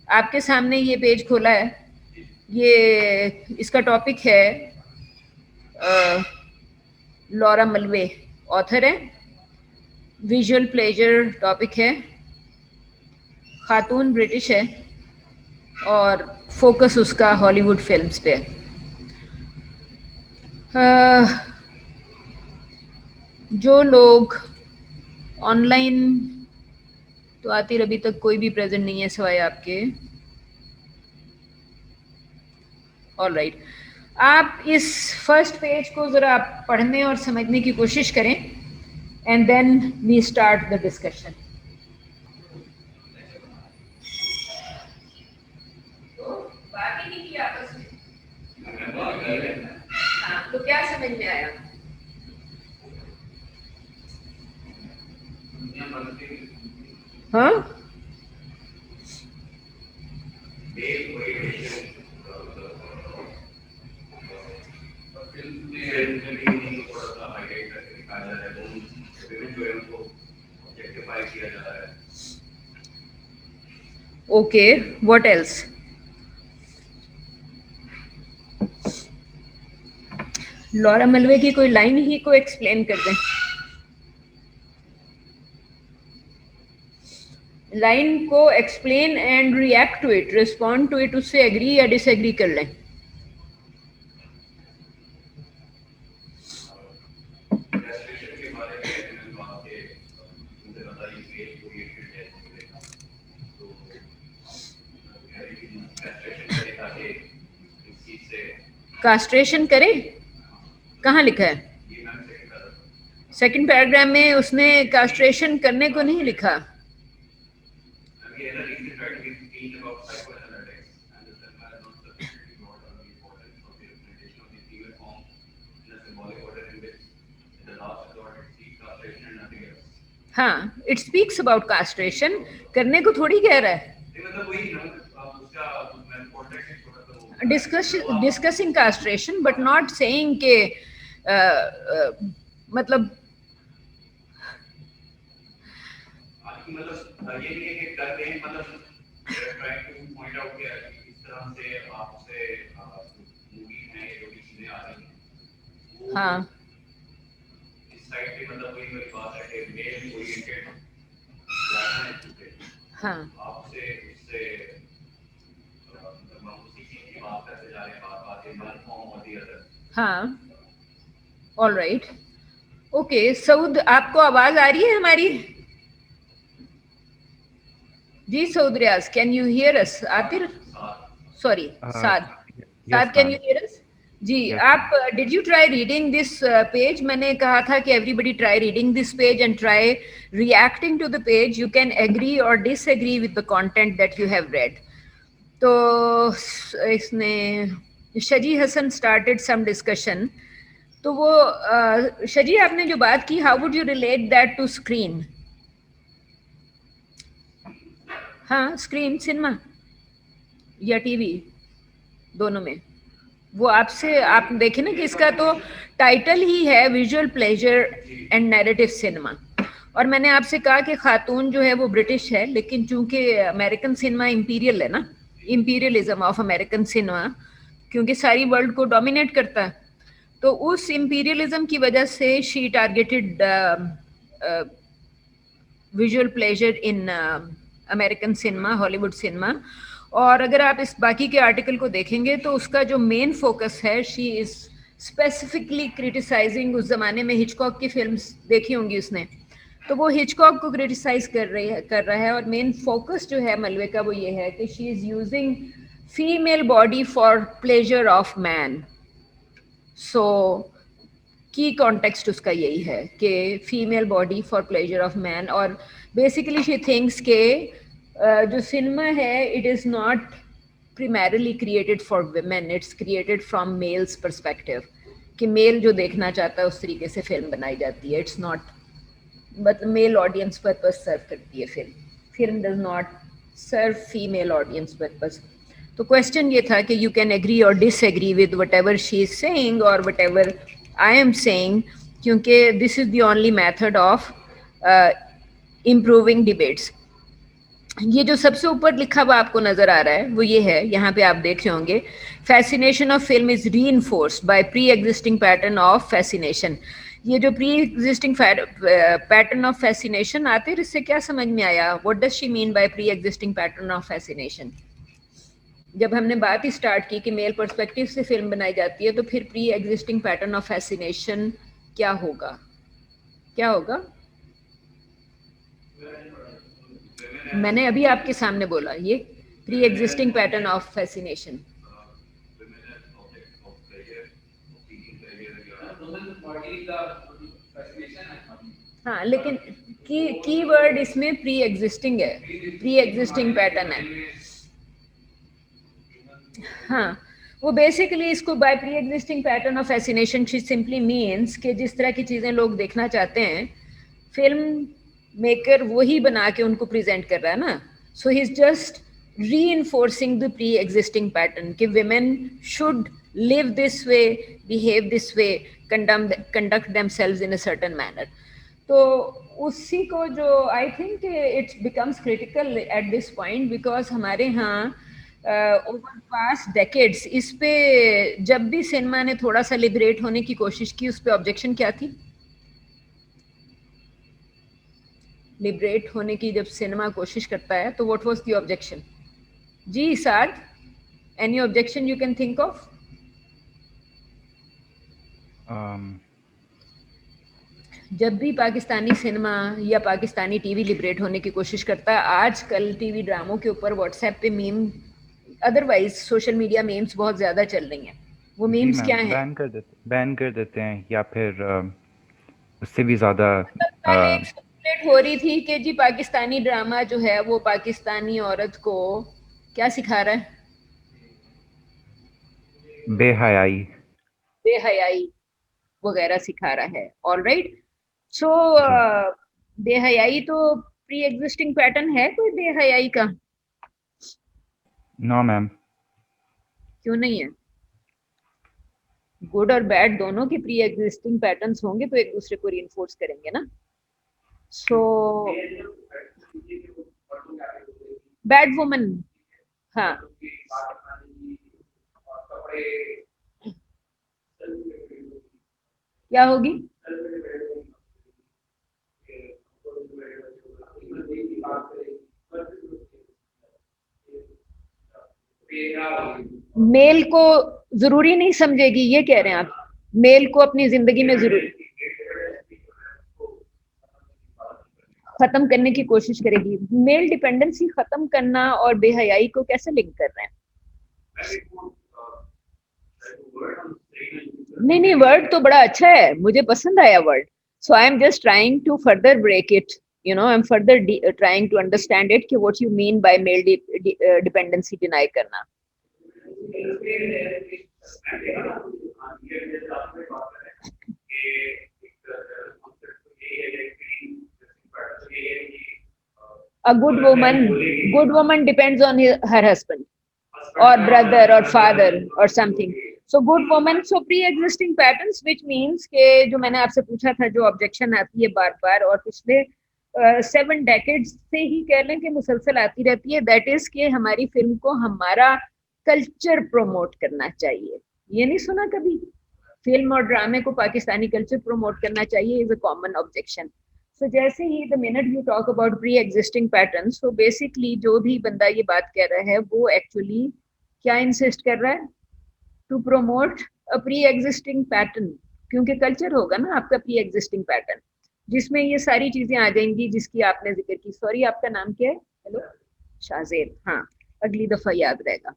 आपके सामने ये पेज खोला है, ये इसका टॉपिक है लॉरा मल्वे ऑथर है, विजुअल प्लेजर टॉपिक है, खातून ब्रिटिश है और फोकस उसका हॉलीवुड फिल्म्स पे है। जो लोग ऑनलाइन, तो आतिर अभी तक कोई भी प्रेजेंट नहीं है सिवाय आपके। ऑल राइट, आप इस फर्स्ट पेज को ज़रा पढ़ने और समझने की कोशिश करें and then we start the discussion. तो बात ही की आपस में, हाँ, तो क्या समझ में आया? हाँ, ओके, व्हाट एल्स? लॉरा मल्वे की कोई लाइन ही को एक्सप्लेन कर दें। लाइन को explain and react to it, respond to it, उससे एग्री या डिसएग्री कर लें। कास्ट्रेशन करे, कहाँ लिखा है? सेकंड पैराग्राफ में उसने कास्ट्रेशन करने को नहीं लिखा। हाँ, इट स्पीक्स अबाउट कास्ट्रेशन, करने को थोड़ी कह रहा है। Discussing castration but not saying के मतलब ये नहीं है कि कर रहे हैं, मतलब ट्राइंग टू पॉइंट आउट कि इस तरह से आपसे मूवी में जो भी चीजें आ रही हैं, हाँ, इस साइड पे मतलब वही मेरी बात है कि मेल ओरिएंटेड हाँ, आपसे उससे मतलब हम उसी चीज की बात करते जा रहे हैं, बात वन फॉर्म और दी अदर। हाँ, ऑल राइट, ओके। सऊद, आपको आवाज आ रही है हमारी? जी Saud Riaz, can you hear us? Aatir, sorry, Saad, Saad, can you hear us? जी, आप did you try reading this page? मैंने कहा था कि everybody try reading this page and try reacting to the page. You can agree और disagree with the content that you have read. तो इसने शजी Hasan started some discussion, तो वो शजी, आपने जो बात की, how would you relate that to screen? हाँ, स्क्रीन, सिनेमा या टीवी, दोनों में। वो आपसे, आप देखें ना कि इसका तो टाइटल ही है visual pleasure and narrative cinema, और मैंने आपसे कहा कि खातून जो है वो ब्रिटिश है, लेकिन चूंकि अमेरिकन सिनेमा इंपीरियल है ना, इंपीरियलिज्म ऑफ अमेरिकन सिनेमा, क्योंकि सारी वर्ल्ड को डोमिनेट करता है, तो उस इंपीरियलिज्म की वजह से she targeted visual pleasure in American cinema, Hollywood cinema. और अगर आप इस बाकी के आर्टिकल को देखेंगे तो उसका जो मेन फोकस है, शी इज स्पेसिफिकली क्रिटिसाइजिंग, उस जमाने में हिचकॉक की फिल्म्स देखी होंगी उसने, तो वो हिचकॉक को क्रिटिसाइज कर रहा है, और मेन फोकस जो है मलवे का वो ये है कि she is using female body for pleasure of man. So की कॉन्टेक्स्ट उसका यही है कि female body for pleasure of man, और बेसिकली शी थिंक्स के जो सिनेमा है it is not primarily created for women, it's created from male's perspective, कि मेल जो देखना चाहता है उस तरीके से फिल्म बनाई जाती है, it's not, but male audience purpose serve करती है film does not serve female audience purpose. तो क्वेश्चन ये था कि यू कैन एग्री और disagree with whatever she is saying और whatever I am saying, क्योंकि this is the only method of improving debates. ये जो सबसे ऊपर लिखा हुआ आपको नजर आ रहा है वो ये है, यहाँ पे आप देख रहे होंगे, fascination of film is reinforced by pre existing pattern of fascination. ये जो pre existing pattern of fascination आते हैं, इससे क्या समझ में आया? What does she mean by pre existing pattern of fascination? जब हमने बात ही स्टार्ट की कि मेल पर्सपेक्टिव से फिल्म बनाई जाती है, तो फिर pre existing pattern of fascination क्या होगा? क्या होगा? मैंने अभी आपके सामने बोला, ये pre existing pattern of fascination. हाँ, लेकिन की वर्ड इसमें प्री एग्जिस्टिंग है, प्री एग्जिस्टिंग पैटर्न है। हाँ, वो बेसिकली इसको by pre existing pattern of fascination simply means कि जिस तरह की चीज़ें लोग देखना चाहते हैं, फिल्म मेकर वही बना के उनको प्रेजेंट कर रहा है ना। So he is just reinforcing the pre-existing pattern कि women should live this way, behave this way, conduct themselves in a certain manner. तो उसी को जो I think it's becomes critical at this point, because हमारे यहाँ over past decades इस पे जब भी सिनेमा ने थोड़ा सा लिबरेट होने की कोशिश की, उस पे ऑब्जेक्शन क्या थी? लिबरेट होने की जब सिनेमा कोशिश करता है तो व्हाट वाज द ऑब्जेक्शन? जी Saad, any objection you can think of? जब भी पाकिस्तानी सिनेमा या पाकिस्तानी टीवी लिबरेट होने की कोशिश करता है, आजकल टीवी ड्रामों के ऊपर व्हाट्सएप पे meme, otherwise social media memes बहुत ज्यादा चल रही हैं। वो मीम्स क्या हैं? बैन कर देते हैं, या फिर उससे भी ज़्यादा कल एक सर्कुलेट हो रही थी कि जी पाकिस्तानी ड्रामा जो है वो पाकिस्तानी औरत को क्या सिखा रहा है? बेहयाई। बेहयाई वगैरह सिखा रहा है। ऑल राइट, सो जी। बेहयाई तो प्री एग्जिस्टिंग पैटर्न है कोई बेहयाई का? No ma'am. क्यों नहीं है? गुड और बैड दोनों के प्री एग्जिस्टिंग पैटर्न्स होंगे तो एक दूसरे को रिइंफोर्स करेंगे ना। सो बैड वुमन, हाँ, क्या होगी? मेल को जरूरी नहीं समझेगी, ये कह रहे हैं आप? मेल को अपनी जिंदगी में जरूर खत्म करने की कोशिश करेगी। मेल डिपेंडेंसी खत्म करना और बेहयाई को कैसे लिंक कर रहे हैं? नहीं नहीं, वर्ड तो बड़ा अच्छा है, मुझे पसंद आया word. So I am just trying to further break it, you know, I am further trying to understand it कि what you mean by male dependency deny करना। A good woman depends on her husband or brother or father or something. So good woman, so pre-existing patterns, which means के जो मैंने आपसे पूछा था, जो objection आती है बार बार और पिछले 7 डेकेड्स से ही कह लें कि मुसलसल आती रहती है, दैट इज कि हमारी फिल्म को हमारा कल्चर प्रोमोट करना चाहिए। ये नहीं सुना कभी? फिल्म और ड्रामे को पाकिस्तानी कल्चर प्रोमोट करना चाहिए is a common objection. So जैसे ही the minute you talk about pre existing pattern, so basically जो भी बंदा ये बात कह रहा है वो एक्चुअली क्या इंसिस्ट कर रहा है? To promote a pre existing pattern, क्योंकि कल्चर होगा ना आपका प्री एग्जिस्टिंग पैटर्न, जिसमें ये सारी चीजें आ जाएंगी जिसकी आपने जिक्र की। सॉरी, आपका नाम क्या है? हेलो, शाहजेब, हाँ, अगली दफा याद रहेगा।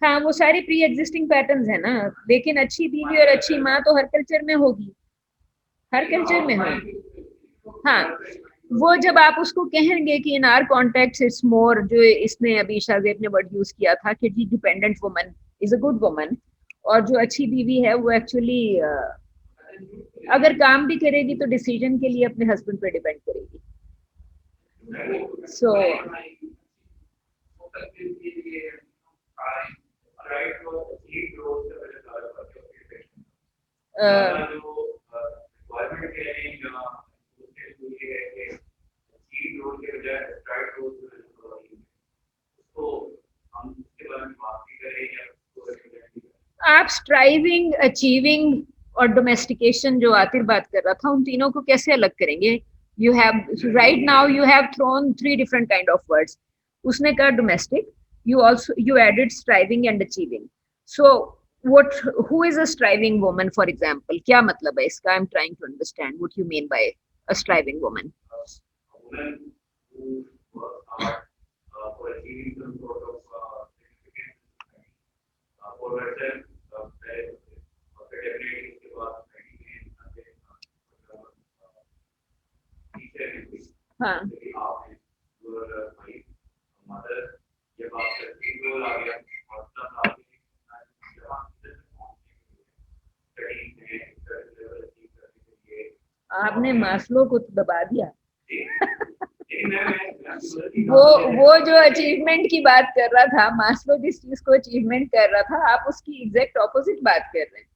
हाँ, वो सारे प्री एग्जिस्टिंग पैटर्न्स है ना, लेकिन अच्छी बीवी और अच्छी माँ तो हर कल्चर में होगी, हर कल्चर में होगी। हाँ, वो जब आप उसको कहेंगे कि इन आर कॉन्टेक्ट इट्स मोर, जो इसने अभी शाहजेब ने वर्ड यूज किया था कि जी dependent woman is a good woman, और जो अच्छी बीवी है वो एक्चुअली अगर काम भी करेगी तो डिसीजन के लिए अपने हस्बैंड पे डिपेंड करेगी। सो आप स्ट्राइविंग, अचीविंग और डोमेस्टिकेशन जो आतिर बात कर रहा था, उन तीनों को कैसे अलग करेंगे? You have right now you have thrown three different kind of words. उसने कहा domestic, you also you added striving and achieving. So what, who is a striving woman for example? क्या मतलब है इसका? I am trying to understand what you mean by a striving woman. हाँ. आपने Maslow को तो दबा दिया. वो जो अचीवमेंट की बात कर रहा था, मास्लो जिस चीज को अचीवमेंट कर रहा था, आप उसकी एग्जैक्ट ऑपोजिट बात कर रहे हैं.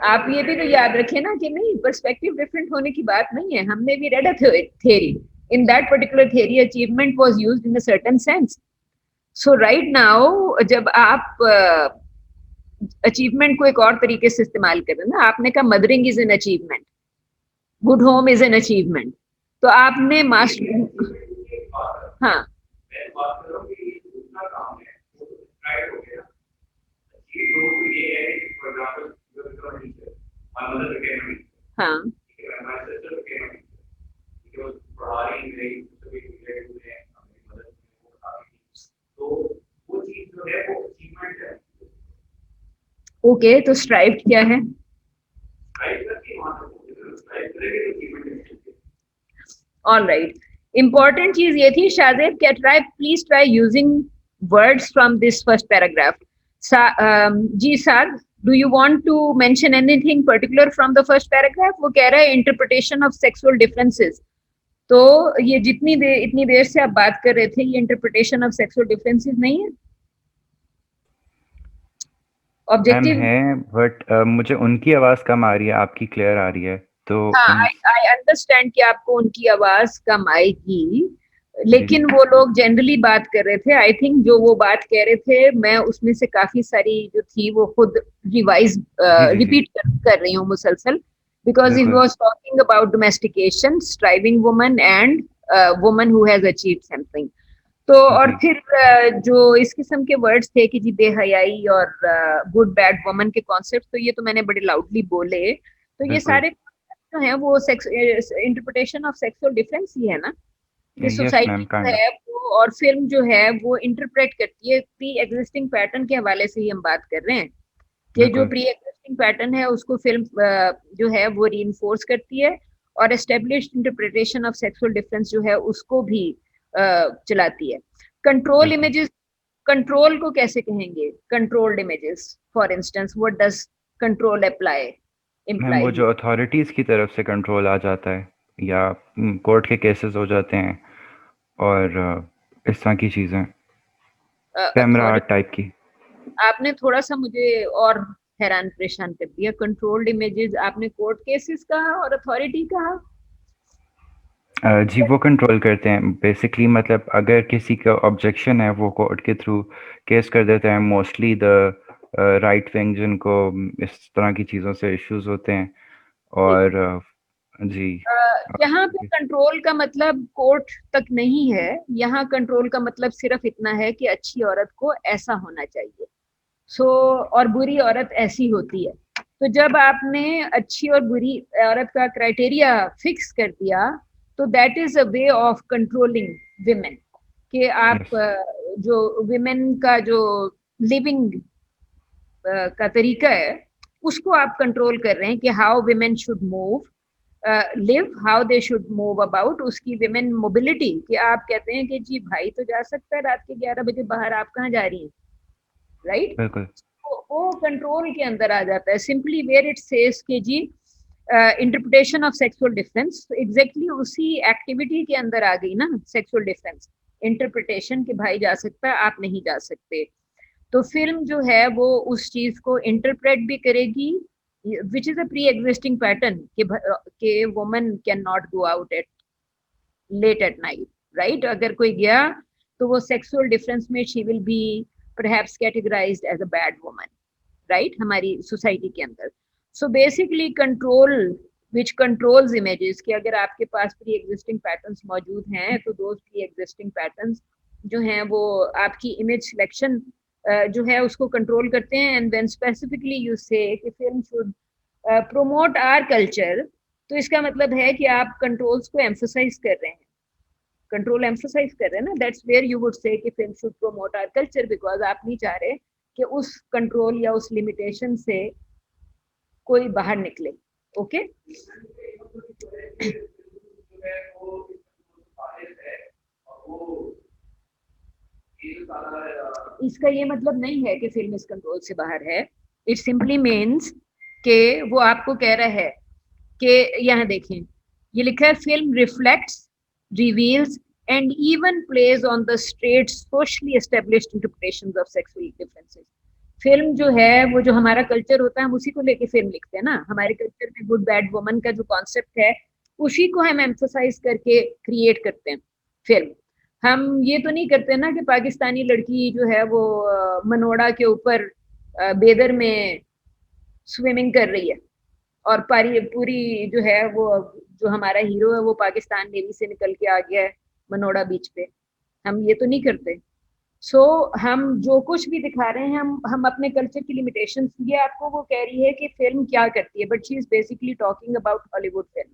आप ये भी तो याद रखें ना कि नहीं, पर्सपेक्टिव डिफरेंट होने की बात नहीं है. हमने भी red a theory. In that particular theory achievement was used in a certain sense. So right now जब आप अचीवमेंट को एक और तरीके से इस्तेमाल कर रहे हैं ना, आपने कहा mothering is an achievement, good home is an achievement, तो आपने मास्टर. हाँ. हाँ. ओके, तो स्ट्राइव क्या है? All right. इंपॉर्टेंट चीज ये थी, शादेब, क्या try please try using words from this first paragraph. जी Saad, do you want to mention anything particular from the first paragraph? वो कह रहा है इंटरप्रिटेशन ऑफ सेक्सुअल डिफरेंसेस. तो ये इतनी देर से आप बात कर रहे थे, ये इंटरप्रिटेशन ऑफ सेक्सुअल डिफरेंसेस नहीं है? Ma'am objective. है, बट मुझे उनकी आवाज़ कम आ रही है, आपकी क्लियर आ रही है, तो हाँ, उन आई अंडरस्टैंड कि आपको उनकी आवाज कम आएगी, जी जी लेकिन वो लोग जनरली बात कर रहे थे. आई थिंक जो वो बात कह रहे थे, मैं उसमें से काफी सारी जो थी वो खुद रिवाइज जी जी जी रिपीट कर रही हूँ मुसलसल. बिकॉज ही बिल्कुल was talking about domestication, striving woman and woman who has achieved something. तो और जी फिर जो इस किस्म के वर्ड्स थे कि जी बेहयाई और गुड बैड वुमन के कॉन्सेप्ट, तो ये तो मैंने बड़े लाउडली बोले. तो ये बिल्कुल सारे जो है वो sex interpretation of sexual difference ही है ना, कि यस मैम सोसाइटी जो काइंड ऑफ है वो और फिल्म जो है वो इंटरप्रेट करती है. प्री एग्जिस्टिंग पैटर्न के हवाले से ही हम बात कर रहे हैं कि जो बिल्कुल प्री एग्जिस्टिंग पैटर्न है उसको फिल्म जो है वो रीइंफोर्स करती है, और established interpretation of sexual difference जो है उसको भी चलाती है. कंट्रोल बिल्कुल इमेजेस, कंट्रोल को कैसे कहेंगे? Controlled images for instance, what does control apply ma'am वो इम्प्लाई? जो अथॉरिटीज़ की तरफ से कंट्रोल आ जाता है, या कोर्ट के केसेस हो जाते हैं, और इस तरह की चीज़ें, कैमरा अथॉरिटी. टाइप की। आपने थोड़ा सा मुझे और हैरान परेशान कर दिया. कंट्रोल्ड इमेजेस, आपने कोर्ट केसेस कहा और अथॉरिटी कहा. जी वो कंट्रोल करते हैं बेसिकली, मतलब अगर किसी का ऑब्जेक्शन है वो कोर्ट के थ्रू केस कर देते हैं, मोस्टली द राइट विंग जिनको इस तरह की चीज़ों से इश्यूज होते हैं। जी. और जी यहाँ पे कंट्रोल का मतलब कोर्ट तक नहीं है. यहाँ कंट्रोल का मतलब सिर्फ इतना है कि अच्छी औरत को ऐसा होना चाहिए, सो और बुरी औरत ऐसी होती है. तो जब आपने अच्छी और बुरी औरत का क्राइटेरिया फिक्स कर दिया, तो that is a way of controlling women. कि आप यस जो विमेन का जो लिविंग का तरीका है उसको आप कंट्रोल कर रहे हैं कि how women should move, live, how they should move about, उसकी विमेन मोबिलिटी. कि आप कहते हैं कि जी भाई तो जा सकता है रात के 11 बजे बाहर, आप कहाँ जा रही हैं? राइट. बिल्कुल वो कंट्रोल के अंदर आ जाता है. सिंपली वेयर इट सेज कि जी interpretation of sexual difference, exactly उसी एक्टिविटी के अंदर आ गई ना सेक्सुअल डिफरेंस. इंटरप्रिटेशन कि भाई जा सकता है, आप नहीं जा सकते. तो फिल्म जो है वो उस चीज को इंटरप्रेट भी करेगी which is a pre-existing pattern कि woman cannot go out at late at night, right? अगर कोई गया तो वो sexual difference में she will be perhaps categorized as a bad woman, right? हमारी society के अंदर. So basically control which controls images कि अगर आपके पास pre-existing patterns मौजूद हैं तो those pre-existing patterns जो हैं वो आपकी image selection जो है उसको कंट्रोल करते हैं. And when specifically you say कि film should promote our culture, तो इसका मतलब है कि आप कंट्रोल्स को एम्फसाइज कर रहे हैं, कंट्रोल एम्फसाइज कर रहे हैं ना. That's where you would say कि film should promote our culture, because आप नहीं चाह रहे कि उस कंट्रोल या उस लिमिटेशन से कोई बाहर निकले. ओके इसका ये मतलब नहीं है कि फिल्म इस कंट्रोल से बाहर है. इट सिंपली मीन्स कि वो आपको कह रहा है कि यहाँ देखें ये लिखा है film reflects, reveals and even plays on the straight socially established interpretations of sexual differences. Film जो है वो जो हमारा कल्चर होता है हम उसी को लेके फिल्म लिखते हैं ना. हमारे कल्चर में गुड बैड वुमन का जो कॉन्सेप्ट है उसी को हम एम्फसाइज करके क्रिएट करते हैं फिल्म. हम ये तो नहीं करते ना कि पाकिस्तानी लड़की जो है वो मनोड़ा के ऊपर बेदर में स्विमिंग कर रही है और पूरी जो है वो जो हमारा हीरो है वो पाकिस्तान नेवी से निकल के आ गया है मनोड़ा बीच पे. हम ये तो नहीं करते. सो हम जो कुछ भी दिखा रहे हैं हम अपने कल्चर की लिमिटेशंस, ये आपको वो कह रही है कि फिल्म क्या करती है, but she is basically talking about Hollywood film.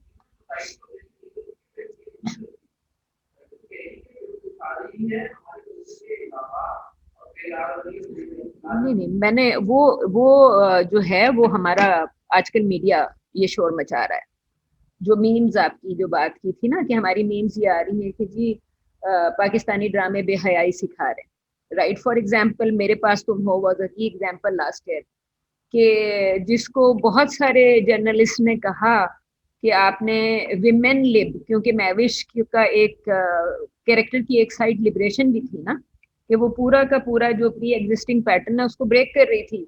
नहीं मैंने वो जो है वो हमारा आजकल मीडिया ये शोर मचा रहा है. जो मीम्स आपकी जो बात की थी ना कि हमारी मीम्स ये आ रही है कि जी पाकिस्तानी ड्रामे बेहयाई सिखा रहे हैं, राइट. फॉर एग्जांपल मेरे पास तुम हो वाज अ की एग्जांपल लास्ट ईयर कि जिसको बहुत सारे जर्नलिस्ट ने कहा कि आपने विमेन लिब, क्योंकि मैविश का एक कैरेक्टर की एक साइड लिबरेशन भी थी ना कि वो पूरा का पूरा जो प्री एग्जिस्टिंग पैटर्न है उसको ब्रेक कर रही थी.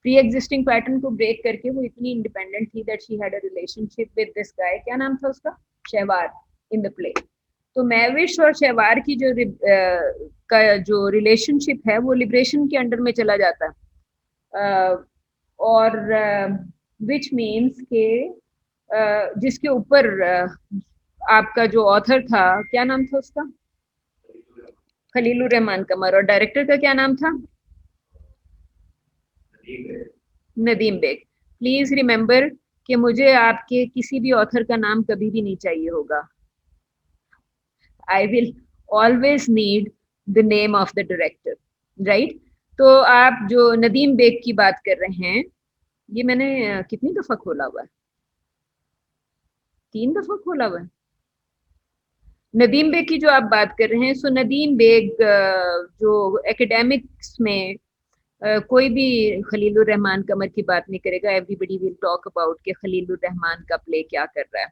प्री एग्जिस्टिंग पैटर्न को ब्रेक करके वो इतनी इंडिपेंडेंट थी that she had a relationship with this guy, क्या नाम था उसका, शहवार इन द प्ले. तो मैविश और शहवार की जो का जो रिलेशनशिप है वो लिबरेशन के अंडर में चला जाता है. और विच मीन्स के जिसके ऊपर आपका जो ऑथर था क्या नाम था उसका, खलीलुर रहमान कमर, और डायरेक्टर का क्या नाम था, नदीम बेग. प्लीज रिमेम्बर कि मुझे आपके किसी भी ऑथर का नाम कभी भी नहीं चाहिए होगा. I will always need the name of the director, right. तो आप जो नदीम बेग की बात कर रहे हैं, ये मैंने कितनी दफा खोला हुआ है, 3 दफा खोला हुआ है. नदीम बेग की जो आप बात कर रहे हैं, सो नदीम बेग जो एकेडमिक्स में कोई भी खलीलुर रहमान कमर की बात नहीं करेगा. एवरीबडी विल टॉक अबाउट कि खलीलुर रहमान का प्ले क्या कर रहा है.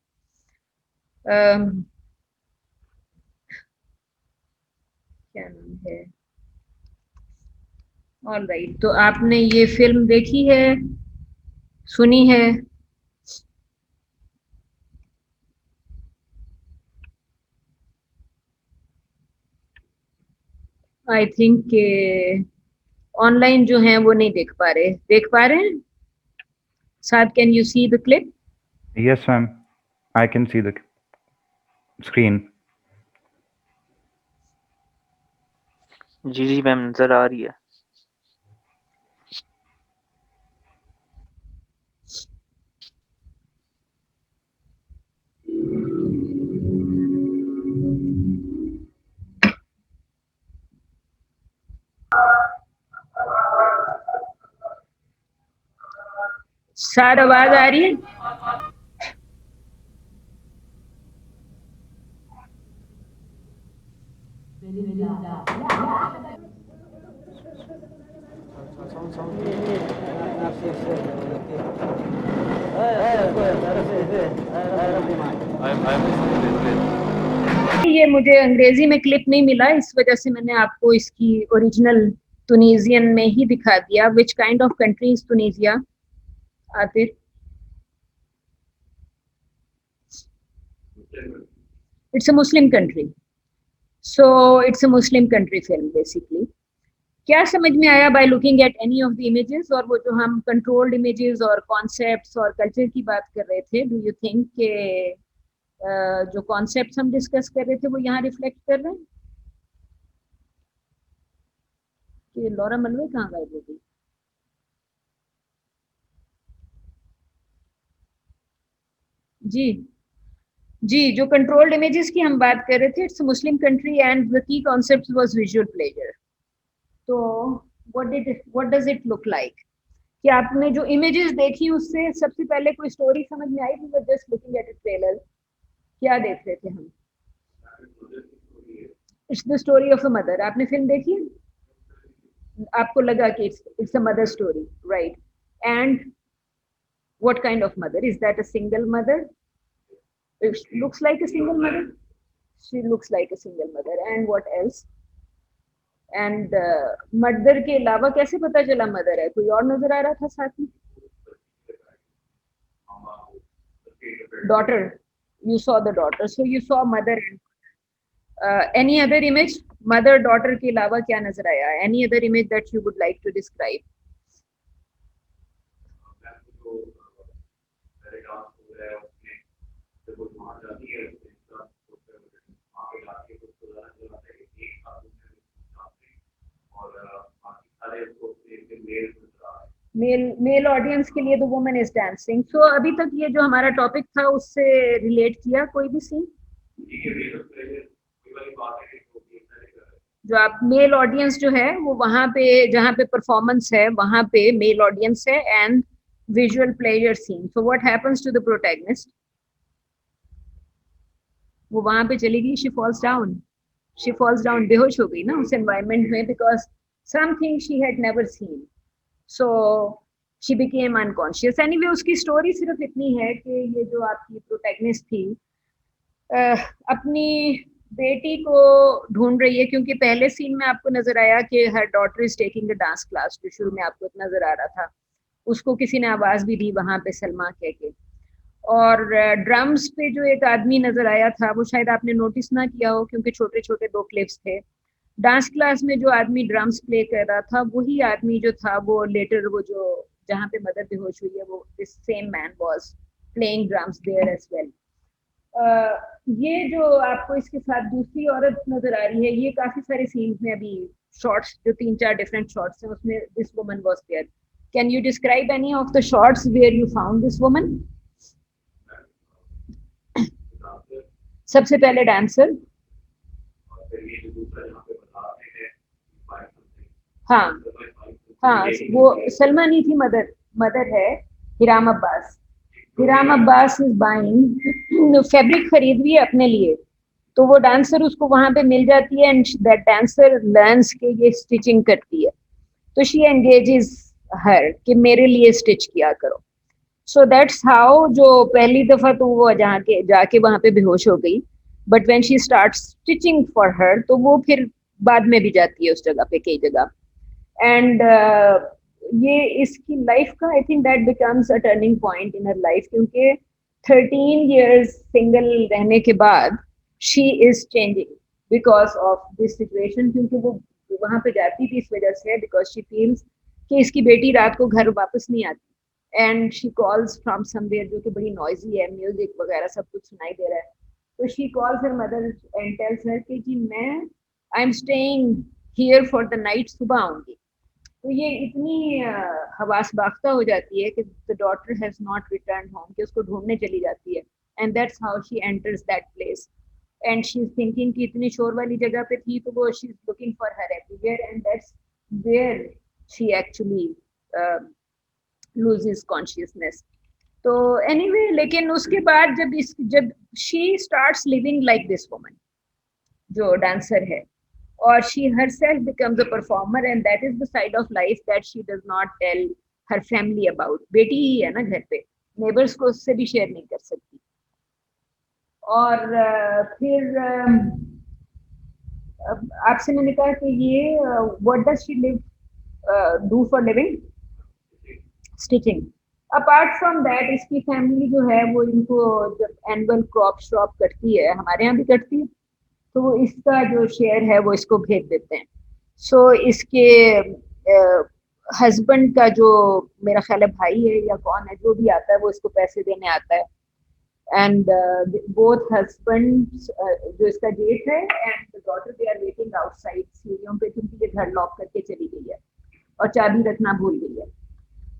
क्या नाम है, ऑल राइट. तो आपने ये फिल्म देखी है, सुनी है? आई थिंक ऑनलाइन जो है वो नहीं देख पा रहे हैं. साथ can you see the clip? Yes, ma'am. I can see the screen. जी मैम नजर आ रही है. सर आवाज आ रही है? ये मुझे अंग्रेजी में क्लिप नहीं मिला, इस वजह से मैंने आपको इसकी ओरिजिनल तुनीजियन में ही दिखा दिया. Which kind of country is Tunisia, Atif? It's a Muslim country. So it's a Muslim country film basically. क्या समझ में आया by looking at any of the images? और वो जो हम controlled images और concepts और culture की बात कर रहे थे, do you think के जो concepts हम discuss कर रहे थे वो यहाँ reflect कर रहे हैं? कि लॉरा मनवे कहाँ गायब हो गई? जी जी, जो कंट्रोल्ड इमेजेस की हम बात कर रहे थे, it's Muslim country and the key concept was visual pleasure. तो what does it look like? कि आपने जो इमेजेस देखी उससे सबसे पहले कोई स्टोरी समझ में आई? We were just looking at a trailer. क्या देख रहे थे हम? It's the story of a mother. आपने फिल्म देखी? आपको लगा कि it's a mother story, right? And what kind of mother? Is that a single mother? It looks like a single mother. She looks like a single mother. And what else? And mother के अलावा कैसे पता चला mother है? कोई और नजर आ रहा था साथ में? Daughter. You saw the daughter. So you saw mother. Any other image? Mother, daughter के अलावा क्या नजर आया? Any other image that you would like to describe? Male audience के लिए the woman is dancing. So अभी तक ये जो हमारा टॉपिक था उससे रिलेट किया कोई भी सीन? जो आप मेल ऑडियंस जो है वो वहां पे जहाँ पे परफॉर्मेंस है वहां पे मेल ऑडियंस है and visual pleasure scene. So what happens to the protagonist? वो वहां पे चली गई. She falls down. बेहोश हो गई ना उस एनवायरमेंट में, because something she had never seen. So she became unconscious. Anyway उसकी स्टोरी सिर्फ इतनी है कि ये जो आपकी प्रोटैगनिस्ट थी अपनी बेटी को ढूंढ रही है, क्योंकि पहले सीन में आपको नजर आया कि her daughter is taking a dance class, जो शुरू में आपको नजर आ रहा था. उसको किसी ने आवाज भी दी वहां पे, सलमा कह के. और ड्रम्स पे जो एक आदमी नजर आया था वो शायद आपने नोटिस ना किया हो, क्योंकि छोटे छोटे 2 क्लिप्स थे. डांस क्लास में जो आदमी ड्रम्स प्ले कर रहा था वही आदमी जो था वो लेटर, वो जो जहाँ पे मदर बेहोश हुई है, वो this same man was playing drums there as well. ये जो आपको इसके साथ दूसरी औरत नजर आ रही है, ये काफी सारे सीन्स में अभी शॉर्ट्स, जो 3-4 डिफरेंट शॉर्ट्स हैं उसमें this woman was there. Can you describe any of the shots where you found this woman? सबसे पहले डांसर. हाँ हाँ, वो सलमा नहीं थी, मदर है Hiram Abbas. Hiram Abbas is buying fabric, खरीद रही है अपने लिए. तो वो डांसर उसको वहां पे मिल जाती है एंड दैट डांसर लर्न्स के ये स्टिचिंग करती है. तो शी एंगेजेस हर कि मेरे लिए स्टिच किया करो. So that's how. जो पहली दफा तो वो जाके वहां पे बेहोश हो गई, but when she start stitching for her तो वो फिर बाद में भी जाती है उस जगह पे कई जगह. एंड ये इसकी लाइफ का I think that becomes a turning point in her life, क्योंकि 13 years सिंगल रहने के बाद she is changing because of this situation. क्योंकि वो वहां पे जाती थी इस वजह से, बिकॉज शी फील्स कि इसकी बेटी रात को घर वापस नहीं आती. And she calls from somewhere, जो कि बड़ी नॉइजी है, म्यूजिक वगैरह सब कुछ सुनाई दे रहा है. तो she calls her mother and tells her कि जी मैं I am staying here for the night, सुबह आऊंगी. तो ये इतनी हवास बाख्ता हो जाती है कि the daughter has not return home, कि उसको ढूंढने चली जाती है. And that's how she enters that place. And she is thinking कि इतनी शोर वाली जगह पे थी तो वो she is looking for her everywhere, and that's where she actually loses consciousness. तो anyway, लेकिन उसके बाद जब she starts living like this woman, जो dancer है, और she herself becomes a performer, and that is the side of life that she does not tell her family about. बेटी ही है ना घर पे, neighbors को उससे भी share नहीं कर सकती. और फिर आपसे मैंने कहा कि ये what does she do for living? Stitching. Apart from that इसकी फैमिली जो है वो इनको जब एनुअल क्रॉप श्रॉप कटती है, हमारे यहाँ भी कटती है, तो वो इसका जो शेयर है वो इसको भेज देते हैं। सो इसके हस्बैंड का जो, मेरा ख्याल है भाई है या कौन है, जो भी आता है वो इसको पैसे देने आता है। एंड बोथ हस्बैंड, जो इसका जेठ है and the daughter, they are waiting outside सीढ़ियों पे, क्योंकि ये घर लॉक करके चली गई है और चाबी रखना भूल गई है।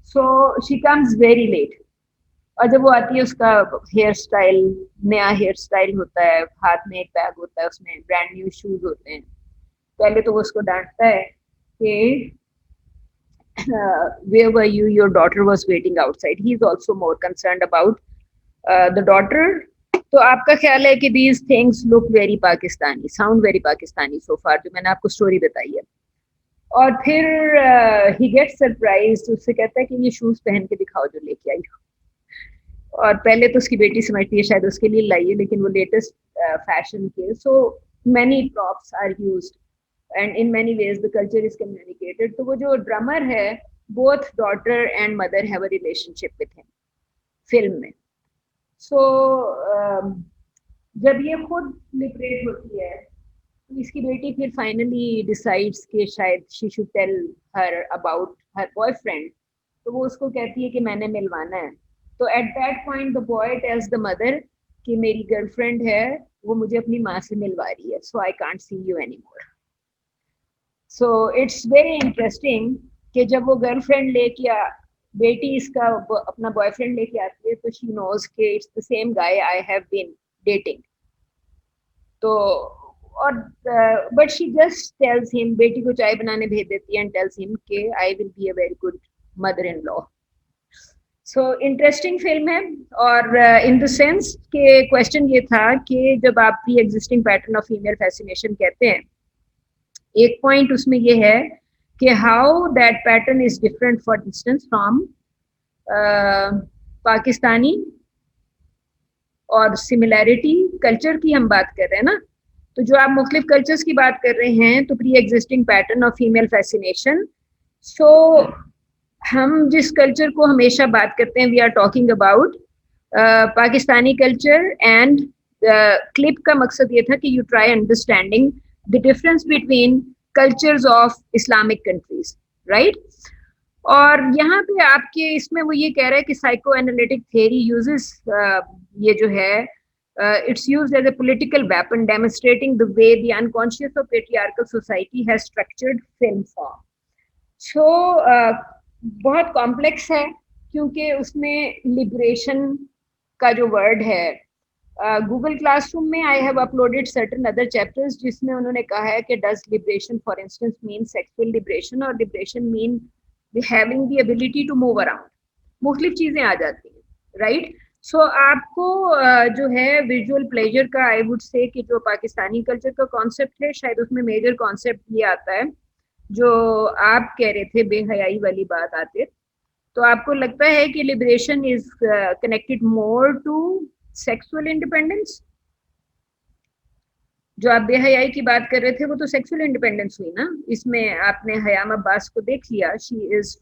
So she comes very late, और जब वो आती है उसका हेयर स्टाइल, नया हेयर स्टाइल होता है, हाथ में एक बैग होता है, उसमें ब्रांड न्यू शूज होते हैं। पहले तो वो उसको डांटता है कि where were you, your daughter was waiting outside. He is also more concerned about the daughter. तो आपका ख्याल है कि these things look very Pakistani, sound very Pakistani so far, जो मैंने आपको स्टोरी बताई है। और फिर ही गेट सरप्राइज, उससे कहता है कि ये शूज पहन के दिखाओ जो लेके आई हो। और पहले तो उसकी बेटी समझती है शायद उसके लिए लाई है, लेकिन वो लेटेस्ट फैशन के। So many props are used and in many ways the culture is communicated. तो वो जो ड्रमर है, both daughter and mother have a relationship with him film में। so जब ये खुद लिबरेट होती है तो इसकी बेटी फिर फाइनली डिसाइड्स कि शायद she should tell her about her boyfriend. तो वो उसको कहती है कि मैंने मिलवाना है। तो at that point the boy tells the mother कि मेरी गर्लफ्रेंड है, वो मुझे अपनी माँ से मिलवा रही है, so I can't see you any more. So it's very interesting कि जब वो गर्लफ्रेंड लेके बेटी इसका अपना बॉयफ्रेंड लेके आती है, तो शी नोज के it's the same guy I have been dating. तो और but she just tells him, बेटी को चाय बनाने भेज देती है एंड टेल्स हिम के I will be a very good mother in law. So interesting film है। और इन द सेंस के क्वेश्चन ये था कि जब आप pre existing pattern of female fascination कहते हैं, एक पॉइंट उसमें ये है कि how that pattern is different for instance from Pakistani, और सिमिलैरिटी कल्चर की हम बात कर रहे हैं ना। तो जो आप मुख्तलिफ कल्चर्स की बात कर रहे हैं, तो pre existing pattern of female fascination, so हम जिस कल्चर को हमेशा बात करते हैं, we are talking about Pakistani culture. And clip का मकसद ये था कि you try understanding the difference between cultures of Islamic countries, right. और यहाँ पे आपके इसमें वो ये कह रहा है कि साइको एनालिटिक थियरी यूजेस, ये जो है it's used as a political weapon demonstrating the way the unconscious of patriarchal society has structured film form. So बहुत कॉम्प्लेक्स है, क्योंकि उसमें लिबरेशन का जो वर्ड है, गूगल क्लासरूम में I have uploaded certain other chapters जिसमें उन्होंने कहा है कि does liberation for instance mean sexual liberation, और liberation mean having the ability to move around, मुख्तलिफ चीजें आ जाती हैं, राइट। सो आपको जो है विजुअल प्लेजर का, आई वुड से कि जो पाकिस्तानी कल्चर का कॉन्सेप्ट है, शायद उसमें मेजर कॉन्सेप्ट ये आता है जो आप कह रहे थे, बेहयाई वाली बात आते। तो आपको लगता है कि liberation is connected more to sexual independence? जो आप बेहयाई की बात कर रहे थे वो तो सेक्सुअल इंडिपेंडेंस हुई ना। इसमें आपने हयाम अब्बास को देख लिया, she is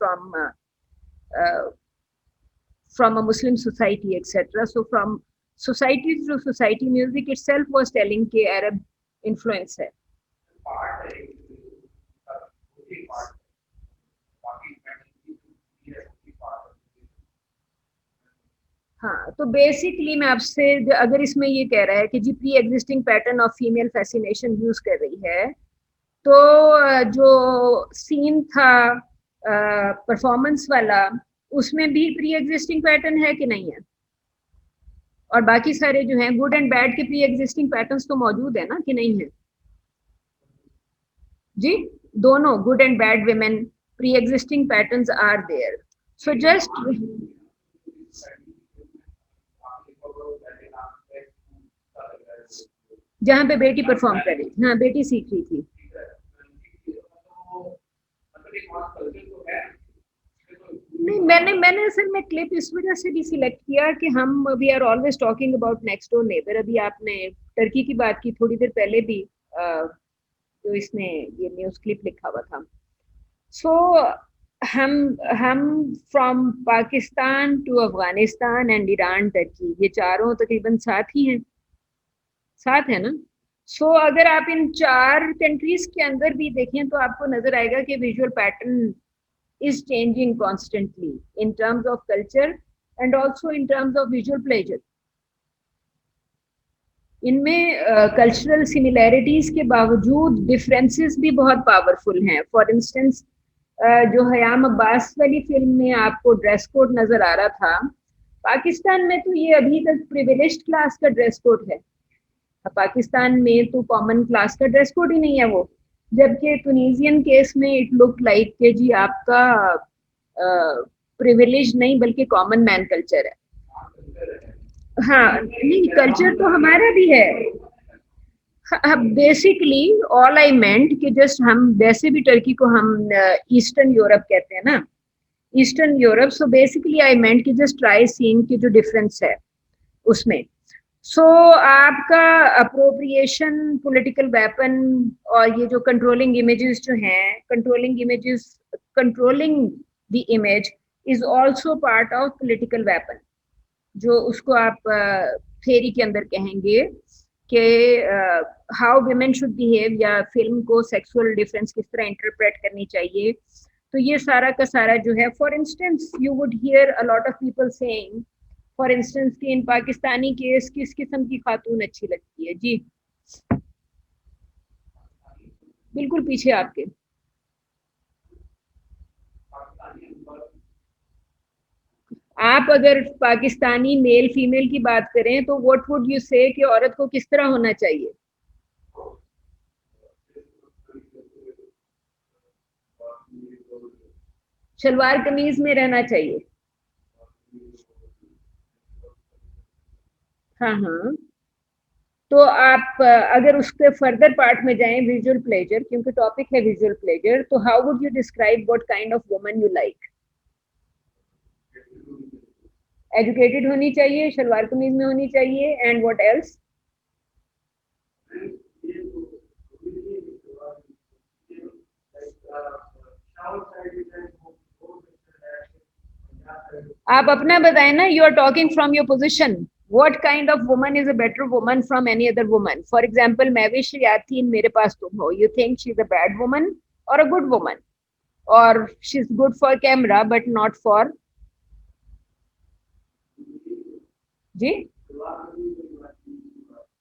from a Muslim society, etc. So from society to society, music itself was telling कि Arab influence है। हाँ, तो बेसिकली मैं आपसे, अगर इसमें ये कह रहा है कि जी pre existing pattern of female fascination use कर रही है, तो जो सीन था परफॉर्मेंस वाला, उसमें भी प्री एग्जिस्टिंग पैटर्न है कि नहीं है? और बाकी सारे जो हैं गुड एंड बैड के प्री एग्जिस्टिंग पैटर्न्स तो मौजूद है ना कि नहीं है जी? दोनों good and bad women pre existing patterns are there. So just जहाँ पे बेटी परफॉर्म कर रही थी, हाँ बेटी सीख रही थी। नहीं, मैंने असल में क्लिप इस वजह से भी सिलेक्ट किया कि हम we are always talking about next door neighbour. अभी आपने टर्की की बात की थोड़ी देर पहले भी, जो इसने ये न्यूज क्लिप लिखा हुआ था। सो हम from Pakistan to Afghanistan and Iran Turkey, ये चारों तकरीबन साथ ही हैं, साथ है ना। सो अगर आप इन 4 कंट्रीज के अंदर भी देखें तो आपको नजर आएगा कि visual pattern is changing constantly in terms of culture and also in terms of visual pleasure. इनमें कल्चरल सिमिलैरिटीज के बावजूद डिफरेंसेस भी बहुत पावरफुल हैं। फॉर इंस्टेंस जो हयाम अब्बास वाली फिल्म में आपको ड्रेस कोड नजर आ रहा था, पाकिस्तान में तो ये अभी तक प्रिविलेज्ड क्लास का ड्रेस कोड है। पाकिस्तान में तो कॉमन क्लास का ड्रेस कोड ही नहीं है वो, जबकि तुनीजियन केस में इट लुक लाइक के जी आपका प्रिविलेज नहीं बल्कि कॉमन मैन कल्चर है। हाँ नहीं, कल्चर तो हमारा भी है। बेसिकली ऑल आई मेंट कि जस्ट हम वैसे भी टर्की को हम ईस्टर्न यूरोप कहते हैं ना, eastern Europe. So basically I meant कि जस्ट ट्राई सीइंग कि जो डिफरेंस है उसमें। सो आपका अप्रोप्रिएशन पॉलिटिकल वेपन और ये जो कंट्रोलिंग इमेजेस जो हैं, controlling images, controlling the image is also part of political weapon, जो उसको आप थ्योरी के अंदर कहेंगे कि हाउ वुमेन शुड बिहेव, या फिल्म को सेक्सुअल डिफरेंस किस तरह इंटरप्रेट करनी चाहिए। तो ये सारा का सारा जो है, for instance you would hear a lot of people saying for instance कि इन पाकिस्तानी केस किस किस्म की खातून अच्छी लगती है जी, बिल्कुल पीछे आपके। आप अगर पाकिस्तानी मेल फीमेल की बात करें तो व्हाट वुड यू से कि औरत को किस तरह होना चाहिए? शलवार कमीज में रहना चाहिए। हाँ हाँ। तो आप अगर उसके फर्दर पार्ट में जाएं, विजुअल प्लेजर, क्योंकि टॉपिक है विजुअल प्लेजर, तो how would you describe what kind of woman you like? Educated होनी चाहिए, शलवार कमीज में होनी चाहिए, एंड व्हाट एल्स? आप अपना बताएं ना, you are talking from your position. What kind of woman is a better woman from any other woman? For example Mahwish यातीन मेरे पास तुम हो, you think she is a bad woman और अ गुड वुमन, और she is good for camera but not for जी?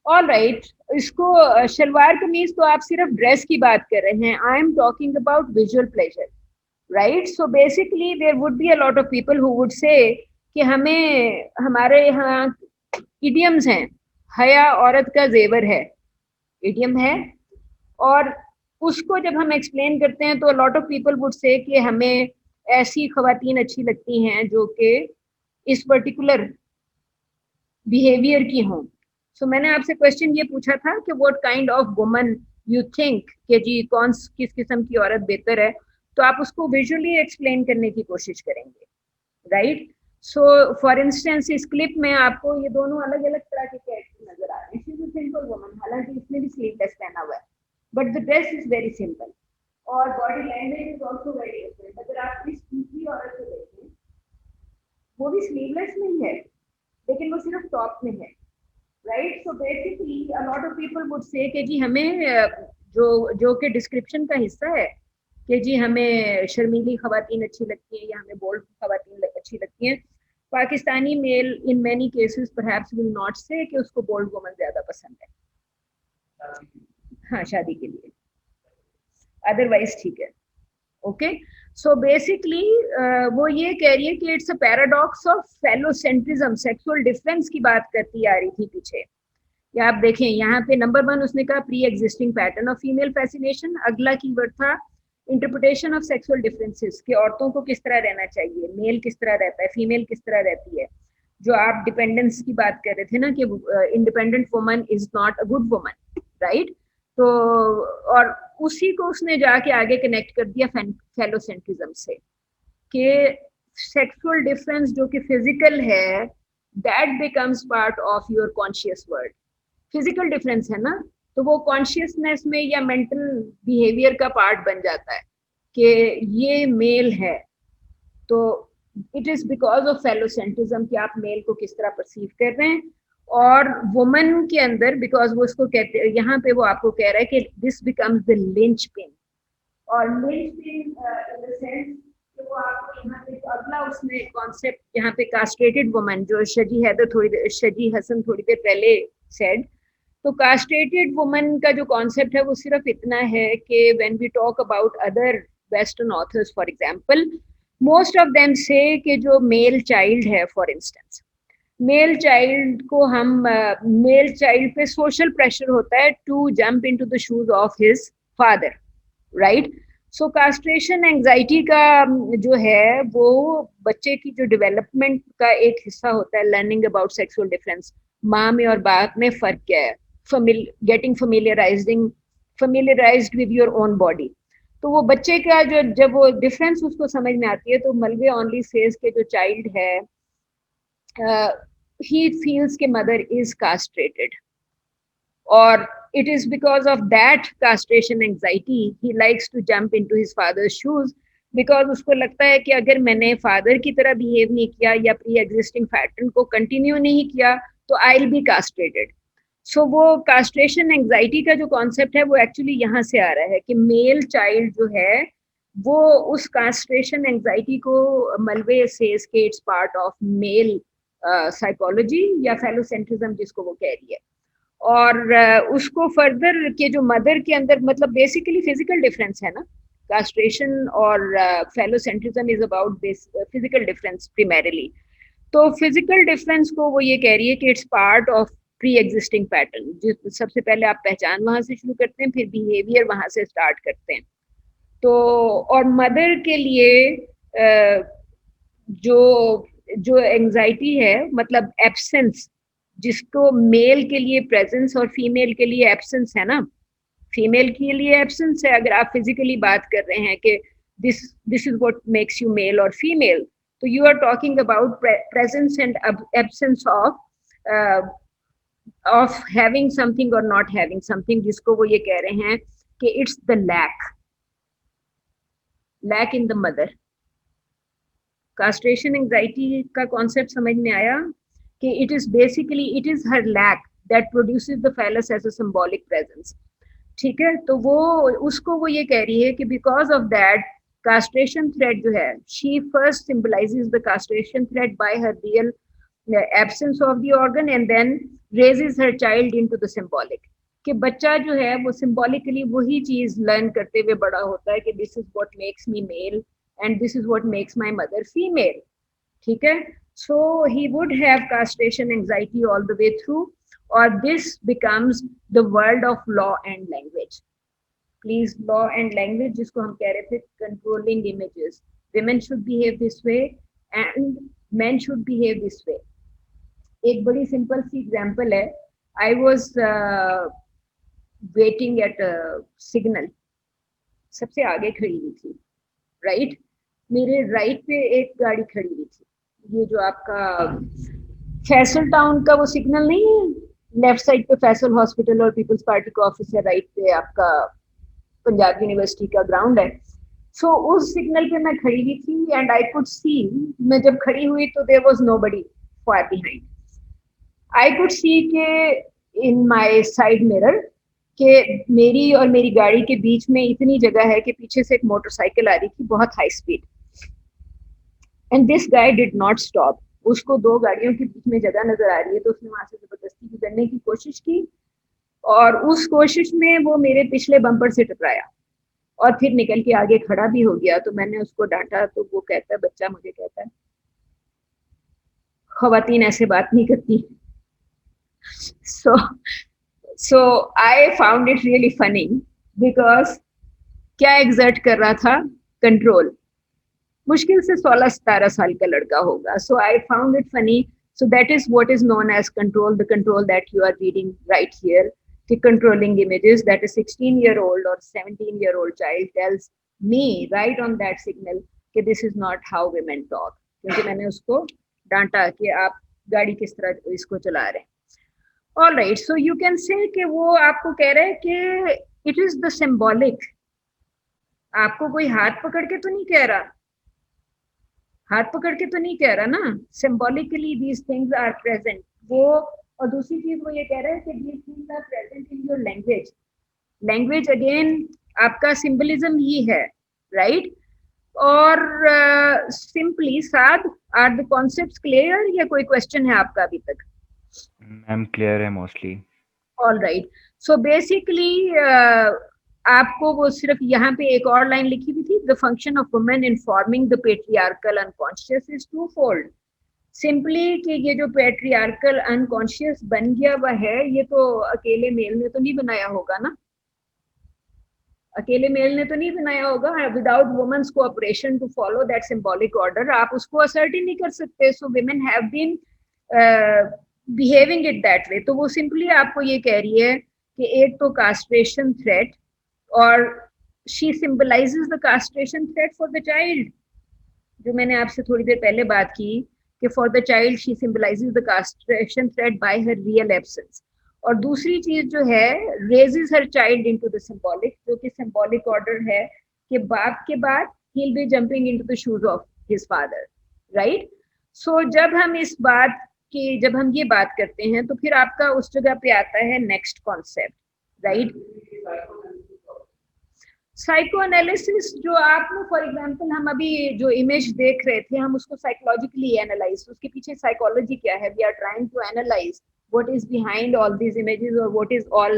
All right, इसको शलवार कमीज तो आप सिर्फ ड्रेस की बात कर रहे हैं, I am talking about visual pleasure, right? So basically there would be a lot of people who would say कि हमें, हमारे यहाँ इडियम्स हैं, हया औरत का जेवर है, इडियम है, और उसको जब हम एक्सप्लेन करते हैं तो lot of people would say कि हमें ऐसी खवातीन अच्छी लगती हैं जो कि इस पर्टिकुलर बिहेवियर की हों। सो मैंने आपसे क्वेश्चन ये पूछा था कि what kind of woman you think कि जी कौन किस किस्म की औरत बेहतर है, तो आप उसको विजुअली एक्सप्लेन करने की कोशिश करेंगे, राइट? सो फॉर इंस्टेंस इस क्लिप में आपको ये दोनों अलग अलग तरह के कैरेक्टर नजर आ रहे हैं। She is a simple woman, हालांकि इसमें भी स्लीवलेस पहना हुआ है, but the dress is very simple और body language is also very different. अगर आप इस दूसरी औरत को देखें, वो भी स्लीवलेस नहीं है, लेकिन वो सिर्फ टॉप में है, right? So basically a lot of people would say कि जी हमें जो जो कि डिस्क्रिप्शन का हिस्सा है कि जी हमें शर्मीली खवातीन अच्छी लगती है या हमें बोल्ड खवातीन अच्छी लगती हैं, Pakistani male in many cases perhaps will not say कि उसको बोल्ड वुमन ज्यादा पसंद है, हाँ शादी के लिए, अदरवाइज ठीक है। ओके, सो बेसिकली वो ये कह रही है कि it's a paradox of phallocentrism, sexual difference की बात करती आ रही थी पीछे। या आप देखें यहाँ पे नंबर 1 उसने कहा pre existing pattern of female fascination, अगला कीवर्ड था इंटरप्रिटेशन ऑफ सेक्सुअल डिफरेंसेस, कि औरतों को किस तरह रहना चाहिए, मेल किस तरह रहता है, फीमेल किस तरह रहती है। जो आप डिपेंडेंस की बात कर रहे थे ना कि independent woman is not a good woman, right? तो और उसी को उसने जाके आगे कनेक्ट कर दिया फेलोसेंट्रिज्म से कि सेक्सुअल डिफरेंस जो कि फिजिकल है, that becomes part of your conscious world. Physical difference है ना, तो वो कॉन्शियसनेस में या मेंटल बिहेवियर का पार्ट बन जाता है कि ये मेल है, तो इट इज बिकॉज ऑफ फेलोसेंट्रिज्म कि आप मेल को किस तरह परसीव कर रहे हैं, और वुमन के अंदर बिकॉज वो उसको कहते हैं, यहाँ पे वो आपको कह रहा है कि this becomes the linchpin, और linchpin in the sense कि वो आपको यहाँ पे अगला उसमें कॉन्सेप्ट यहाँ पे कास्ट्रेटेड वुमन जो शजी हसन थोड़ी देर पहले सेड, तो कास्ट्रेटेड वुमन का जो कॉन्सेप्ट है वो सिर्फ इतना है कि when we talk about other western authors for example, most of them say कि जो मेल चाइल्ड है फॉर इंस्टेंस, मेल चाइल्ड को हम मेल चाइल्ड पे सोशल प्रेशर होता है to jump into the shoes of his father, right. So castration anxiety का जो है वो बच्चे की जो डेवलपमेंट का एक हिस्सा होता है, लर्निंग अबाउट सेक्सुअल डिफरेंस, माँ में और बाप में फर्क क्या है, getting familiarized with your own body। तो वो बच्चे का जो जब वो डिफरेंस उसको समझ में आती है, तो मलवे ओनली सेज के जो चाइल्ड है he feels कि mother is castrated, or it is because of that castration anxiety he likes to jump into his father's shoes, because उसको लगता है कि अगर मैंने फादर की तरह बिहेव नहीं किया या प्री एग्जिस्टिंग पैटर्न को कंटिन्यू नहीं किया तो आई विल बी कास्ट्रेटेड। सो वो कास्ट्रेशन एंजाइटी का जो कॉन्सेप्ट है वो एक्चुअली यहाँ से आ रहा है कि मेल चाइल्ड जो है वो उस कास्ट्रेशन एंजाइटी को मलबे सेज के it's part of male psychology या फेलोसेंट्रिज्म जिसको वो कह रही है, और उसको फर्दर के जो मदर के अंदर मतलब बेसिकली फिजिकल डिफरेंस है ना, कास्ट्रेशन और phallocentrism is about physical difference primarily। तो फिजिकल डिफरेंस को वो ये कह रही है कि it's part of pre existing pattern, सबसे पहले आप पहचान वहां से शुरू करते हैं, फिर बिहेवियर वहां से स्टार्ट करते हैं। तो और मदर के लिए जो जो एंजाइटी है मतलब एब्सेंस, जिसको मेल के लिए प्रेजेंस और फीमेल के लिए एब्सेंस है ना, फीमेल के लिए एब्सेंस है अगर आप फिजिकली बात कर रहे हैं कि this is what makes you male और फीमेल, तो you are talking about presence and absence of having something और नॉट हैविंग समथिंग, जिसको वो ये कह रहे हैं कि it's the lack in the mother. Castration anxiety का कॉन्सेप्ट समझ में आया कि it is basically it is her lack that produces the phallus as a symbolic presence, ठीक है। तो वो उसको वो ये कह रही है कि because of that castration threat जो है, she first symbolises the castration threat by her real absence of the organ and then raises her child into the symbolic, कि बच्चा जो है वो सिंबॉलिकली वही चीज लर्न करते हुए बड़ा होता है कि this is what makes me male and this is what makes my mother female, ठीक है। So he would have castration anxiety all the way through, or this becomes the world of law and language। Please, law and language जिसको हम कह रहे थे controlling images, women should behave this way and men should behave this way। एक बड़ी simple सी example है, I was waiting at a signal, सबसे आगे खड़ी हुई थी, राइट, मेरे राइट पे एक गाड़ी खड़ी हुई थी, ये जो आपका फैसल टाउन का वो सिग्नल नहीं है, लेफ्ट साइड पे फैसल हॉस्पिटल और पीपल्स पार्टी का ऑफिस है, राइट पे आपका पंजाब यूनिवर्सिटी का ग्राउंड है। सो उस सिग्नल पे मैं खड़ी हुई थी एंड आई कुड सी, मैं जब खड़ी हुई तो there was nobody far behind, I could see के इन माय साइड मिरर कि मेरी और मेरी गाड़ी के बीच में इतनी जगह है कि पीछे से एक मोटरसाइकिल आ रही थी बहुत high speed, and this guy did not stop. उसको दो गाड़ियों के बीच में जगह नजर आ रही है तो उसने वहां से जबरदस्ती गुजरने की कोशिश की, और उस कोशिश में वो मेरे पिछले बम्पर से टकराया और फिर निकल के आगे खड़ा भी हो गया। तो मैंने उसको डांटा तो वो कहता है, बच्चा मुझे कहता है, खवातीन ऐसे बात नहीं करती। So I found it really funny because क्या एग्जर्ट कर रहा था, कंट्रोल, मुश्किल से 16-17 साल का लड़का होगा। So I found it funny, so that is what is known as control, the control that you are reading right here, the controlling images that a 16-year-old or 17-year-old child tells me right on that signal कि this is not how women talk, क्योंकि मैंने उसको डांटा कि आप गाड़ी किस तरह इसको चला रहे हैं। All right, so you can say कि वो आपको कह रहे हैं कि it is the symbolic, आपको कोई हाथ पकड़ के तो नहीं कह रहा, हाथ पकड़ के तो नहीं कह रहा ना, symbolically these things are present वो। और दूसरी चीज वो ये कह रहा है कि these things are present in your language. Language again आपका सिंबलिज्म ही है, राइट। और simply Saad, are the concepts clear या कोई क्वेश्चन है आपका अभी तक? मैम क्लियर है mostly. All right. So basically आपको वो सिर्फ यहाँ पे एक और लाइन लिखी हुई थी, the function of women in forming the patriarchal unconscious is twofold. Simply कि ये जो पेट्रियार्कल अनकॉन्शियस बन गया हुआ है, ये तो अकेले मेल ने तो नहीं बनाया होगा ना, अकेले मेल ने तो नहीं बनाया होगा। Without women's cooperation to follow that symbolic order आप उसको असर्ट ही नहीं कर सकते। So women have been behaving it that way. तो वो सिंपली आपको ये कह रही है कि एक तो कास्ट्रेशन थ्रेट, और she symbolizes the castration threat for the child, जो मैंने आपसे थोड़ी देर पहले बात की कि for the child she symbolizes the castration threat by her real absence. और दूसरी चीज जो है, raises her child into the symbolic, जो कि सिंबॉलिक ऑर्डर है कि बाप के बाद he will be jumping into the shoes of his father, right. So जब हम इस बात की, जब हम ये बात करते हैं तो फिर आपका उस जगह पे आता है next concept, right. Psycho analysis जो आप, फॉर एग्जांपल हम अभी जो इमेज देख रहे थे, हम उसको साइकोलॉजिकली एनालाइज, उसके पीछे साइकोलॉजी क्या है, we are trying to analyse what is behind all these images, और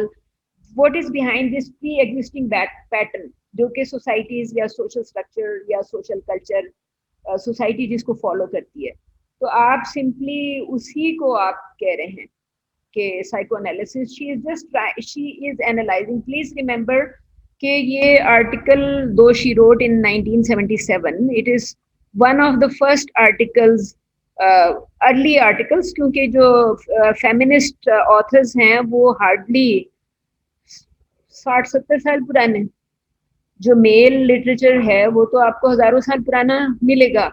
what is behind this pre existing pattern जो कि सोसाइटीज या सोशल स्ट्रक्चर या सोशल कल्चर, सोसाइटी जिसको फॉलो करती है। तो आप सिंपली उसी को आप कह रहे हैं कि psycho analysis, she is analysing. Please remember कि ये आर्टिकल दो she wrote in 1977, it is one of the first articles, early articles, क्योंकि जो फेमिनिस्ट ऑथर्स हैं वो हार्डली 60-70 साल पुराने, जो मेल लिटरेचर है वो तो आपको हजारों साल पुराना मिलेगा।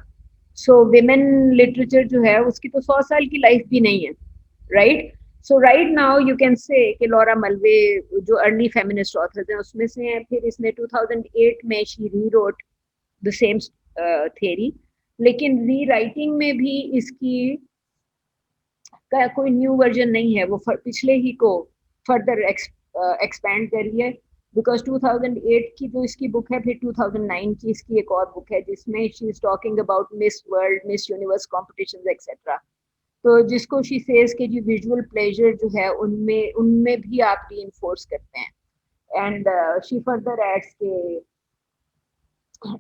सो विमेन लिटरेचर जो है उसकी तो 100 साल की लाइफ भी नहीं है, right. So right now you can say कि लॉरा मल्वे जो अर्ली फेमिनिस्ट ऑथर्स हैं उसमें से हैं। फिर इसने 2008 में शी रीरोट द सेम थ्योरी, लेकिन री राइटिंग में भी इसकी का कोई न्यू वर्जन नहीं है, वो पिछले ही को फर्दर एक्सपैंड कर रही है। बिकॉज 2008 की जो इसकी बुक है, फिर 2009 की इसकी एक और बुक है जिसमें she is talking about miss world, miss universe competition etcetera. तो जिसको शी सेज के जो विजुअल प्लेजर जो है उनमें उनमें भी आप री इन्फोर्स करते हैं। एंड शी फर्दर एड्स के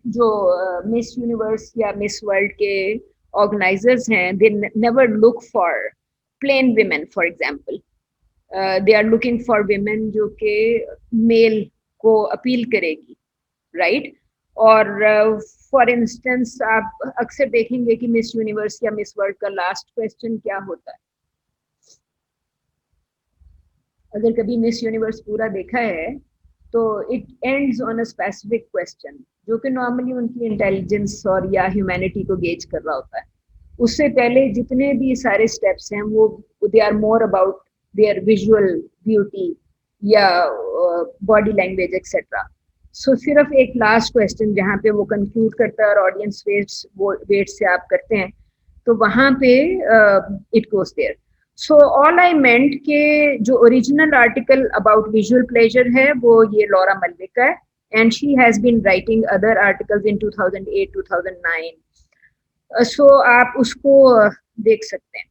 जो miss universe or miss world के ऑर्गेनाइजर्स हैं, they never look for plain women, for example they are looking for women जो कि मेल को अपील करेगी, राइट। और फॉर इंस्टेंस आप अक्सर देखेंगे कि miss universe or miss world का लास्ट क्वेश्चन क्या होता है। अगर कभी मिस यूनिवर्स पूरा देखा है तो it ends on a specific question जो कि नॉर्मली उनकी इंटेलिजेंस और या ह्यूमैनिटी को गेज कर रहा होता है। उससे पहले जितने भी सारे स्टेप्स हैं वो they are more about their visual beauty या बॉडी लैंग्वेज एक्सेट्रा। सो सिर्फ एक लास्ट क्वेश्चन जहाँ पे वो कंक्लूड करता है और ऑडियंस वेट से आप करते हैं, तो वहां पे it goes there. So all I meant के जो original article about visual pleasure है वो ये लॉरा मल्वे का है, and she has been writing other articles in 2008 2009। सो आप उसको देख सकते हैं।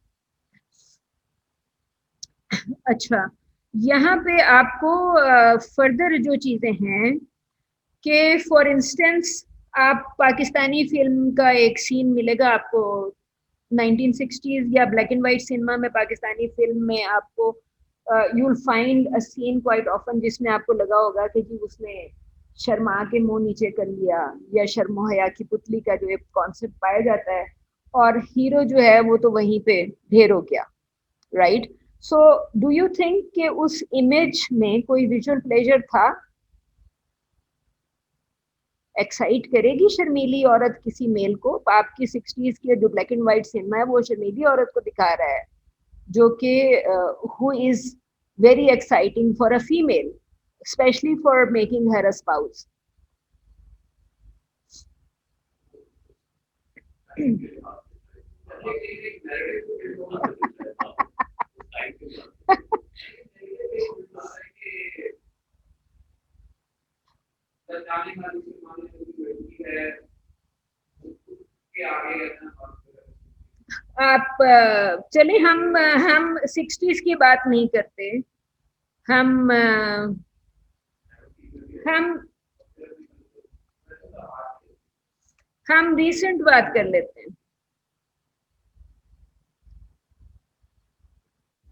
अच्छा, यहाँ पे आपको फर्दर जो चीजें हैं कि फॉर इंस्टेंस आप पाकिस्तानी फिल्म का एक सीन मिलेगा आपको 1960s या ब्लैक एंड व्हाइट सिनेमा में, पाकिस्तानी फिल्म में आपको you will find a scene quite often जिसमें आपको लगा होगा कि जी उसने शर्मा के मुंह नीचे कर लिया, या शर्मो हया की पुतली का जो एक कॉन्सेप्ट पाया जाता है, और हीरो जो है वो तो वहीं पे ढेर हो गया, right. So do you think कि उस इमेज में कोई विजुअल प्लेजर था? एक्साइट करेगी शर्मीली औरत किसी मेल को? आपकी 60s की जो ब्लैक एंड व्हाइट सिनेमा है वो शर्मीली औरत को दिखा रहा है जो कि who is very exciting for a female, specially for making her a spouse. आप चले, हम 60s की बात नहीं करते, हम हम हम रिसेंट बात कर लेते हैं।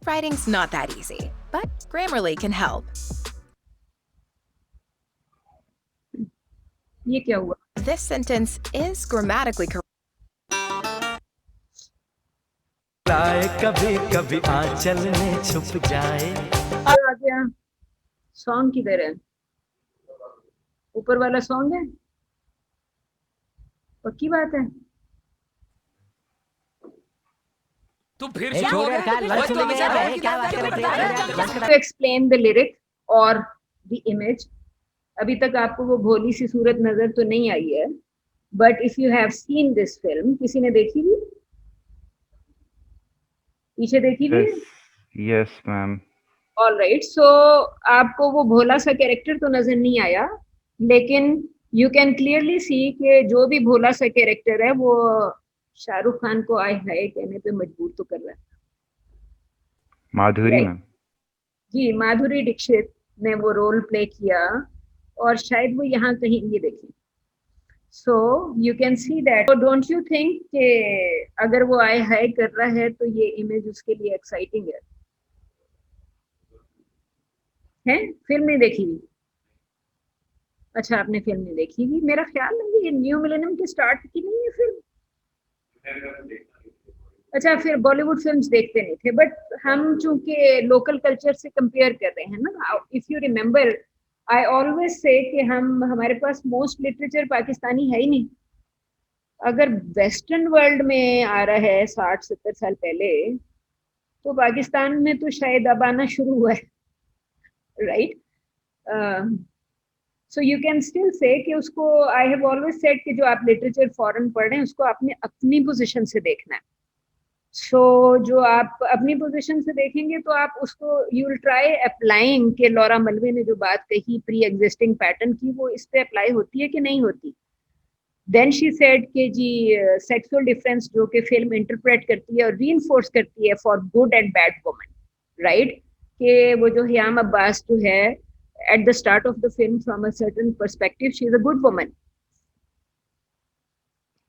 Writing's not that easy, but Grammarly can help. ये क्या हुआ? This sentence is grammatically correct. लाए कभी कभी आंचल में छुप जाए। आ गया। सॉन्ग किधर है? ऊपर वाला सॉन्ग है? पक्की बात है? तू फिर छोड़ यार, क्या लंच में गया है, क्या बात कर रहे हो? To explain the lyric or the image, अभी तक आपको वो भोली सी सूरत नजर तो नहीं आई है, but if you have seen this film, किसी ने देखी भी? पीछे देखी भी? Yes, ma'am. All right, so आपको वो भोला सा कैरेक्टर तो नजर नहीं आया, लेकिन you can clearly see कि जो भी भोला सा कैरेक्टर है वो शाहरुख खान को आए हाय कहने पे मजबूर तो कर रहा है। माधुरी Right. मैम। जी, माधुरी दीक्षित ने वो रोल प्ले किया और शायद वो यहाँ कहीं ये देखें। So you can see that. Don't you think कि अगर वो आए हाय कर रहा है तो ये इमेज उसके लिए एक्साइटिंग है? फिल्म नहीं देखी हुई? अच्छा, आपने फिल्म नहीं देखी हुई। मेरा ख्याल है ये न्यू मिलेनियम के स्टार्ट की नहीं है फिल्म। अच्छा, फिर बॉलीवुड फिल्म्स देखते नहीं थे, बट हम चूंकि लोकल कल्चर से कंपेयर कर रहे हैं ना, if you remember I always say कि हमारे पास मोस्ट लिटरेचर पाकिस्तानी है ही नहीं। अगर वेस्टर्न वर्ल्ड में आ रहा है 60-70 साल पहले, तो पाकिस्तान में तो शायद अब आना शुरू हुआ है, right? So you can still say कि उसको, आई हैव ऑलवेज सेड कि जो आप लिटरेचर फॉरेन पढ़ रहे हैं उसको आपने अपनी पोजीशन से देखना है। सो जो आप अपनी पोजीशन से देखेंगे तो आप उसको यू विल ट्राई अप्लाइंग कि लॉरा मलवे ने जो बात कही प्री एग्जिस्टिंग पैटर्न की, वो इस पे अप्लाई होती है कि नहीं होती। देन शी सेड कि जी सेक्सुअल डिफरेंस जो कि फिल्म इंटरप्रेट करती है और रीइंफोर्स करती है for good and bad woman, right? कि वो जो हियाम अब्बास जो है at the start of the film from a certain perspective she is a good woman,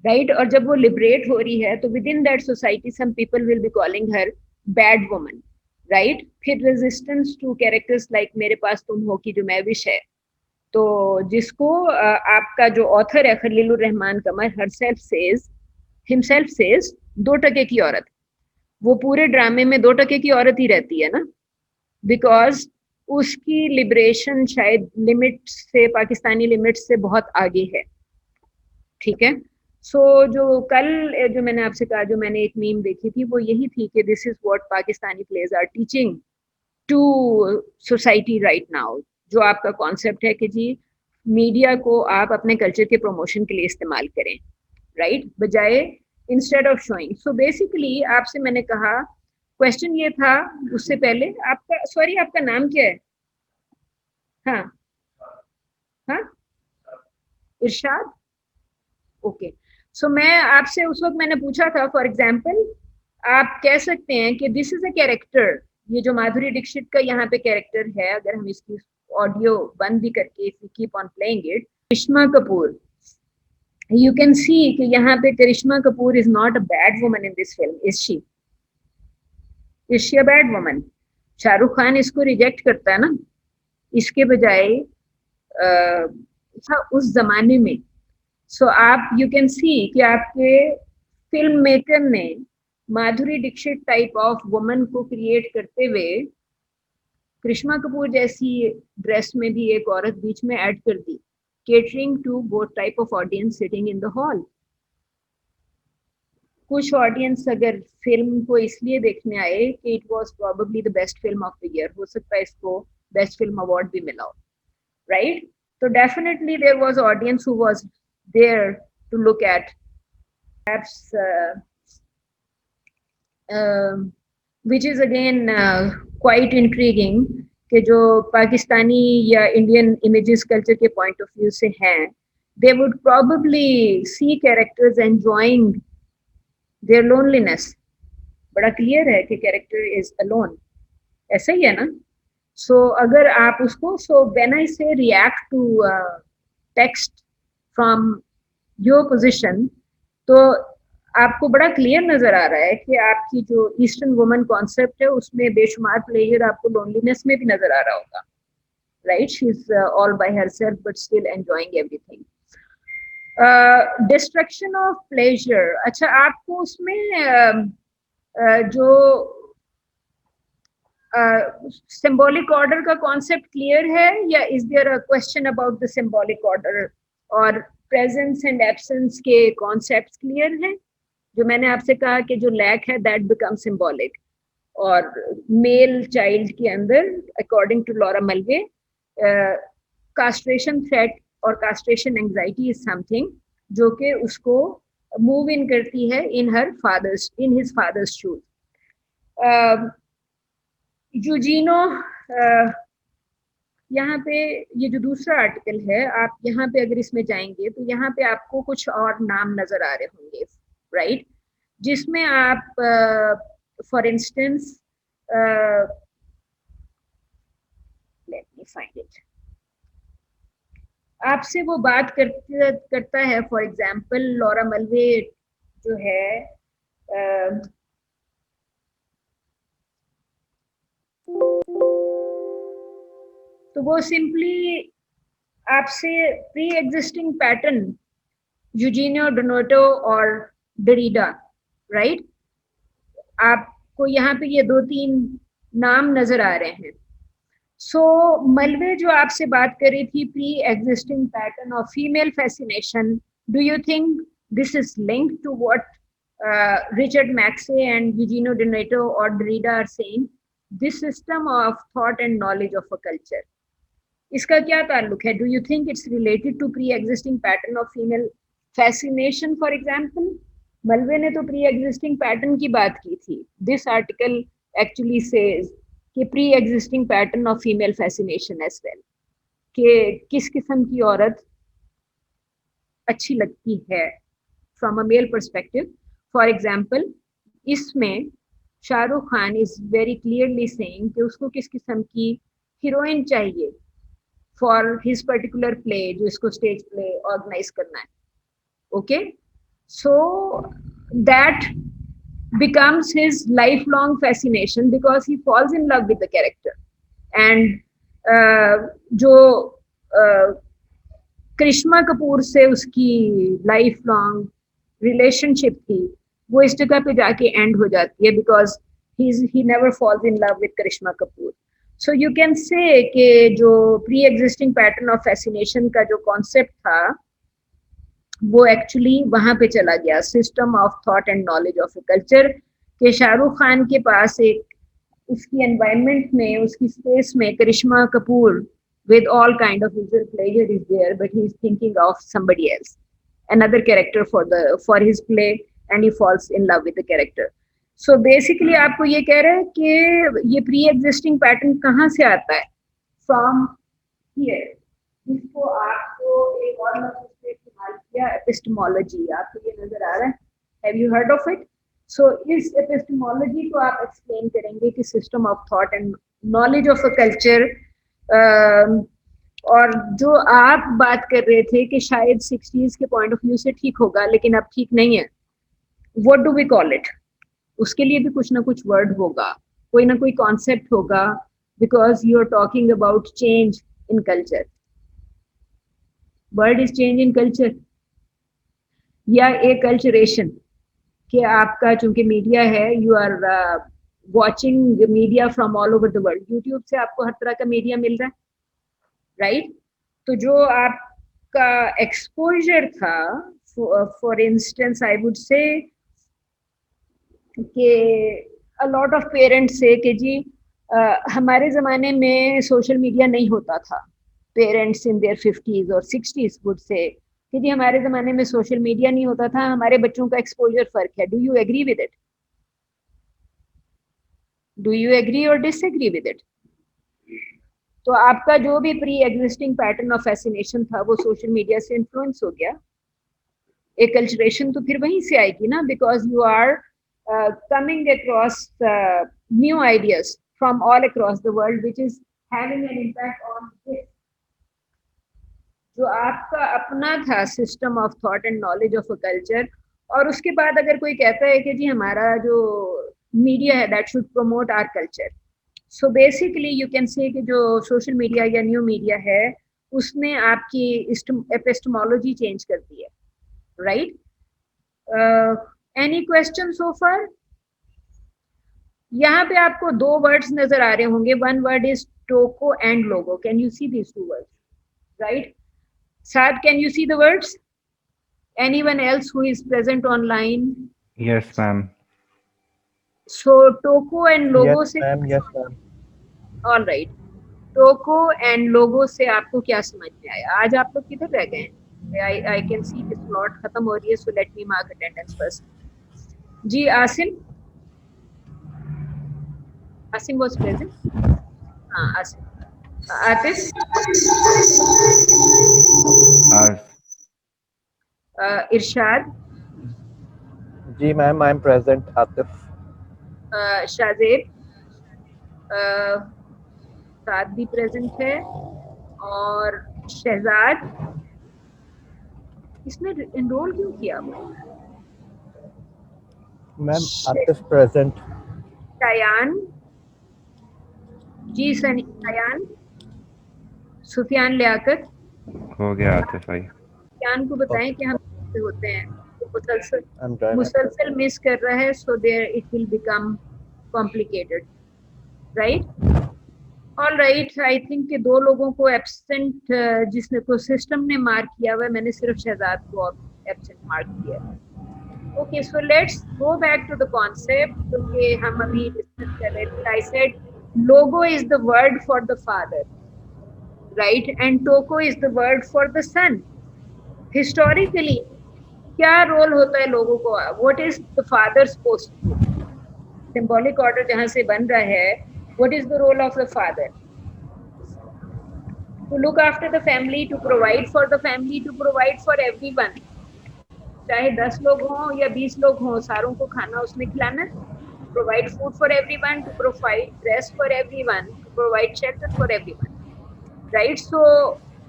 right? और जब वो लिबरेट हो रही है तो within that society some people will be calling her bad woman, right? फिर रेजिस्टेंस टू कैरेक्टर्स लाइक मेरे पास तुम हो की जो मैविश है, तो जिसको आपका जो ऑथर है खलीलुर रहमान कमर हिमसेल्फ सेज 2% की औरत, वो पूरे ड्रामे में 2% की औरत ही रहती है ना, बिकॉज उसकी लिबरेशन शायद लिमिट से, पाकिस्तानी लिमिट से बहुत आगे है, ठीक है? सो जो कल जो मैंने आपसे कहा, जो मैंने एक मीम देखी थी, वो यही थी कि this is what Pakistani plays are teaching to society right now. जो आपका कॉन्सेप्ट है कि जी मीडिया को आप अपने कल्चर के प्रमोशन के लिए इस्तेमाल करें, राइट? बजाय instead of showing. So basically आपसे मैंने कहा, क्वेश्चन ये था उससे पहले, आपका सॉरी आपका नाम क्या है? हाँ हाँ, इरशाद, ओके। सो मैं आपसे उस वक्त मैंने पूछा था, फॉर एग्जाम्पल आप कह सकते हैं कि दिस इज अ कैरेक्टर, ये जो माधुरी दीक्षित का यहाँ पे कैरेक्टर है, अगर हम इसकी ऑडियो बंद भी करके if we keep on playing it, Karisma Kapoor, you can see कि यहाँ पे Karisma Kapoor is not a bad woman in this film, is she a bad woman? Shahrukh Khan इसको रिजेक्ट करता है ना, इसके बजाय था उस जमाने में। सो आप यू कैन सी कि आपके फिल्म मेकर ने Madhuri Dixit type of woman को क्रिएट करते हुए करिश्मा कपूर जैसी ड्रेस में भी एक औरत बीच में ऐड कर दी, catering to both type of audience sitting in the hall. कुछ ऑडियंस अगर फिल्म को इसलिए देखने आए कि it was probably the best film of the year, हो सकता है इसको बेस्ट फिल्म अवार्ड भी मिला हो, राइट? तो definitely there was audience who was there to look at perhaps which is again quite intriguing कि जो पाकिस्तानी या इंडियन इमेजेस कल्चर के पॉइंट ऑफ व्यू से हैं, they would probably see characters enjoying their loneliness. बड़ा clear है कि character is alone, ऐसा ही है ना? सो अगर आप उसको, सो when I say react to text from your position, तो आपको बड़ा क्लियर नजर आ रहा है कि आपकी जो ईस्टर्न वुमन कॉन्सेप्ट है उसमें बेशुमार प्लेजर आपको लोनलीनेस में भी नजर आ रहा होगा, right? She is all by herself but still enjoying everything. Destruction of pleasure, अच्छा आपको उसमें जो सिंबॉलिक ऑर्डर का कॉन्सेप्ट क्लियर है, या is there a question about the symbolic order, और प्रेजेंस एंड एब्सेंस के कॉन्सेप्ट्स क्लियर हैं? जो मैंने आपसे कहा कि जो लैक है दैट बिकम सिंबॉलिक, और मेल चाइल्ड के अंदर according to Laura Mulvey castration threat और कास्ट्रेशन एंजाइटी इज समथिंग जो कि उसको मूव इन करती है इन हिज फादर्स शूज. यूजीनो, यहाँ पे ये जो दूसरा आर्टिकल है, आप यहाँ पे अगर इसमें जाएंगे तो यहाँ पे आपको कुछ और नाम नजर आ रहे होंगे, राइट? जिसमें आप for instance, let me find it, आपसे वो बात करता है. फॉर एग्जाम्पल लॉरा मल्वे जो है तो वो सिंपली आपसे प्री एग्जिस्टिंग पैटर्न यूजीनियो डोनाटो और डेरिडा, राइट? आपको यहाँ पे ये 2-3 नाम नजर आ रहे हैं. सो मल्वे जो आपसे बात कर रही थी, pre existing pattern of female fascination, do you think this is linked to what Richard Macksey and Eugenio Donato और Derrida are saying? This system of thought and knowledge of a culture, इसका क्या ताल्लुक है? Do you think it's related to pre existing pattern of female fascination? For example Mulvey ने तो pre existing pattern की बात की थी. दिस आर्टिकल एक्चुअली सेज कि pre existing pattern of female fascination as well, कि किस किस्म की औरत अच्छी लगती है from a male perspective. For example इसमें Shahrukh Khan is very clearly saying कि उसको किस किस्म की हीरोइन चाहिए फॉर हिज पर्टिकुलर प्ले, जो इसको स्टेज प्ले ऑर्गेनाइज करना है. Okay, so that becomes his lifelong fascination because he falls in love with the character. And जो करिश्मा कपूर से उसकी लाइफ लॉन्ग रिलेशनशिप थी वो इस जगह पे जाके एंड हो जाती है because he never falls in love with Karisma Kapoor. So you can say कि जो pre existing pattern of fascination का जो कॉन्सेप्ट था वो एक्चुअली वहां पे चला गया, system of thought and knowledge of a culture, के शाहरुख खान के पास एक उसकी एनवायरनमेंट में, उसकी स्पेस में करिश्मा Kapoor with all kind of visual pleasure is there, but he is thinking of somebody else, another character for his play, and he falls in love with the character. So basically आपको ये कह रहा है कि ये pre existing pattern कहाँ से आता है? From here. इसको आपको एक और लफ्ज़ से इस्तेमाल किया, एपिस्टेमोलॉजी. आपको ये नजर आ रहा है? Have you heard of it? So इस एपिस्टेमोलॉजी को आप एक्सप्लेन करेंगे कि system of thought and knowledge of a culture, और जो आप बात कर रहे थे कि शायद 60s के पॉइंट ऑफ व्यू से ठीक होगा लेकिन अब ठीक नहीं है, what do we call it? उसके लिए भी कुछ ना कुछ वर्ड होगा, कोई ना कोई कॉन्सेप्ट होगा, because you are talking about change in culture. Word is change in culture या ए कल्चरेशन, कि आपका चूंकि मीडिया है, you are watching media from all over the world. YouTube से आपको हर तरह का मीडिया मिल रहा है, राइट? तो जो आपका एक्सपोजर था, for instance I would say कि अ लॉट ऑफ पेरेंट्स से कि जी हमारे ज़माने में सोशल मीडिया नहीं होता था. पेरेंट्स इन देयर 50s और 60s वुड से कि जी हमारे ज़माने में सोशल मीडिया नहीं होता था, हमारे बच्चों का एक्सपोजर फ़र्क है. Do you agree with it? Do you agree और डिसएग्री विद इट? तो आपका जो भी pre existing pattern of fascination था वो सोशल मीडिया से इन्फ्लुएंस हो गया. एक कल्चरेशन तो फिर वहीं से आएगी ना, because you are coming across new ideas from all across the world which is having an impact on this. जो आपका अपना था system of thought and knowledge of a culture, और उसके बाद अगर कोई कहता है कि जी हमारा जो मीडिया है that should promote our culture, so basically you can say कि जो सोशल मीडिया या न्यू मीडिया है उसने आपकी एपिस्टेमोलॉजी चेंज कर दी है. Right? Any question so far? यहाँ पे आपको दो वर्ड्स नजर आ रहे होंगे. One word is toko and logo. Can you see these two words? Right? Saad, can you see the words? Anyone else who is present online? Yes, ma'am. So Toko and logo Yes, से ma'am. Yes, ma'am. all right. Toko and logo से आपको क्या समझ में आया? आज आप लोग किधर रह गए हैं? I can see this slot खत्म हो रही है, so let me mark attendance first. Ji Asim? Asim was present? हाँ आसिम. आतिश? इरशाद? जी ma'am, I am present. Atif. Shazeb? Saad भी प्रेजेंट है. और शहजाद? इसने एनरोल क्यों किया? Ma'am Atif present. शायान? जी शायान? सुफियान लियाकत? हो गया आतिफ भाई. शायान को बताएं कि हम कैसे होते हैं. तो मुसलसल मिस कर रहा है, so there it will become complicated. Right? All right. I think कि दो लोगों को एब्सेंट जिसने को सिस्टम ने मार्क किया हुआ है, मैंने सिर्फ शहजाद को एब्सेंट मार्क किया है. Okay, so let's go back to the concept क्योंकि हम अभी डिस्कस कर रहे थे. I said logos is the word for the father, right, and tokos is the word for the son. Historically क्या रोल होता है लोगों को? What is the father supposed to do? Symbolic order जहां से बन रहा है, what is the role of the father? To look after the family, to provide for the family, to provide for everyone. चाहे 10 लोग हों या 20 लोग हों, सारों को खाना उसने खिलाना. Provide food for everyone, to provide dress for everyone, to provide shelter for everyone. Right? So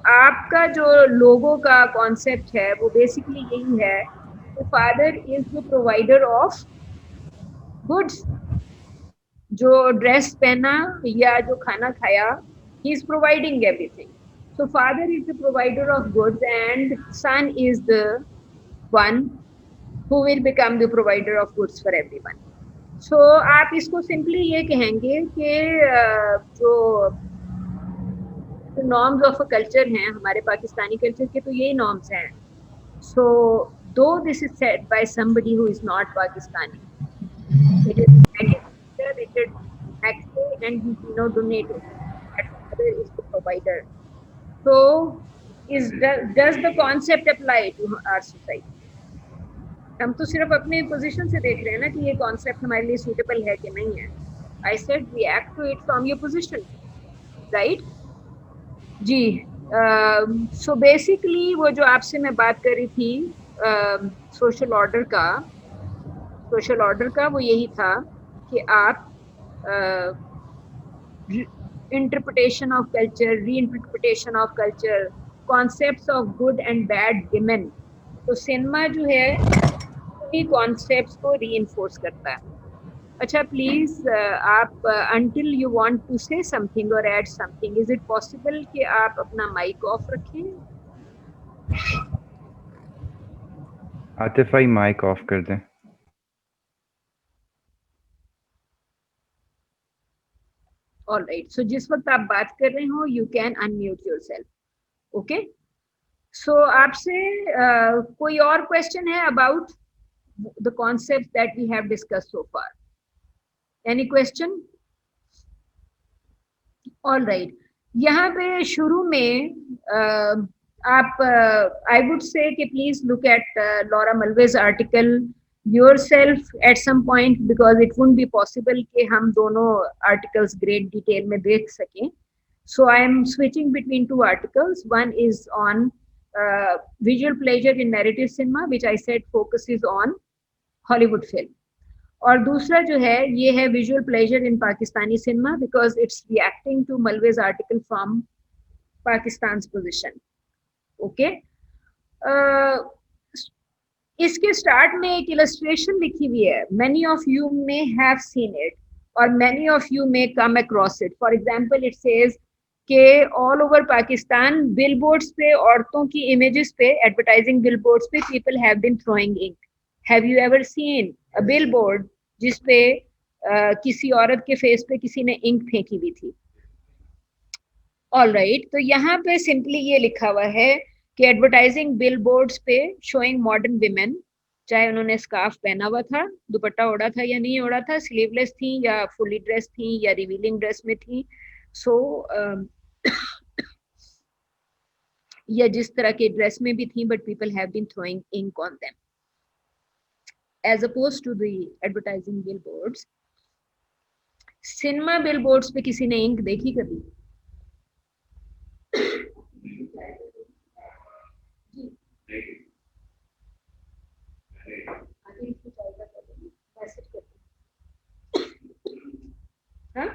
आपका जो लोगो का कॉन्सेप्ट है वो बेसिकली यही है कि father is the provider of goods. जो ड्रेस पहना या जो खाना खाया, he is providing everything. So father is the provider of goods and son is the one who will become the provider of goods for everyone. So आप इसको simply ये कहेंगे कि जो नॉर्म्स ऑफ अ कल्चर हैं हमारे Pakistani culture के, तो यही नॉर्म्स हैं. सो दो this is said by somebody who is not Pakistani, it is rated actually and you know donated that father is the provider. So does the concept apply to our society? हम तो सिर्फ अपने position से देख रहे हैं ना कि ये कॉन्सेप्ट हमारे लिए सूटेबल है कि नहीं है. I said react to it from your position. Right? जी. सो बेसिकली वो जो आपसे मैं बात कर रही थी सोशल ऑर्डर का वो यही था कि आप इंटरप्रिटेशन ऑफ कल्चर, री interpretation of culture, concepts of good and bad women. तो सिनेमा जो है कॉन्सेप्ट्स को रीइंफोर्स करता है. अच्छा, प्लीज आप until you want to say something और add something, is it possible कि आप अपना माइक ऑफ रखें? आतिफ भाई माइक ऑफ कर दें. All right. सो जिस वक्त आप बात कर रहे हो you can unmute yourself. Okay. So आपसे कोई और क्वेश्चन है about the concepts that we have discussed so far? Any question? All right. यहाँ पे शुरू में आप I would say कि please look at Laura Mulvey's article yourself at some point, because it won't be possible कि हम दोनों articles great detail में देख सकें. So I am switching between two articles. One is on visual pleasure in narrative cinema, which I said focuses on Hollywood film. और दूसरा जो है ये है visual pleasure in Pakistani cinema, because it's reacting to Mulvey's article from Pakistan's position. Okay. इसके start में एक illustration लिखी हुई है. Many of you may have seen it or many of you may come across it. For example, it says कि all over Pakistan billboards पे औरतों की images पे advertising billboards पे people have been throwing ink. Have you ever seen a billboard जिस पे किसी औरत के फेस पे किसी ने इंक फेंकी हुई थी? ऑल राइट, तो यहाँ पे सिंपली ये लिखा हुआ है कि एडवर्टाइजिंग बिलबोर्ड्स पे शोइंग मॉडर्न विमेन, चाहे उन्होंने स्कार्फ पहना हुआ था, दुपट्टा ओढ़ा था या नहीं ओढ़ा था, स्लीवलेस थी या फुली ड्रेस थी या रिवीलिंग ड्रेस में थी, या जिस तरह के ड्रेस में भी थी, but people have been throwing ink on them. As opposed to the advertising billboards, cinema billboards पे किसी ने इंक देखी कभी? हाँ?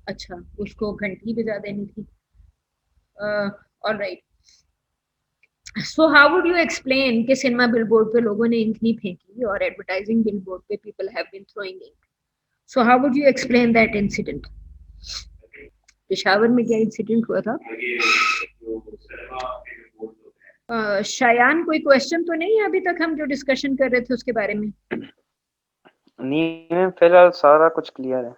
अच्छा, उसको घंटी बजा देनी थी. All right. So how would you explain कि सिनेमा बिलबोर्ड पे लोगों ने इंक नहीं फेंकी और एडवर्टाइजिंग बिलबोर्ड पे people have been throwing ink? So how would you explain that incident? Peshawar में क्या इंसिडेंट हुआ था? शायान, कोई क्वेश्चन तो नहीं है अभी तक हम जो डिस्कशन कर रहे थे उसके बारे में? नहीं, फिलहाल सारा कुछ क्लियर है.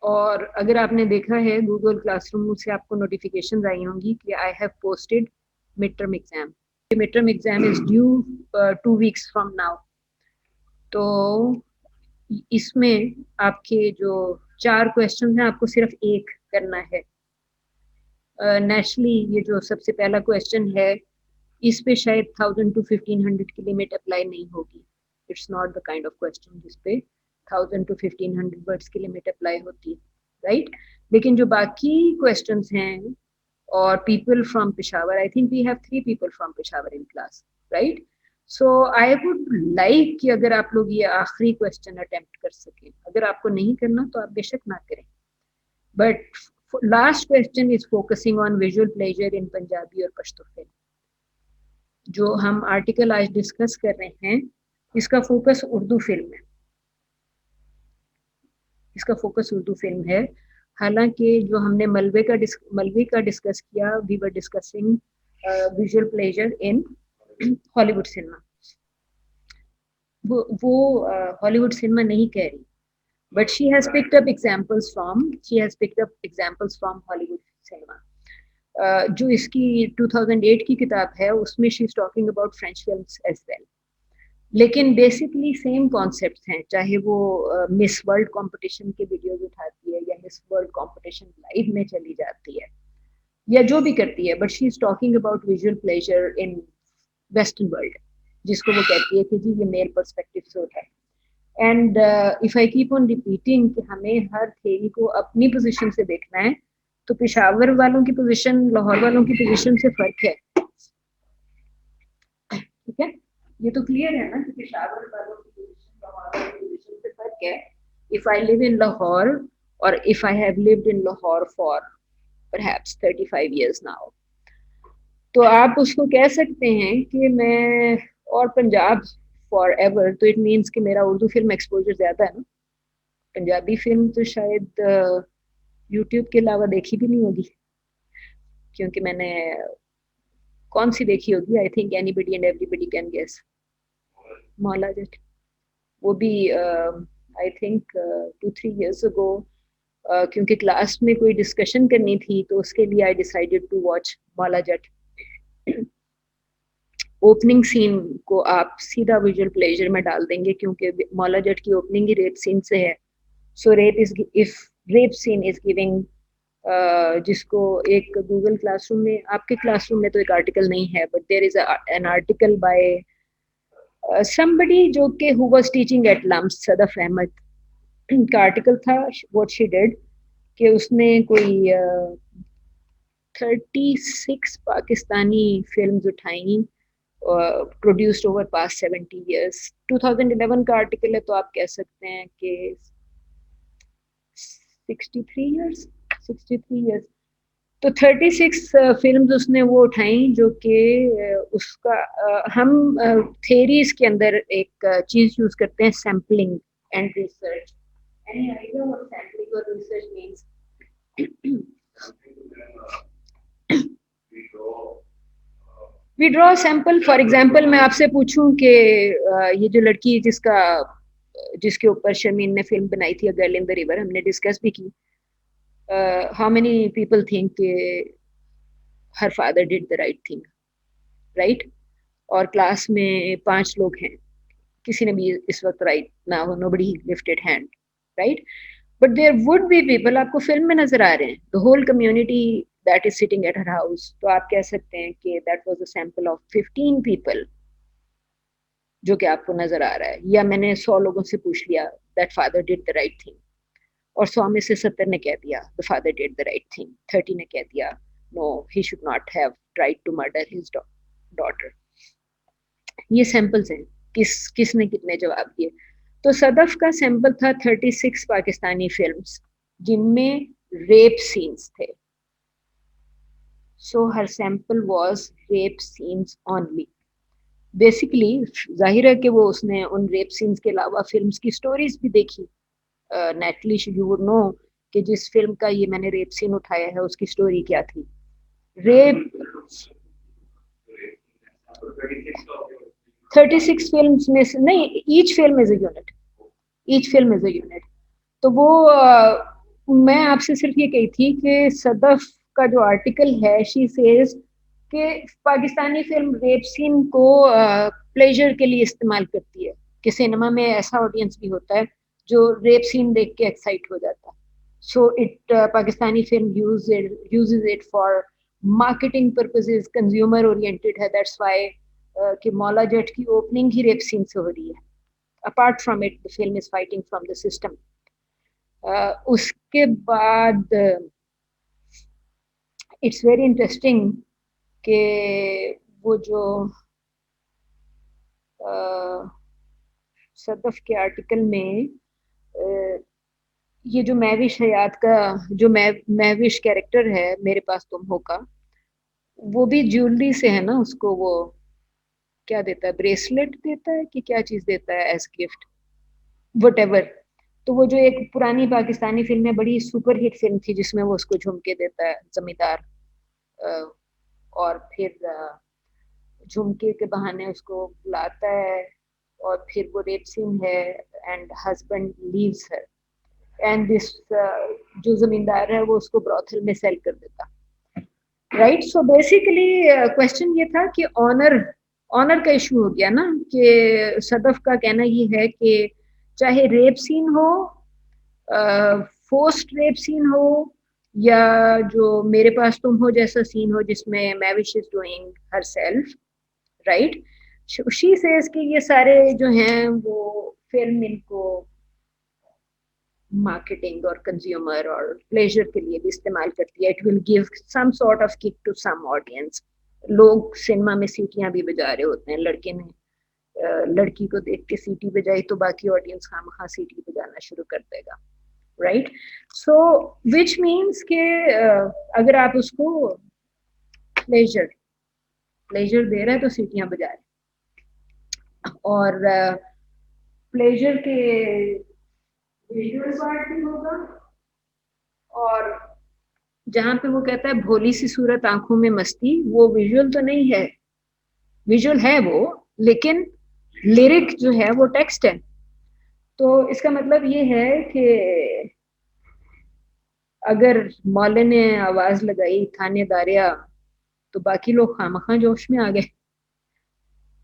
और अगर आपने देखा है गूगल क्लासरूम से आपको नोटिफिकेशन आई होंगी कि I have posted midterm exam. The midterm exam is due 2 weeks from now. तो इसमें आपके जो 4 क्वेश्चन हैं आपको सिर्फ एक करना है. नेचुरली ये जो सबसे पहला क्वेश्चन है इस पे शायद 1000 to 1500 की लिमिट अप्लाई नहीं होगी. It's not the kind of question जिस पे 1000 to 1500 वर्ड्स की लिमिट अप्लाई होती है, राइट? लेकिन जो बाकी क्वेश्चंस हैं or people from Peshawar, I think we have 3 people from Peshawar in class, right? So I would like कि अगर आप लोग ये आखिरी क्वेश्चन अटेम्प्ट कर सकें. अगर आपको नहीं करना तो आप बेशक ना करें, but last question is focusing on visual pleasure in Punjabi और पश्तो फिल्म. जो हम आर्टिकल आज डिस्कस कर रहे हैं इसका फोकस उर्दू फिल्म है. इसका फोकस उर्दू फिल्म है. हालांकि जो हमने मलवे का डिस्कस किया, we were discussing visual pleasure in Hollywood cinema. वो हॉलीवुड सिनेमा नहीं कह रही, but she has picked up examples from Hollywood cinema. जो इसकी 2008 की किताब है उसमें she is talking about French films as well. लेकिन बेसिकली सेम कॉन्सेप्ट्स हैं, चाहे वो मिस वर्ल्ड कंपटीशन के वीडियोस उठाती है या मिस वर्ल्ड कंपटीशन लाइव में चली जाती है या जो भी करती है, but she is talking about visual pleasure in western world, जिसको वो कहती है कि जी ये मेल पर्सपेक्टिव से होता है. And if I keep on repeating कि हमें हर थ्योरी को अपनी पोजीशन से देखना है, तो पेशावर वालों की पोजीशन लाहौर वालों की पोजीशन से फर्क है. ठीक है, ये तो क्लियर है ना कि पेशावर वालों की पोजीशन लाहौर वालों की पोजीशन से फर्क है. If I live in Lahore और if I have lived in Lahore for perhaps 35 years now, तो आप उसको कह सकते हैं कि मैं और पंजाब फॉर एवर, तो इट मीन्स कि मेरा उर्दू फिल्म एक्सपोजर ज्यादा है ना. पंजाबी फिल्म तो शायद यूट्यूब के अलावा देखी भी नहीं होगी, क्योंकि मैंने कौन सी देखी होगी? I think anybody and everybody can guess. Maula Jatt, वो भी आई थिंक 2-3 years ago, क्योंकि क्लास में कोई डिस्कशन करनी थी तो उसके लिए I decided to watch Maula Jatt. Opening scene को आप सीधा विजुअल प्लेजर में डाल देंगे क्योंकि मौला जट की ओपनिंग ही रेप सीन से है. सो रेप सीन इज गिविंग जिसको एक गूगल क्लासरूम में, आपके क्लासरूम में तो एक आर्टिकल नहीं है, but there is an article by somebody जो कि who was teaching at LAMS, Sadaf Ahmad का आर्टिकल था. what she did कि उसने कोई 36 पाकिस्तानी फिल्म्स उठाई, प्रोड्यूस्ड ओवर पास्ट 70 years. 2011 का आर्टिकल है, तो आप कह सकते हैं कि 63 years. तो 36 फिल्म्स उसने वो उठाई, जो कि उसका हम थेरीज के अंदर एक चीज यूज करते हैं, sampling and research. Any idea what sampling और research means? We draw sample. For example मैं आपसे पूछूं कि ये जो लड़की जिसके ऊपर शर्मीन ने फिल्म बनाई थी, a girl in the river, हमने डिस्कस भी की. How many people think her father did the right thing, right? और क्लास में 5 लोग हैं, किसी ने भी इस वक्त राइट ना हो, nobody lifted hand, right? But there would be people, आपको फिल्म में नजर आ रहे हैं, the whole community that is sitting at her house. तो आप कह सकते हैं कि that was a sample of 15 people जो कि आपको नजर आ रहा है. या मैंने 100 लोगों से पूछ लिया that father did the right thing, और 100 में से 70 ने कह दिया the father did the right thing, 30 ने कह दिया no he should not have tried to murder his daughter. ये सैंपल्स हैं, किसने कितने जवाब दिए. तो सदफ का सैंपल था 36 पाकिस्तानी फिल्म्स जिनमें रेप सीन्स थे. सो हर sample was rape scenes only. Basically जाहिर है कि वो उसने उन रेप सीन्स के अलावा फिल्म्स की स्टोरीज भी देखी. नेटली यू वुड नो कि जिस फिल्म का ये मैंने रेप सीन उठाया है उसकी स्टोरी क्या थी. रेप 36 फिल्म्स में से नहीं, each film is a unit. तो वो मैं आपसे सिर्फ ये कही थी कि सदफ का जो आर्टिकल है, शी सेज कि पाकिस्तानी फिल्म रेप सीन को प्लेजर के लिए इस्तेमाल करती है, कि सिनेमा में ऐसा ऑडियंस भी होता है जो रेप सीन देख के एक्साइट हो जाता है. So Pakistani film uses it for marketing purposes, consumer oriented है. दैट्स व्हाई कि मौला जट की ओपनिंग ही रेप सीन से हो रही है. Apart from it the film is fighting from the system. उसके बाद इट्स वेरी इंटरेस्टिंग कि वो जो सदफ के आर्टिकल में ये जो महविश हयात का जो महविश कैरेक्टर है मेरे पास तुम हो का, वो भी ज्वेलरी से है ना, उसको वो क्या देता है, ब्रेसलेट देता है कि क्या चीज देता है एज गिफ्ट, व्हाटएवर. तो वो जो एक पुरानी पाकिस्तानी फिल्म है, बड़ी सुपर हिट फिल्म थी, जिसमें वो उसको झुमके देता है, जमींदार, और फिर झुमके के बहाने उसको बुलाता है, और फिर वो रेप सीन है and husband leaves her, and this जो जमींदार है वो उसको ब्रॉथल में सेल कर देता, राइट? सो बेसिकली क्वेश्चन ये था कि ऑनर का इशू हो गया ना, कि सदफ का कहना ये है कि चाहे रेप सीन हो, फोर्स्ड रेप सीन हो, या जो मेरे पास तुम हो जैसा सीन हो जिसमें Mehwish is doing herself, right? She says कि ये सारे जो हैं वो फिल्म इनको मार्केटिंग और कंज्यूमर और प्लेजर के लिए भी इस्तेमाल करती है. It will give some sort of kick to some audience. लोग सिनेमा में सीटियां भी बजा रहे होते हैं, लड़के ने लड़की को देख के सीटी बजाई तो बाकी ऑडियंस खामखा सीटी बजाना शुरू कर देगा, राइट? सो विच मीन्स के अगर आप उसको प्लेजर दे रहे हैं तो सीटियां बजा रहे, और प्लेजर के विजुअल पार्ट भी होगा. और जहां पे वो कहता है भोली सी सूरत आंखों में मस्ती, वो विजुअल तो नहीं है, विजुअल है वो, लेकिन लिरिक जो है वो टेक्स्ट है. तो इसका मतलब ये है कि अगर मौले ने आवाज लगाई थानेदारिया, तो बाकी लोग खामखा जोश में आ गए,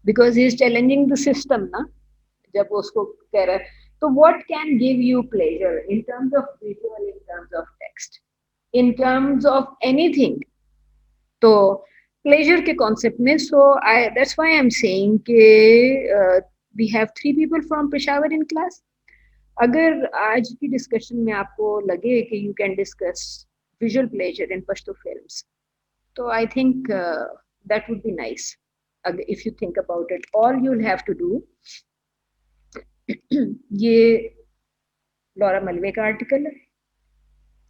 because he is challenging the system ना, जब वो उसको कह रहा है. तो what can give you pleasure in terms of visual, in terms of text, in terms of anything. तो pleasure के concept में, so that's why I'm saying कि we have 3 people from Peshawar in class. अगर आज की discussion में आपको लगे कि you can discuss visual pleasure in Pashto films, तो I think that would be nice. If you think about it, all you'll have to do, ये Laura Mulvey का article है,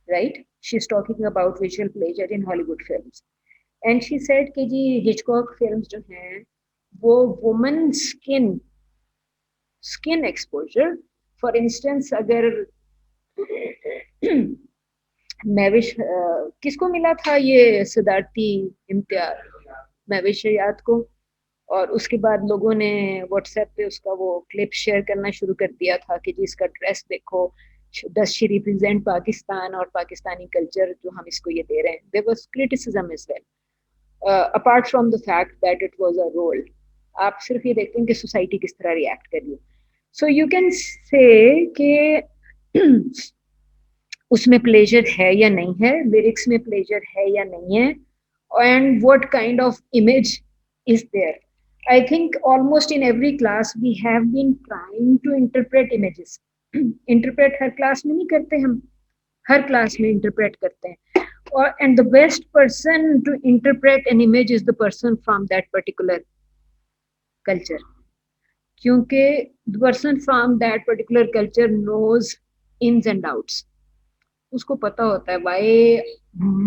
right? She's talking about visual pleasure in Hollywood films, and she said कि जी Hitchcock films जो हैं वो woman skin exposure, for instance, अगर मैविश किसको मिला था ये सिद्धार्थी इम्तियाज, मैविश याद को, और उसके बाद लोगों ने व्हाट्सएप पे उसका वो क्लिप शेयर करना शुरू कर दिया था कि जी इसका ड्रेस देखो, डस शी रिप्रेजेंट पाकिस्तान और पाकिस्तानी कल्चर जो हम इसको ये दे रहे हैं. There was criticism as well, apart from the fact that it was a role. आप सिर्फ ये देखते हैं कि सोसाइटी किस तरह रिएक्ट कर रही है. सो यू कैन से कि उसमें प्लेजर है या नहीं है, लिरिक्स में प्लेजर है या नहीं है, and what kind of image is there. I think almost in every class we have been trying to interpret images. Interpret her class में नहीं करते हम, हर क्लास में interpret करते हैं. और and the best person to interpret an image is the person from that particular culture. क्योंकि the person from that particular culture knows ins and outs. उसको पता होता है why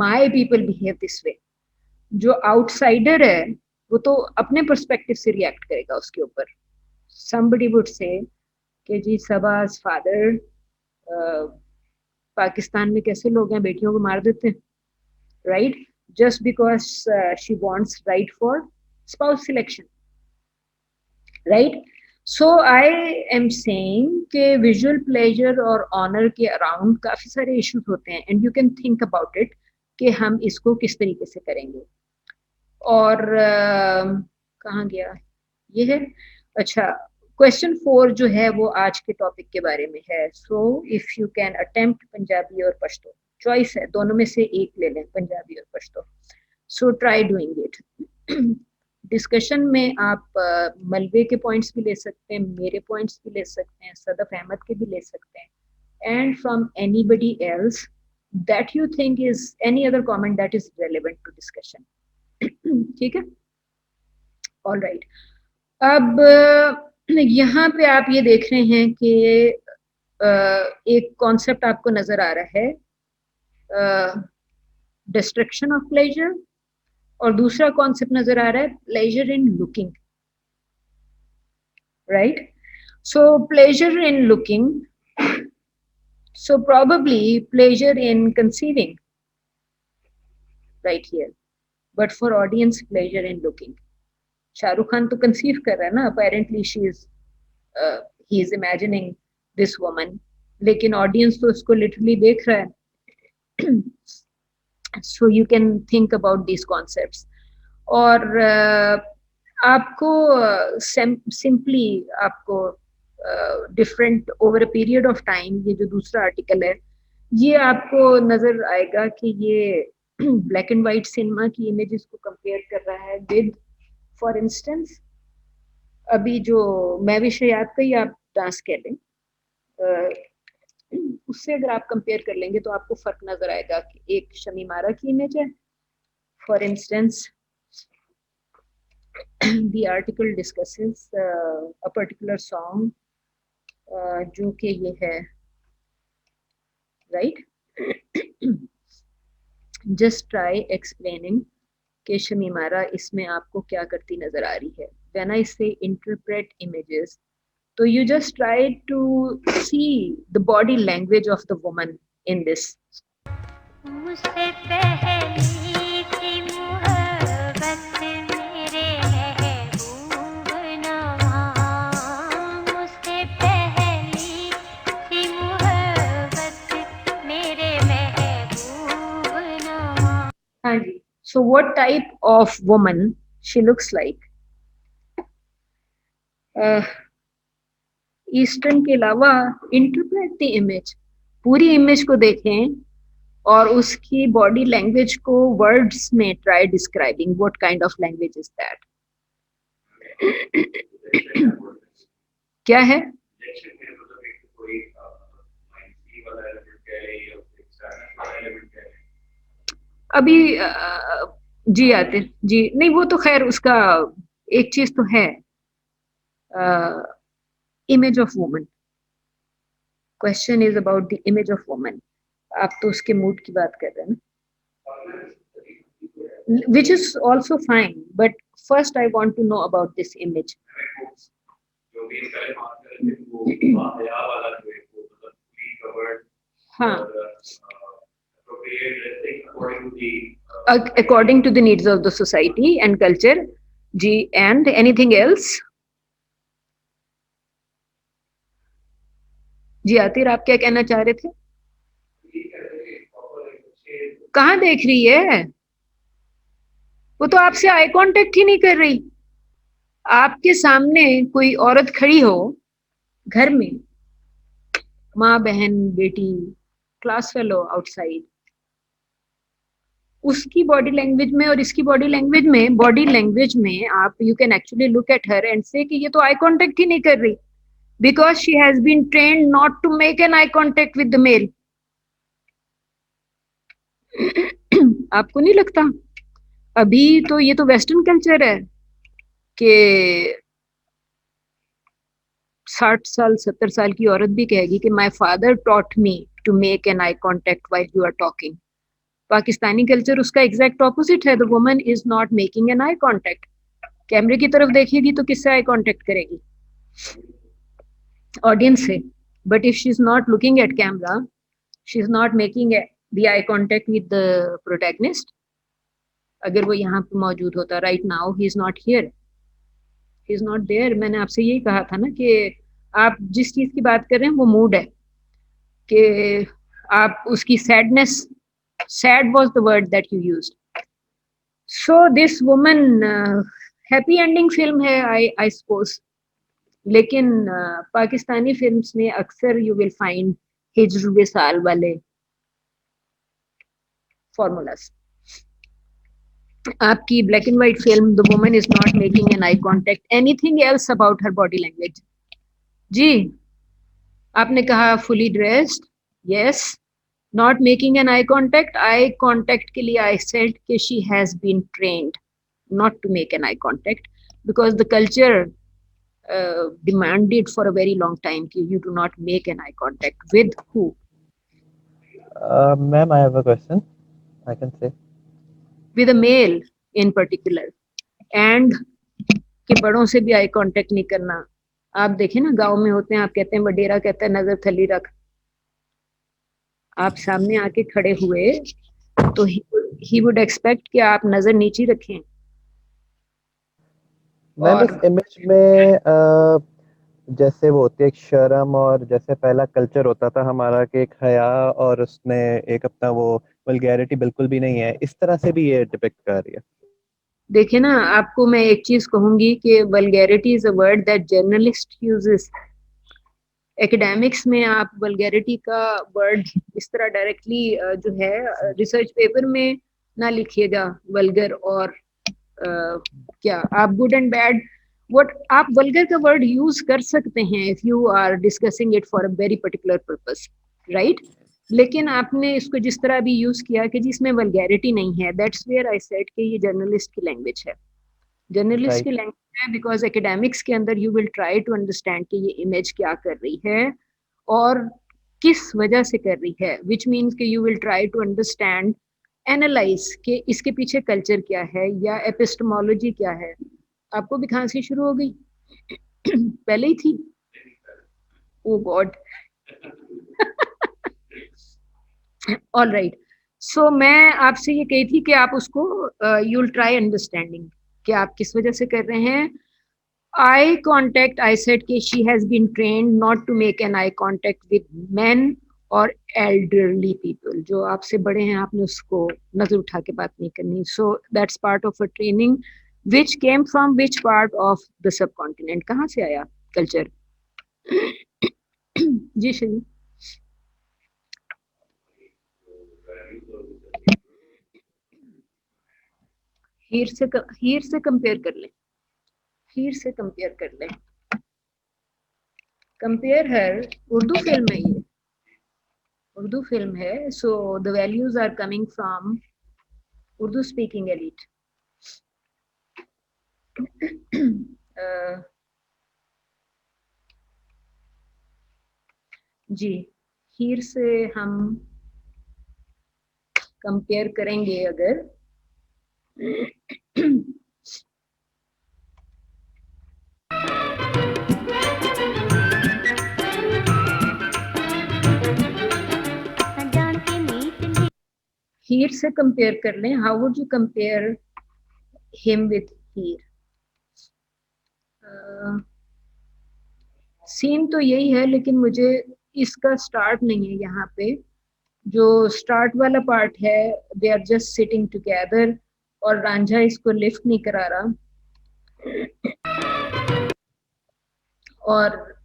my people behave this way. जो outsider है वो तो अपने पर्सपेक्टिव से रिएक्ट करेगा उसके ऊपर. somebody would say कि जी Saba's father, पाकिस्तान में कैसे लोग हैं बेटियों को मार देते हैं, right? Just because she wants right for spouse selection, right? So I am saying कि visual pleasure और honor के अराउंड काफी सारे इश्यूज होते हैं, and you can think about it कि हम इसको किस तरीके से करेंगे. और कहाँ गया ये है, अच्छा क्वेश्चन 4 जो है वो आज के टॉपिक के बारे में है. So if you can attempt Punjabi और पश्तो, चॉइस है दोनों में से एक ले लें, पंजाबी और Pashto. So try doing it. Discussion में आप मलबे के पॉइंट्स भी ले सकते हैं, मेरे पॉइंट्स भी ले सकते हैं, सदफ अहमद के भी ले सकते हैं, and from anybody else that you think is any other comment that is relevant to discussion. ठीक है, ऑल राइट. अब यहाँ पे आप ये देख रहे हैं कि एक कॉन्सेप्ट आपको नजर आ रहा है, डिस्ट्रक्शन ऑफ प्लेजर, और दूसरा कॉन्सेप्ट नजर आ रहा है pleasure in looking, right? So pleasure in looking, so probably pleasure in conceiving right here, but for audience pleasure in looking. Shahrukh Khan तो कंसीव कर रहा है ना, apparently he is imagining this woman, लेकिन ऑडियंस तो उसको लिटरली देख रहा है. So you can think about these concepts. और आपको simply आपको different over a period of time, ये जो दूसरा आर्टिकल है ये आपको नजर आएगा कि ये ब्लैक एंड वाइट सिनेमा की इमेजेस को कंपेयर कर रहा है विद, फॉर इंस्टेंस अभी जो मैविश याद का ही आप डांस कह लें, उससे अगर आप कंपेयर कर लेंगे तो आपको फर्क नजर आएगा कि एक शमी मारा की इमेज है, for instance the article discusses a particular song जो कि ये है, राइट? जस्ट ट्राई एक्सप्लेनिंग कि शमीमारा इसमें आपको क्या करती नजर आ रही है. When I say interpret images, तो you just try to see the body language of the woman in this. मुझसे पहली थी मोहब्बत मेरे महबूब नवा, मुझसे पहली थी मोहब्बत मेरे महबूब नवा. हाँ जी. So what type of woman she looks like? Eastern के अलावा इंटरप्रेट द इमेज, पूरी इमेज को देखें और उसकी बॉडी लैंग्वेज को वर्ड्स में try describing, what kind of language is that? क्या है? अभी जी आते जी, नहीं वो तो खैर उसका एक चीज तो है, image of woman. Question is about the image of woman. आप तो उसके मूड की बात कर रहे हैं ना, which is also fine, but first I want to know about this image. हाँ, according to the needs of the society and culture. जी, and anything else? जी आतिर, आप क्या कहना चाह रहे थे? कहाँ देख रही है वो? तो आपसे आई कांटेक्ट ही नहीं कर रही। आपके सामने कोई औरत खड़ी हो घर में, माँ, बहन, बेटी, क्लास फेलो आउटसाइड, उसकी बॉडी लैंग्वेज में और इसकी बॉडी लैंग्वेज में आप you can actually look at her and से कि ये तो आई कांटेक्ट ही नहीं कर रही, because she has been trained not to make an eye contact with the male. आपको नहीं लगता? अभी तो ये तो वेस्टर्न कल्चर है कि 60 साल 70 साल की औरत भी कहेगी कि my father taught me to make an eye contact while you are talking. Pakistani culture उसका एग्जैक्ट ऑपोजिट है। The woman is not making an eye contact. कैमरे की तरफ देखेगी तो किससे आई कांटेक्ट करेगी? ऑडियंस से। But if she is not looking at camera, she is not making the eye contact with the protagonist. अगर वो यहाँ पे मौजूद होता, right now he is not here, he is not there. मैंने आपसे यही कहा था ना कि आप जिस चीज की बात कर रहे हैं वो मूड है, कि आप उसकी sadness, sad was the word that you used. So this woman, happy ending film है आई सपोज, लेकिन पाकिस्तानी फिल्म्स में अक्सर यू विल फाइंड हिज्र विसाल वाले फॉर्मूलास। आपकी black and white film, the woman is not making an eye contact, anything else about her body language? जी, आपने कहा fully dressed, yes, not making an eye contact के लिए आई सेड कि she has been trained not to make an eye contact because the culture demanded for a very long time that you do not make an eye contact with who? Ma'am, I have a question. I can say. With a male in particular, and कि बड़ों से भी eye contact नहीं करना। आप देखें ना, गांव में होते हैं, आप कहते हैं वडेरा कहता है नजर थली रख। आप सामने आके खड़े हुए तो ही वुड एक्सपेक्ट कि आप नजर नीचे रखें। मैम इस इमेज में जैसे वो होती है एक शर्म, और जैसे पहला कल्चर होता था हमारा कि एक हया, और उसमें एक अपना वो वल्गैरिटी बिल्कुल भी नहीं है, इस तरह से भी ये डिपिक्ट कर रही है। देखिए ना, आपको मैं एक चीज कहूंगी कि vulgarity is a word that journalist uses. Academics में आप वल्गैरिटी का वर्ड इस तरह डायरेक्टली जो है रिसर्च पेपर में ना लिखिएगा वल्गर, और क्या आप गुड एंड बैड, व्हाट आप वल्गर का वर्ड यूज कर सकते हैं if you are discussing it for a very particular purpose, right? लेकिन आपने इसको जिस तरह भी यूज किया कि जिसमें वल्गैरिटी नहीं है, दैट्स वेयर आई सेड कि ये जर्नलिस्ट की लैंग्वेज है। जर्नलिस्ट की लैंग्वेज है बिकॉज एकेडमिक्स के अंदर you will try to understand कि ये इमेज क्या कर रही है और किस वजह से कर रही है, विच मीन्स कि you will try to understand, analyse कि इसके पीछे कल्चर क्या है या एपिस्टेमोलॉजी क्या है। आपको भी खांसी शुरू हो गई? पहले ही थी? ओ गॉड। ऑल राइट, सो मैं आपसे ये कही थी कि आप उसको यू विल ट्राई अंडरस्टैंडिंग कि आप किस वजह से कर रहे हैं। आई कॉन्टेक्ट, आई सेड कि she has been trained not to make an eye contact with men और एल्डरली पीपल। जो आपसे बड़े हैं आपने उसको नजर उठा के बात नहीं करनी। So that's part of a training which came from which part of the sub continent? कहाँ से आया कल्चर? जी शरीफ। हीर से कंपेयर कर लें, हीर से कंपेयर कर लें, कंपेयर हर, उर्दू फिल्म है ये, उर्दू फिल्म है, so the values are coming from Urdu speaking elite. जी, हीर से हम कंपेयर करेंगे अगर हीर से कंपेयर कर लें, how would you compare him with her? Scene तो यही है, लेकिन मुझे इसका स्टार्ट नहीं है यहाँ पे। जो स्टार्ट वाला पार्ट है, they are just sitting together और रांझा इसको लिफ्ट नहीं करा रहा और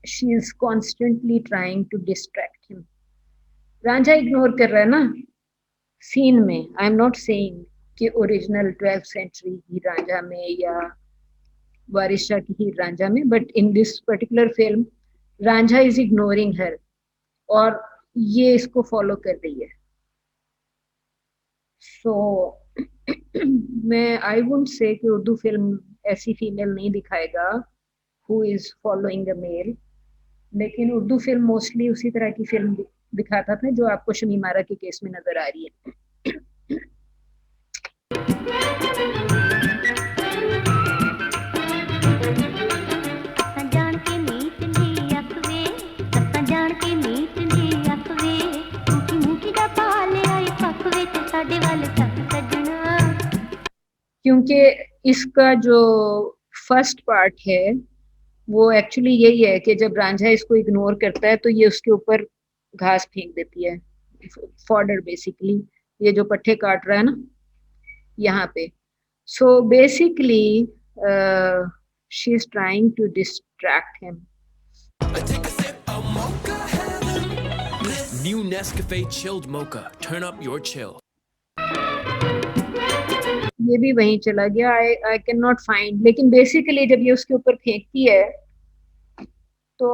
she is constantly trying to distract him. Ranjha ignore कर रहा है ना सीन में। आई एम नॉट सेइंग कि original 12th century Heer Ranjha में या वारिस शाह की हीर रांझा में, but in this particular film Ranjha is ignoring her और ये इसको फॉलो कर रही है। सो मैं आई वुडंट से कि उर्दू फिल्म ऐसी फीमेल नहीं दिखाएगा who is following a male, लेकिन उर्दू फिल्म मोस्टली उसी तरह की फिल्म दिखाता था जो आपको शमीमारा के केस में नजर आ रही है। क्योंकि इसका जो फर्स्ट पार्ट है वो एक्चुअली यही है कि जब रांझा इसको इग्नोर करता है तो ये उसके ऊपर घास फेंक देती है, फॉडर बेसिकली, ये जो पट्टे काट रहा है ना यहाँ पे। So basically she is trying to distract him. New Nescafe chilled mocha. Turn up your chill. ये भी वहीं चला गया, आई कैन नॉट फाइंड। लेकिन बेसिकली जब ये उसके ऊपर फेंकती है तो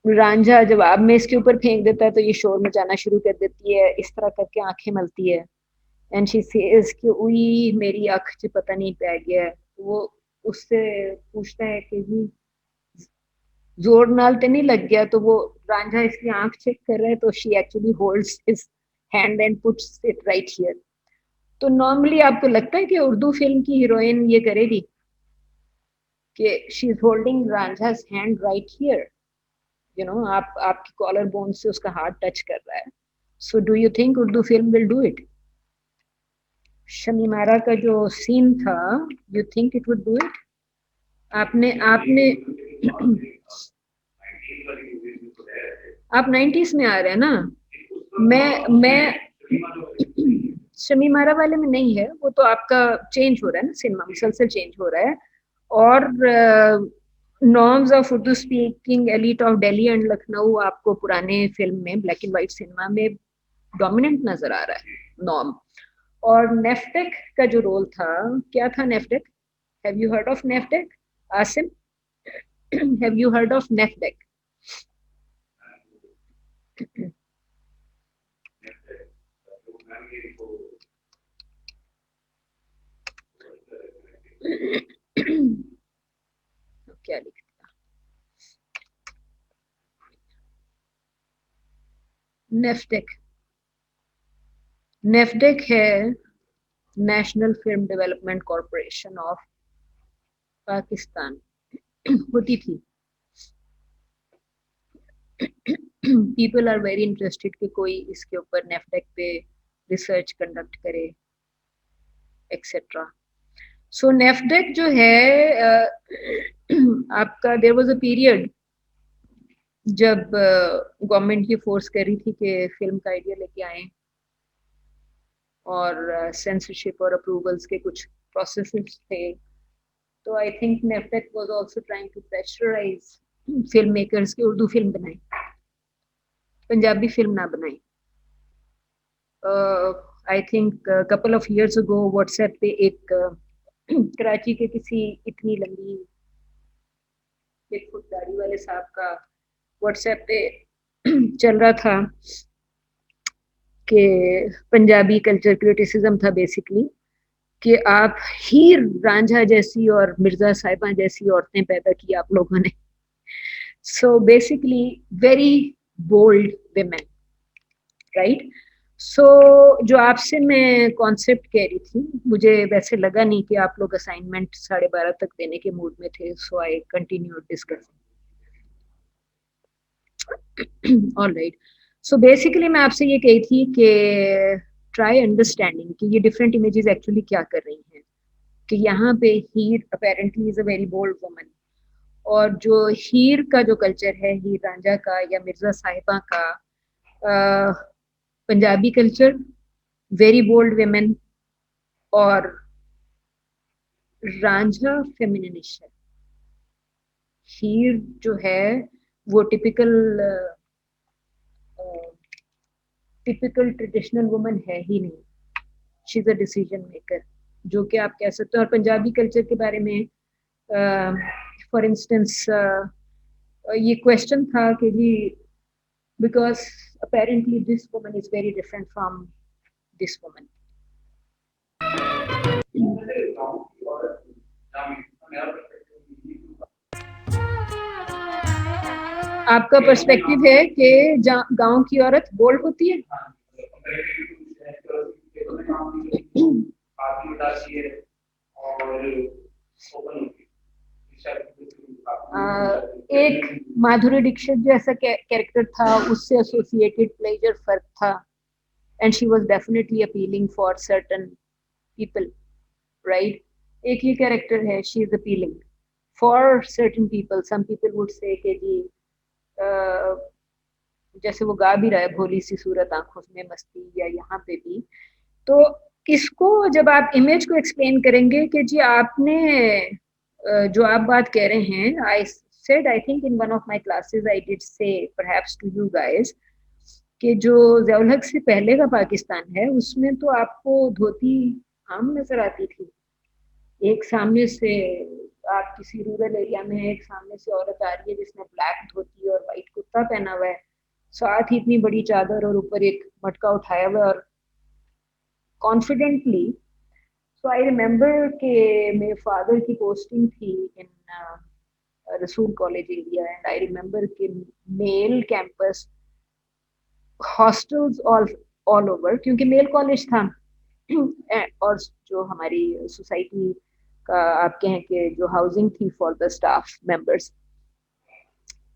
रांझा जवाब में इसके ऊपर फेंक देता है तो ये शोर मचाना शुरू कर देती है, इस तरह करके आंखें मलती है एंड शी सेज कि उई मेरी आंख च पता नहीं पै गया है। वो उससे पूछता है कि जी जोर नाल तो नहीं लग गया, तो वो रांझा इसकी आंख चेक कर रहा है तो she actually holds his hand and puts it right here. तो नॉर्मली आपको लगता है कि उर्दू फिल्म की हीरोइन ये करेगी कि she is holding Ranjha's hand right here, you know, आपकी कॉलर बोन से उसका हाथ टच कर रहा है। So do you think Urdu film will do it? Shamim Ara का जो सीन था, you think it would do it? आपने आपने आप 90s में आ रहे हैं ना, मैं शमीमारा वाले में नहीं है, वो तो आपका चेंज हो रहा है ना, सिनेमा मुसलसल चेंज हो रहा है। और norms of Urdu speaking elite of Delhi and Lucknow आपको पुराने फिल्म में, ब्लैक एंड व्हाइट सिनेमा में डोमिनेंट नजर आ रहा है नॉर्म। और नेफ्टेक का जो रोल था, क्या था NAFDEC? Have you heard of NAFDEC Asim? Have you heard of NAFDEC? क्या लिखता? नेफ्टेक, नेफ्टेक है national film development corporation of Pakistan, होती थी। पीपल आर वेरी इंटरेस्टेड कि कोई इसके ऊपर नेफ्टेक पे रिसर्च कंडक्ट करे एक्सेट्रा। सो नेफ्टेक जो है आपका, देयर वाज अ पीरियड जब गवर्नमेंट ये फोर्स कर रही थी कि फिल्म का आइडिया लेके आए और सेंसरशिप और अप्रूवल्स के कुछ प्रोसेसेस थे। तो I think NAFDEC was also trying to pressurise film makers की उर्दू फिल्म बनाए, पंजाबी फिल्म ना बनाए। I think couple of years ago WhatsApp पे एक कराची के किसी इतनी लंबी 1 फुट दाढ़ी वाले साहब का व्हाट्सएप पे चल रहा था कि पंजाबी कल्चर क्रिटिसिज्म था बेसिकली कि आप हीर रांझा जैसी और मिर्जा साहिबा जैसी औरतें पैदा की आप लोगों ने. So basically very bold women, right. So जो आपसे मैं कॉन्सेप्ट कह रही थी, मुझे वैसे लगा नहीं कि आप लोग असाइनमेंट 12:30 तक देने के मूड में थे, so I continue discussing. Alright. So basically मैं आपसे ये कही थी कि ट्राई अंडरस्टैंडिंग कि ये डिफरेंट इमेजेस एक्चुअली क्या कर रही हैं. कि यहाँ पे Heer apparently is a very bold woman, और जो हीर का जो कल्चर है, हीर रांझा का या मिर्जा साहिबा का, Punjabi culture very bold women, और रांझा फेमिनिनिश है. हीर जो है वो टिपिकल ट्रेडिशनल वुमन है ही नहीं. She is a decision maker, जो कि आप कह सकते हो. और पंजाबी कल्चर के बारे में फॉर इंस्टेंस ये क्वेश्चन था कि जी because apparently this woman is very different from this woman. आपका पर्सपेक्टिव है कि गांव की औरत बोल्ड होती है. एक माधुरी दीक्षित जैसा कैरेक्टर था, उससे एसोसिएटेड प्लेजर फर्क था, and she was definitely appealing for certain people, right. एक ही कैरेक्टर है, she is appealing for certain people. Some people would say कि जी जैसे वो गा भी रहा है, भोली सी सूरत आंखों में मस्ती, या यहाँ पे भी. तो इसको जब आप इमेज को एक्सप्लेन करेंगे कि जी आपने जो आप बात कह रहे हैं, I said I think in one of my classes I did से परहैप्स टू यू गाइस कि जो ज़ियाउल हक से पहले का पाकिस्तान है उसमें तो आपको धोती आम नजर आती थी. एक सामने से आप किसी रूरल एरिया में, एक सामने से औरत आ रही है जिसने ब्लैक धोती और वाइट कुर्ता पहना हुआ है, साथ ही इतनी बड़ी चादर और ऊपर एक मटका उठाया हुआ और कॉन्फिडेंटली. सो आई रिमेम्बर कि मेरे फादर की पोस्टिंग थी in Rasool college area, and I remember कि male campus hostels all over, क्योंकि मेल कॉलेज था. और जो हमारी सोसाइटी का आप कहें कि जो हाउसिंग थी फॉर द स्टाफ मेंबर्स,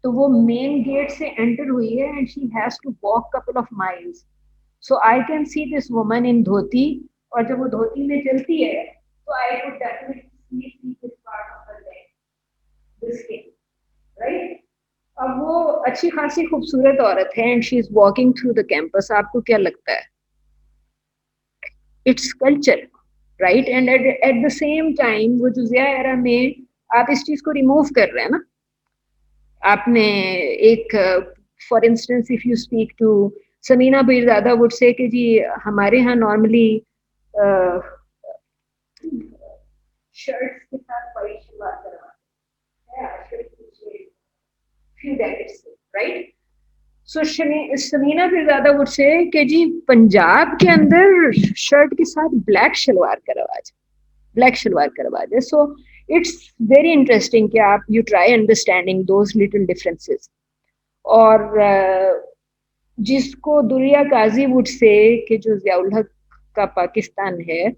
तो वो मेन गेट से एंटर हुई है and she has to walk couple of miles. So I can see this woman in dhoti, और जब वो धोती में चलती है तो I would definitely see this part of her leg, this thing, right. अब वो अच्छी खासी खूबसूरत औरत है and she is walking through the campus. आपको क्या लगता है? It's culture, right. And at the same time वो जुजिया एरा में आप इस चीज को रिमूव कर रहे हैं ना. आपने एक for instance if you speak to Samina Peerzada would say कि जी हमारे यहाँ नॉर्मली शर्ट्स के साथ वाइट शलवार करवाते हैं आजकल पिछले few decades से, राइट. So Samina Peerzada would say कि जी पंजाब के अंदर शर्ट के साथ ब्लैक शलवार करवा दे. सो इट्स वेरी इंटरेस्टिंग कि आप you try understanding those little differences. और जिसको दुरिया काजी वुड से कि जो ज़ियाउल हक का पाकिस्तान है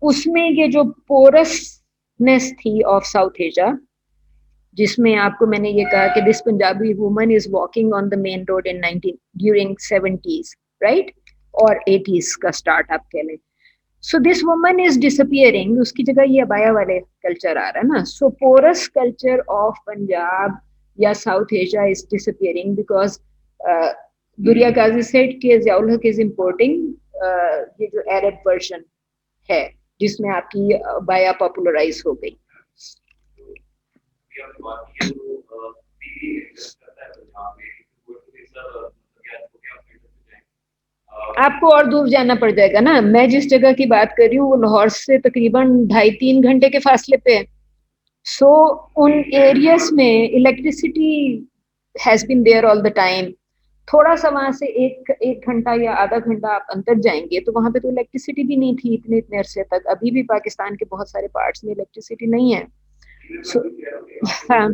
उसमें ये जो पोरसनेस थी ऑफ साउथ एशिया, जिसमें आपको मैंने ये कहा कि this Punjabi woman is walking on the main road in 19 during 70s, right, और 80s का स्टार्ट आप कह लें. सो दिस वुमन इज डिसअपियरिंग, उसकी जगह ये अबाया वाले कल्चर आ रहा है ना. सो पोरस कल्चर ऑफ पंजाब या south Asia is disappearing because दुरिया काजी सेड कि ज़ियाउल हक इज इम्पोर्टिंग ये जो अरब वर्जन है जिसमें आपकी अबाया पॉपुलराइज हो गई. आपको और दूर जाना पड़ जाएगा ना। मैं जिस जगह की बात कर रही हूँ वो लाहौर से तकरीबन 2.5-3 घंटे के फासले पे है। सो उन एरियाज में electricity has been there all the time. थोड़ा सा वहां से एक घंटा या आधा घंटा आप अंदर जाएंगे तो वहां पे तो इलेक्ट्रिसिटी भी नहीं थी इतने इतने अरसे तक। अभी भी पाकिस्तान के बहुत सारे पार्ट्स में इलेक्ट्रिसिटी नहीं है। सो हाँ,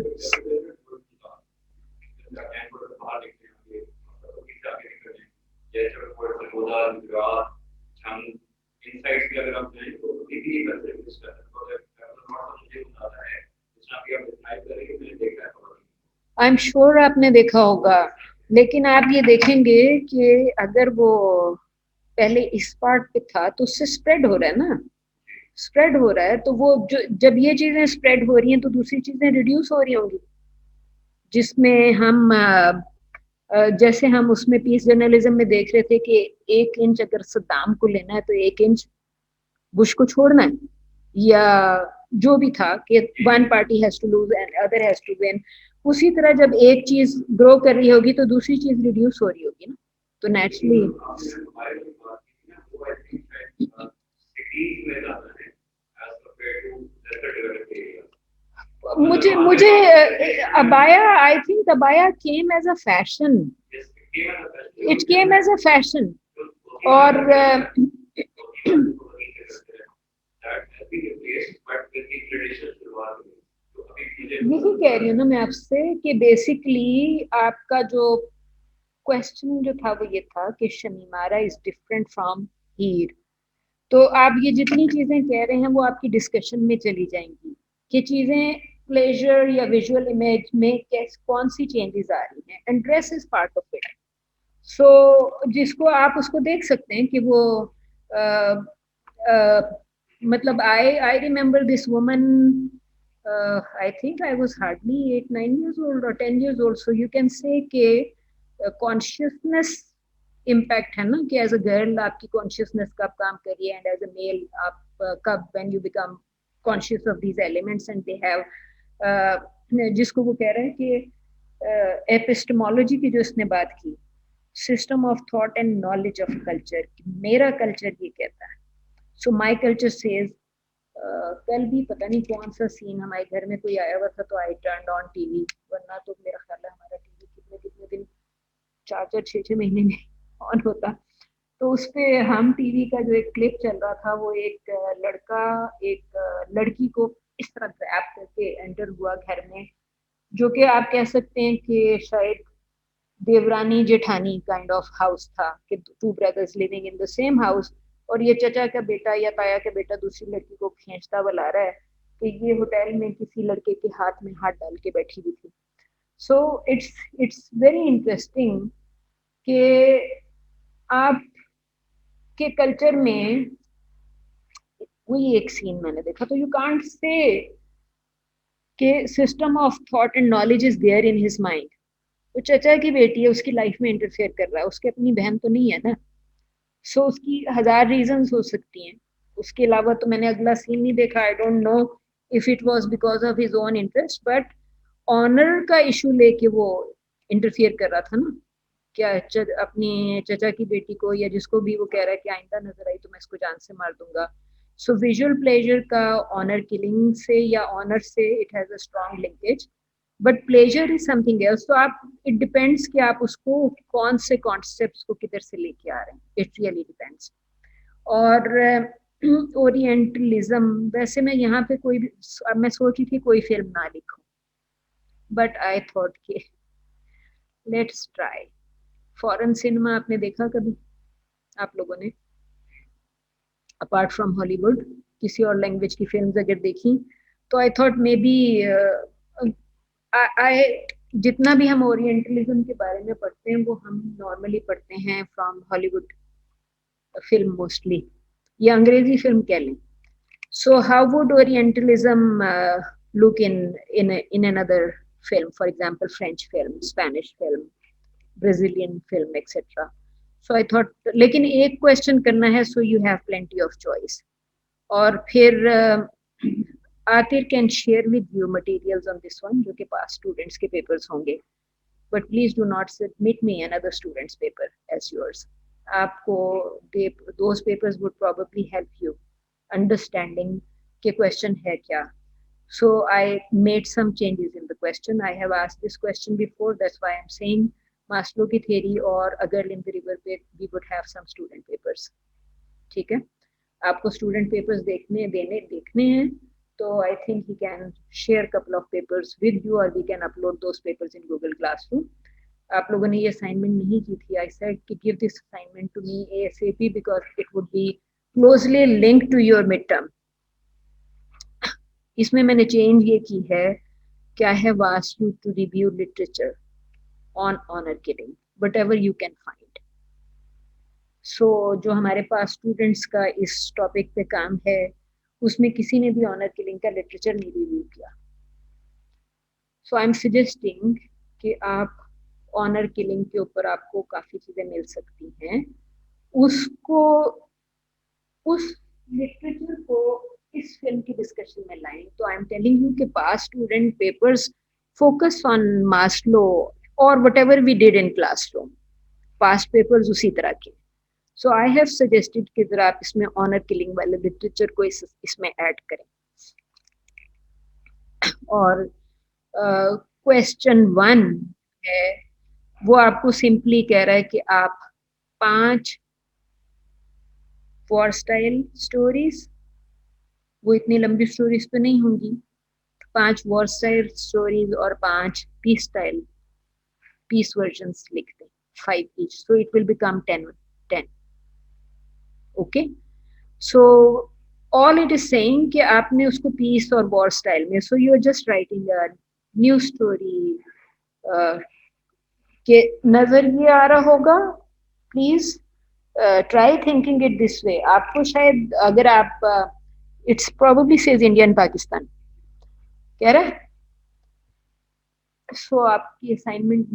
आई एम श्योर आपने देखा होगा। लेकिन आप ये देखेंगे कि अगर वो पहले इस पार्ट पे था तो उससे स्प्रेड हो रहा है ना, स्प्रेड हो रहा है। तो वो जो जब ये चीजें स्प्रेड हो रही हैं तो दूसरी चीजें रिड्यूस हो रही होंगी, जिसमें हम जैसे हम उसमें पीस जर्नलिज्म में देख रहे थे कि 1 इंच अगर सद्दाम को लेना है तो 1 इंच बुश को छोड़ना है, या जो भी था कि one party has to lose and other has to win. उसी तरह जब एक चीज ग्रो कर रही होगी तो दूसरी चीज रिड्यूस हो रही होगी ना, तो नेचुरली मुझे मुझे अबाया, आई थिंक अबाया came as a fashion, it came as a fashion. और यही कह रही हूँ ना मैं आपसे कि बेसिकली आपका जो क्वेश्चन जो था वो ये था कि शमीमारा इज डिफरेंट फ्रॉम हीर। तो आप ये जितनी चीजें कह रहे हैं वो आपकी डिस्कशन में चली जाएंगी कि चीजें प्लेजर या विजुअल इमेज में कौन सी चेंजेस आ रही हैं, and dress is part of it. So जिसको आप उसको देख सकते हैं कि वो uh, मतलब I remember this woman, I think I was hardly 8-9 years old or 10 years old. So you can say कि कॉन्शियसनेस इम्पैक्ट है ना, कि एज अ गर्ल आपकी कॉन्शियसनेस कब काम करिए एंड एज अ मेल आप कब when you become conscious of these elements and they have, जिसको वो कह रहे हैं कि एपिस्टेमोलॉजी की जो इसने बात की, system of thought and knowledge of culture. मेरा कल्चर ये कहता है, सो माय कल्चर सेज। कल भी पता नहीं कौन सा सीन हमारे घर में कोई आया हुआ था तो आई टर्न ऑन टीवी, वरना तो मेरा ख्याल है हमारा टीवी कितने कितने दिन 4-6 महीने में ऑन होता। तो उस पे हम टीवी का जो एक क्लिप चल रहा था वो एक लड़का एक लड़की को इस तरह ग्रैब करके एंटर हुआ घर में, जो कि आप कह सकते हैं कि शायद Devrani Jethani kind of house था कि two brothers living in the same house, और ये चचा का बेटा या ताया का बेटा दूसरी लड़की को खींचता बुला रहा है कि ये होटल में किसी लड़के के हाथ में हाथ डाल के बैठी हुई थी। सो इट्स वेरी इंटरेस्टिंग कि आप के कल्चर में वही एक सीन मैंने देखा। तो यू कांट से कि system of thought and knowledge is there in his mind. वो चचा की बेटी है, उसकी लाइफ में इंटरफेयर कर रहा है, उसकी अपनी बहन तो नहीं है ना। सो उसकी 1000 रीजंस हो सकती हैं। उसके अलावा तो मैंने अगला सीन नहीं देखा, I don't know if it was because of his own interest, but honour का इशू लेके वो इंटरफियर कर रहा था ना, क्या अपनी चचा की बेटी को या जिसको भी वो कह रहा है कि आइंदा नजर आई तो मैं इसको जान से मार दूंगा। सो विजुअल प्लेजर का ऑनर किलिंग से या ऑनर से it has a strong linkage, but pleasure is something else. तो आप इट डिपेंड्स कि आप उसको कौन से कॉन्सेप्ट्स को किधर से लेके आ रहे हैं, इट रियली डिपेंड्स। और ओरिएंटलिज्म, वैसे मैं यहाँ पे कोई भी, मैं सोच रही थी कोई फिल्म ना लिखूं, बट आई थॉट कि लेट्स ट्राई। फॉरेन सिनेमा आपने देखा कभी आप लोगों ने, अपार्ट फ्रॉम हॉलीवुड किसी और लैंग्वेज की फिल्म्स अगर देखी? तो I thought may B I जितना भी हम ओरिएंटलिज्म के बारे में पढ़ते हैं वो हम नॉर्मली पढ़ते हैं फ्रॉम हॉलीवुड फिल्म मोस्टली, या अंग्रेजी फिल्म कह लें। So how would orientalism look in another film, for example French film, Spanish film, Brazilian film, etc. So I thought, लेकिन एक क्वेश्चन करना है, so you have plenty of choice. और फिर Aatir can share with you materials on this one, जो कि पास students के papers होंगे, but please do not submit me another student's paper as yours. आपको those papers would probably help you understanding कि question है क्या. So I made some changes in the question. I have asked this question before, that's why I'm saying Maslow की theory और A Girl in the River पे we would have some student papers. ठीक है, आपको student papers देखने हैं, तो I think he can share couple of papers with you or we can upload those papers in Google Classroom. आप लोगों ने ये assignment नहीं की थी. I said कि give this assignment to me ASAP because it would be closely linked to your midterm. इसमें मैंने चेंज ये की है कि I have asked you to review literature on honor killing, whatever you can find. So जो हमारे पास students का इस टॉपिक पे काम है, उसमें किसी ने भी ऑनर किलिंग का लिटरेचर नहीं रिव्यू किया. सो आई एम सजेस्टिंग कि आप ऑनर किलिंग के ऊपर आपको काफ़ी चीज़ें मिल सकती हैं, उसको उस लिटरेचर को इस फिल्म की डिस्कशन में लाएं. तो आई एम टेलिंग यू कि past student papers focus on Maslow और whatever we did in classroom, past papers उसी तरह के. सो आई हैव सजेस्टेड कि जरा आप इसमें ऑनर किलिंग वाले लिटरेचर को इसमें ऐड करें. और क्वेश्चन 1 है, वो आपको सिंपली कह रहा है कि आप 5 वॉर स्टाइल स्टोरीज, वो इतनी लंबी स्टोरीज तो नहीं होंगी, 5 वॉर स्टाइल स्टोरीज और 5 पीस स्टाइल पीस वर्जन्स लिख दें, 5 each, so it will become 10. Okay, so all it is saying कि आपने उसको पीस और वॉर स्टाइल में, so you are just writing a new story. के नजर ये आ रहा होगा, please try thinking it this way. आपको शायद अगर आप it's probably says Indian Pakistan कह रहा है. सो आपकी असाइनमेंट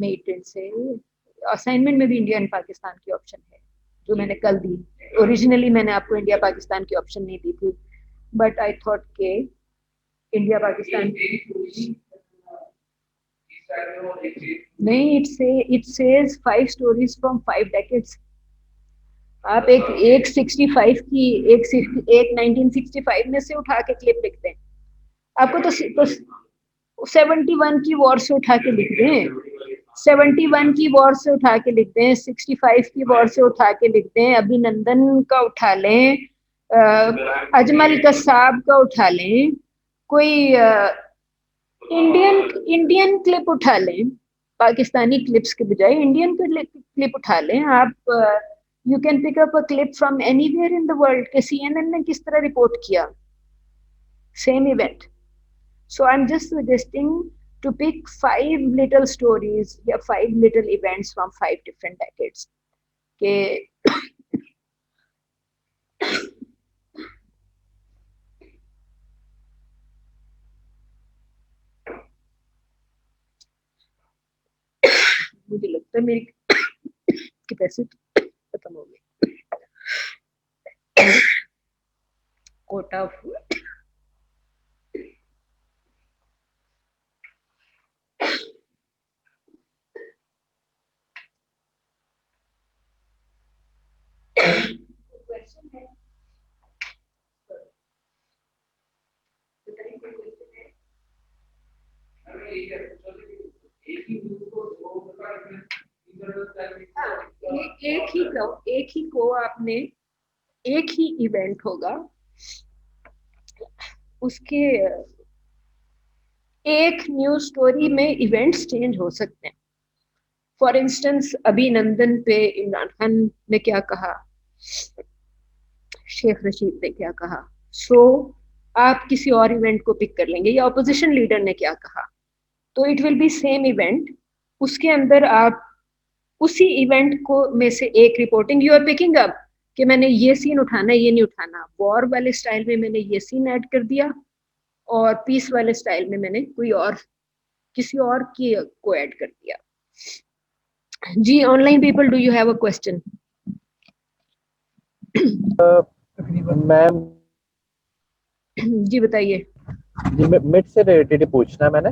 में भी इंडिया एंड पाकिस्तान की ऑप्शन है जो मैंने कल दी. ओरिजिनली मैंने आपको इंडिया पाकिस्तान की ऑप्शन नहीं दी थी, बट आई थॉट के इंडिया पाकिस्तान नहीं, it says 5 stories from 5 decades. आप एक 65 की एक 1965 में से उठा के क्लिप लिखते हैं. आपको तो 71 की वॉर से उठा के लिख दें, 71 की वॉर से उठा के लिख दें, 65 की वॉर से उठा के लिख दें, अभिनंदन का उठा लें, अजमल कसाब का उठा लें, कोई इंडियन क्लिप उठा लें, पाकिस्तानी क्लिप्स के बजाय इंडियन क्लिप उठा लें. आप you can pick up a clip from anywhere in the world कि CNN ने किस तरह रिपोर्ट किया same event. So I'm just suggesting to pick 5 little stories या 5 little events from 5 different decades. के मुझे लगता है मेरी कैपेसिटी खत्म हो गई. कोटा क्वेश्चन है, एक ही को आपने एक ही इवेंट होगा, उसके एक न्यूज स्टोरी में इवेंट्स चेंज हो सकते हैं. फॉर इंस्टेंस अभिनंदन पे इमरान खान ने क्या कहा, शेख रशीद ने क्या कहा, सो आप किसी और इवेंट को पिक कर लेंगे, या ऑपोजिशन लीडर ने क्या कहा, तो it will be same event. उसके अंदर आप उसी इवेंट को में से एक reporting you are picking up कि मैंने ये सीन उठाना, ये नहीं उठाना. वॉर वाले स्टाइल में मैंने ये सीन ऐड कर दिया और पीस वाले स्टाइल में मैंने कोई और किसी और की को ऐड कर दिया. जी online people, do you have a question? Ma'am जी बताइए. जी मिड से रिलेटेड पूछना है मैंने.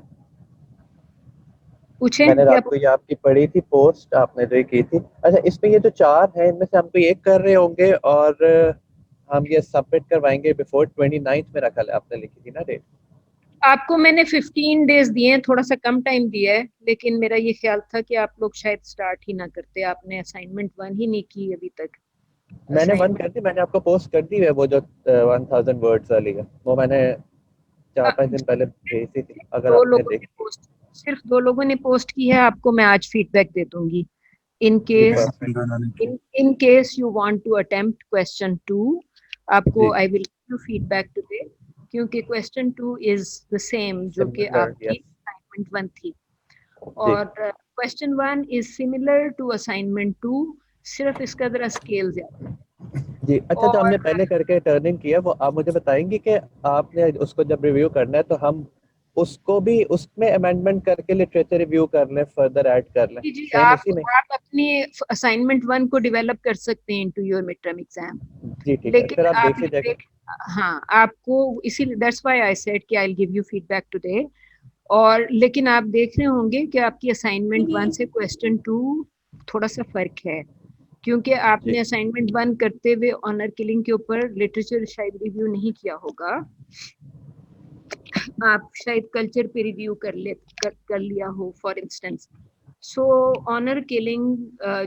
पूछे मैंने क्या? रात को ये आपकी पढ़ी थी पोस्ट, आपने जो ये की थी। अच्छा, इसमें ये जो 4 हैं, इनमें से हम कोई एक कर रहे होंगे और हम ये सबमिट करवाएंगे बिफोर 29th, मेरा ख्याल है आपने लिखी थी ना डेट। आपको मैंने 15 डेज दिए हैं, थोड़ा सा कम टाइम दिया है, लेकिन मेरा ये ख्याल था कि आप लोग शायद स्टार्ट ही ना करते। आपने असाइनमेंट 1 ही नहीं की अभी तक। मैंने 1 असाइनमेंट कर दी, मैंने आपको पोस्ट कर दी है वो जो 1000 वर्ड्स वाली है, वो मैंने 4-5 दिन पहले भेजी थी, अगर दो आपने लोगों ने देखी। पोस्ट सिर्फ 2 लोगों ने पोस्ट की है। आपको मैं आज फीडबैक दे दूंगी। इन जी case perfect. in case you want to attempt question 2, आपको जी I will give you feedback today, क्योंकि question 2 is the same जो कि सिमिलर, आपकी यस। assignment 1 थी। जी और question 1 is similar to assignment 2, सिर्फ इसका जरा स्केल ज्यादा है। जी। अच्छा, जो और हमने पहले करके टर्निंग किया, वो आप मुझे बताएंगे कि आपने उसको जब रिव्यू करना है तो हम उसको भी उसमें अमेंडमेंट करके लिटरेचर रिव्यू कर लें, फर्दर ऐड कर लें, जी जी, सेम आप उसी में। आप अपनी असाइनमेंट 1 को डेवलप कर सकते हैं into your mid term exam. जी ठीक है, फिर लेकिन आप आप देख ये लीजिएगा। देख, हाँ आपको इसीलिए दैट्स व्हाई आई सेड कि I will give you feedback today. और लेकिन आप देख रहे होंगे कि आपकी असाइनमेंट 1 से क्वेश्चन 2 थोड़ा सा फर्क है, क्योंकि जी आपने असाइनमेंट 1 करते हुए ऑनर किलिंग के ऊपर लिटरेचर शायद रिव्यू नहीं किया होगा। आप शायद कल्चर पे रिव्यू कर लिया हो for instance. So honour killing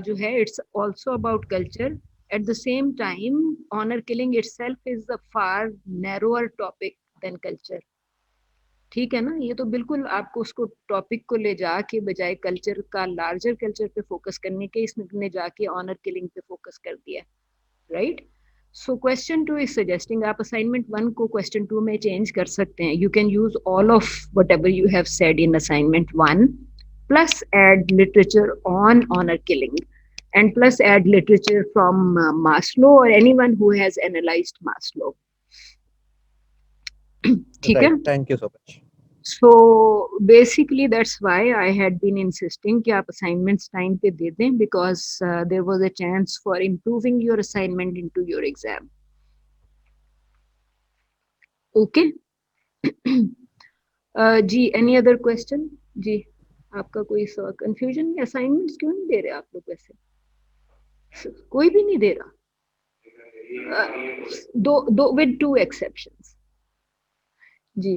जो है it's also about culture. At the same time honour killing itself is a far narrower topic than culture. ठीक है ना? ये तो बिल्कुल आपको उसको टॉपिक को ले जाके बजाय कल्चर का लार्जर कल्चर पे फोकस करने के, इसने जाके ऑनर किलिंग पे फोकस कर दिया, right? So question 2 is suggesting आप असाइनमेंट 1 को क्वेश्चन 2 में चेंज कर सकते हैं। You can use all of what ever you have said in assignment 1 plus add literature on honor killing and plus add literature from Maslow or anyone who has analyzed Maslow. ठीक है? Right, thank you so much. So basically that's why I had been insisting कि आप assignments time पे दे दें, because there was a chance for improving your assignment into your exam. Okay? Ji, any other question? जी, आपका कोई confusion है? Assignments क्यों नहीं दे रहे आप लोग? वैसे कोई भी नहीं दे रहा। दो with 2 exceptions. जी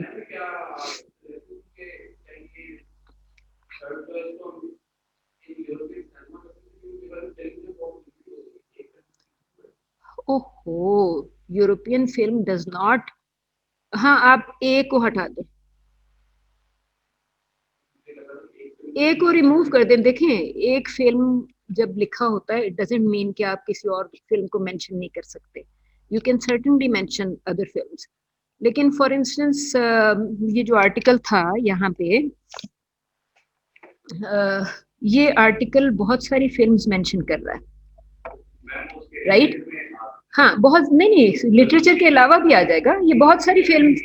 ओहो, यूरोपियन फिल्म डज नॉट। हाँ, आप ए को हटा दें, ए को रिमूव कर दें। देखें, एक फिल्म जब लिखा होता है, इट डजंट मीन कि आप किसी और फिल्म को मेंशन नहीं कर सकते। You can certainly mention other films. लेकिन फॉर इंस्टेंस ये जो आर्टिकल था यहाँ पे, ये आर्टिकल बहुत सारी फिल्म्स मेंशन कर रहा है, राइट? हाँ, बहुत नहीं, लिटरेचर के अलावा भी आ जाएगा। ये बहुत सारी फिल्म्स,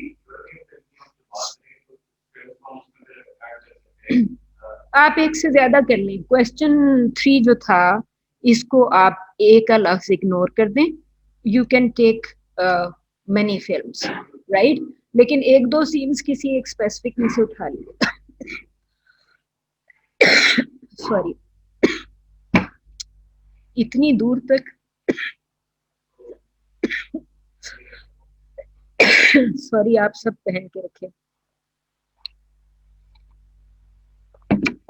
आप एक से ज्यादा कर लें। क्वेश्चन 3 जो था, इसको आप ए का लफ्ज इग्नोर कर दें। You can take many films, right? लेकिन एक दो सीन्स किसी एक स्पेसिफिक में से उठा लिए। सॉरी, इतनी दूर तक सॉरी, आप सब पहन के रखें।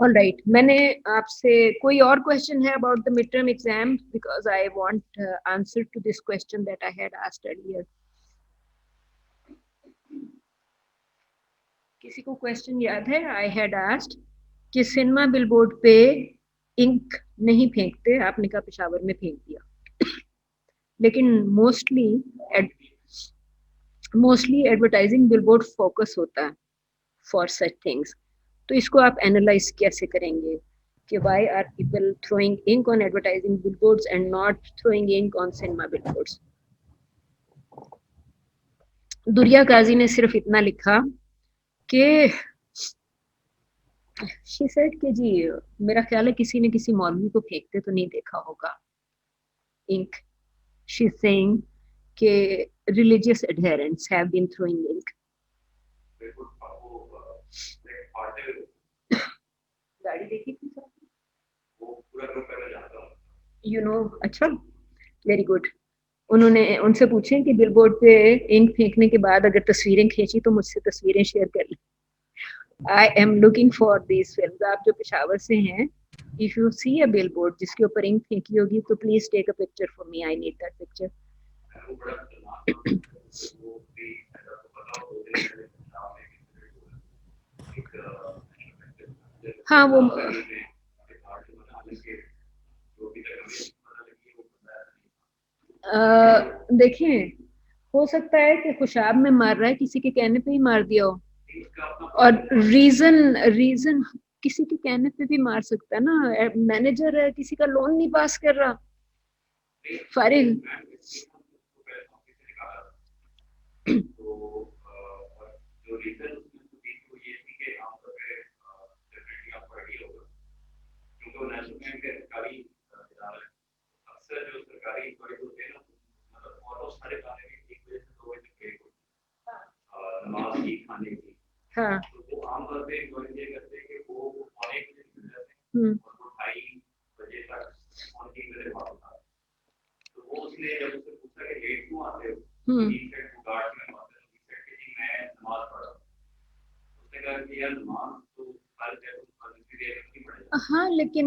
ऑल राइट, मैंने आपसे कोई और क्वेश्चन है about the mid term exam? Because I want answer to this question that I had asked earlier. किसी को क्वेश्चन याद है? आई हैड आस्क्ड कि सिनेमा बिलबोर्ड पे इंक नहीं फेंकते, आपने कहा पेशावर में फेंक दिया। लेकिन मोस्टली एडवर्टाइजिंग बिलबोर्ड फोकस होता है फॉर सच थिंग्स। तो इसको आप एनालाइज कैसे करेंगे कि why are people throwing ink on advertising billboards and not throwing ink on cinema billboards? Duriya Qazi ने सिर्फ इतना लिखा कि शी सेड कि जी मेरा ख्याल है किसी ने किसी मौलवी को फेंकते तो नहीं देखा होगा इंक। शी इज सेइंग कि religious adherents have been throwing ink. गाड़ी देखी थी साथ में? यू नो, अच्छा, वेरी गुड। उन्होंने उनसे पूछे कि बिलबोर्ड पे इंक फेंकने के बाद अगर तस्वीरें खींची तो मुझसे तस्वीरें शेयर कर लें। I am looking for this film. आप जो पेशावर से हैं, if you see a billboard जिसके ऊपर इंक फेंकी होगी तो please take a picture for me, I need that picture. हाँ वो देखें, हो सकता है कि खुशाब में मार रहा है, किसी के कहने पे ही मार दिया हो, और रीजन रीजन किसी के कहने पे भी मार सकता है ना। मैनेजर है, किसी का लोन नहीं पास कर रहा, फारिग। हाँ। हम्म। हम्म। हाँ लेकिन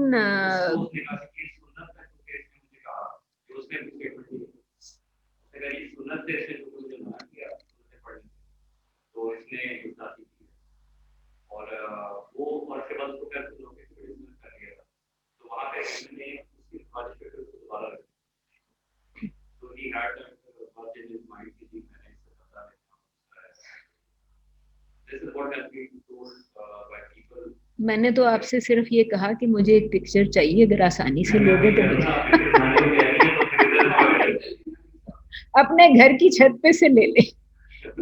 मैंने तो आपसे सिर्फ ये कहा कि मुझे एक पिक्चर चाहिए, अगर आसानी से लोगे तो अपने घर की छत पे से ले ले।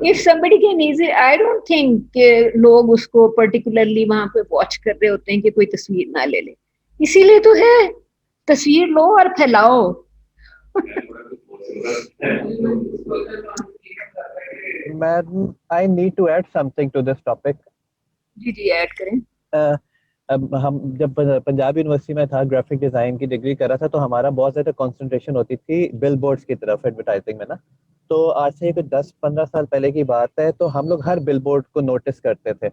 If somebody can easy, I don't think कि लोग उसको पर्टिकुलरली वहां पे वॉच कर रहे होते हैं कि कोई तस्वीर ना ले ले, इसीलिए तो है तस्वीर लो और फैलाओ। Ma'am, I need to add something to this topic. जी जी, ऐड करें। अब हम जब पंजाब यूनिवर्सिटी में था, ग्राफिक डिजाइन की डिग्री कर रहा था, तो हमारा बहुत ज्यादा कंसंट्रेशन होती थी बिल बोर्ड्स की तरफ, एडवर्टाइजिंग में ना। तो आज से कुछ 10-15 साल पहले की बात है, तो हम लोग हर बिल बोर्ड को नोटिस करते थे।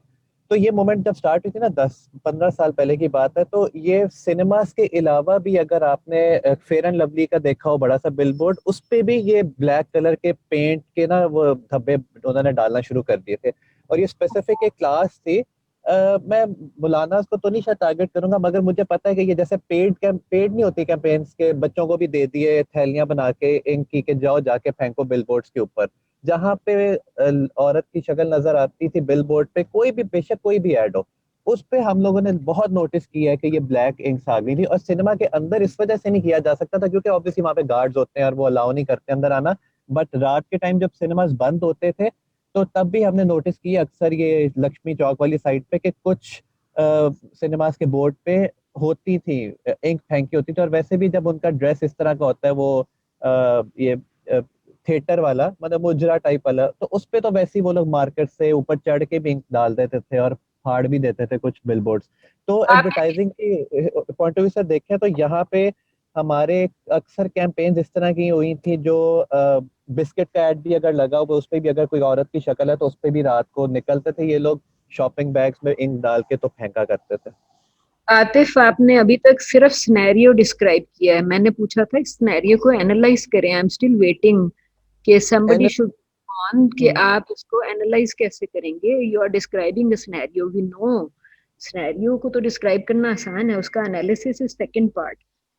तो ये मोमेंट जब स्टार्ट हुई थी ना, 10-15 साल पहले की बात है, तो ये सिनेमास के अलावा भी अगर आपने फेयर एंड लवली का देखा हो बड़ा सा बिल बोर्ड, उस पे भी ये ब्लैक कलर के पेंट के ना वो धब्बे उन्होंने डालना शुरू कर दिए थे। और ये स्पेसिफिक एक क्लास थी, मैं मौलाना को तो नहीं शायद टारगेट करूंगा, मगर मुझे पता है कि ये जैसे पेड नहीं होती कैंपेन्स के, बच्चों को भी दे दिए थैलियां बना के इंक की के जाओ जाके फेंको बिलबोर्ड्स के ऊपर, जहाँ पे औरत की शक्ल नजर आती थी बिलबोर्ड पे, कोई भी बेशक कोई भी ऐड हो, उस पे हम लोगों ने बहुत नोटिस किया है कि ये ब्लैक इंक्स आ गई थी। और सिनेमा के अंदर इस वजह से नहीं किया जा सकता था क्योंकि ऑब्वियसली वहाँ पे गार्ड्स होते हैं और वो अलाउ नहीं करते अंदर आना। बट रात के टाइम जब सिनेमास बंद होते थे, तो तब भी हमने नोटिस किया अक्सर ये लक्ष्मी चौक वाली साइड पे कि कुछ सिनेमास के बोर्ड पे होती थी इंक फेंकी होती थी। और वैसे भी जब उनका ड्रेस इस तरह का होता है, वो ये थिएटर वाला, मतलब मुजरा टाइप वाला, तो उस पे तो वैसे ही वो लोग मार्केट से ऊपर चढ़ के भी इंक डाल देते थे और फाड़ भी देते थे कुछ बिलबोर्ड्स। तो आप एडवर्टाइजिंग की पॉइंट ऑफ व्यू से देखें तो यहाँ पे हमारे अक्सर कैंपेन्स इस तरह की हुई थी, जो बिस्किट का ऐड भी अगर लगा हुआ उस पर भी अगर कोई औरत की शक्ल है तो उस पर भी रात को निकलते थे ये लोग शॉपिंग बैग्स में इंक डाल के तो फेंका करते थे। आतिफ, आपने अभी तक सिर्फ सिनेरियो डिस्क्राइब किया है, मैंने पूछा था इस सिनेरियो को एनालाइज करें। आई एम स्टिल वेटिंग कि somebody should on कि आप इसको एनालाइज कैसे करेंगे। You are describing a scenario, we know scenario को तो डिस्क्राइब करना आसान है, उसका analysis is second part.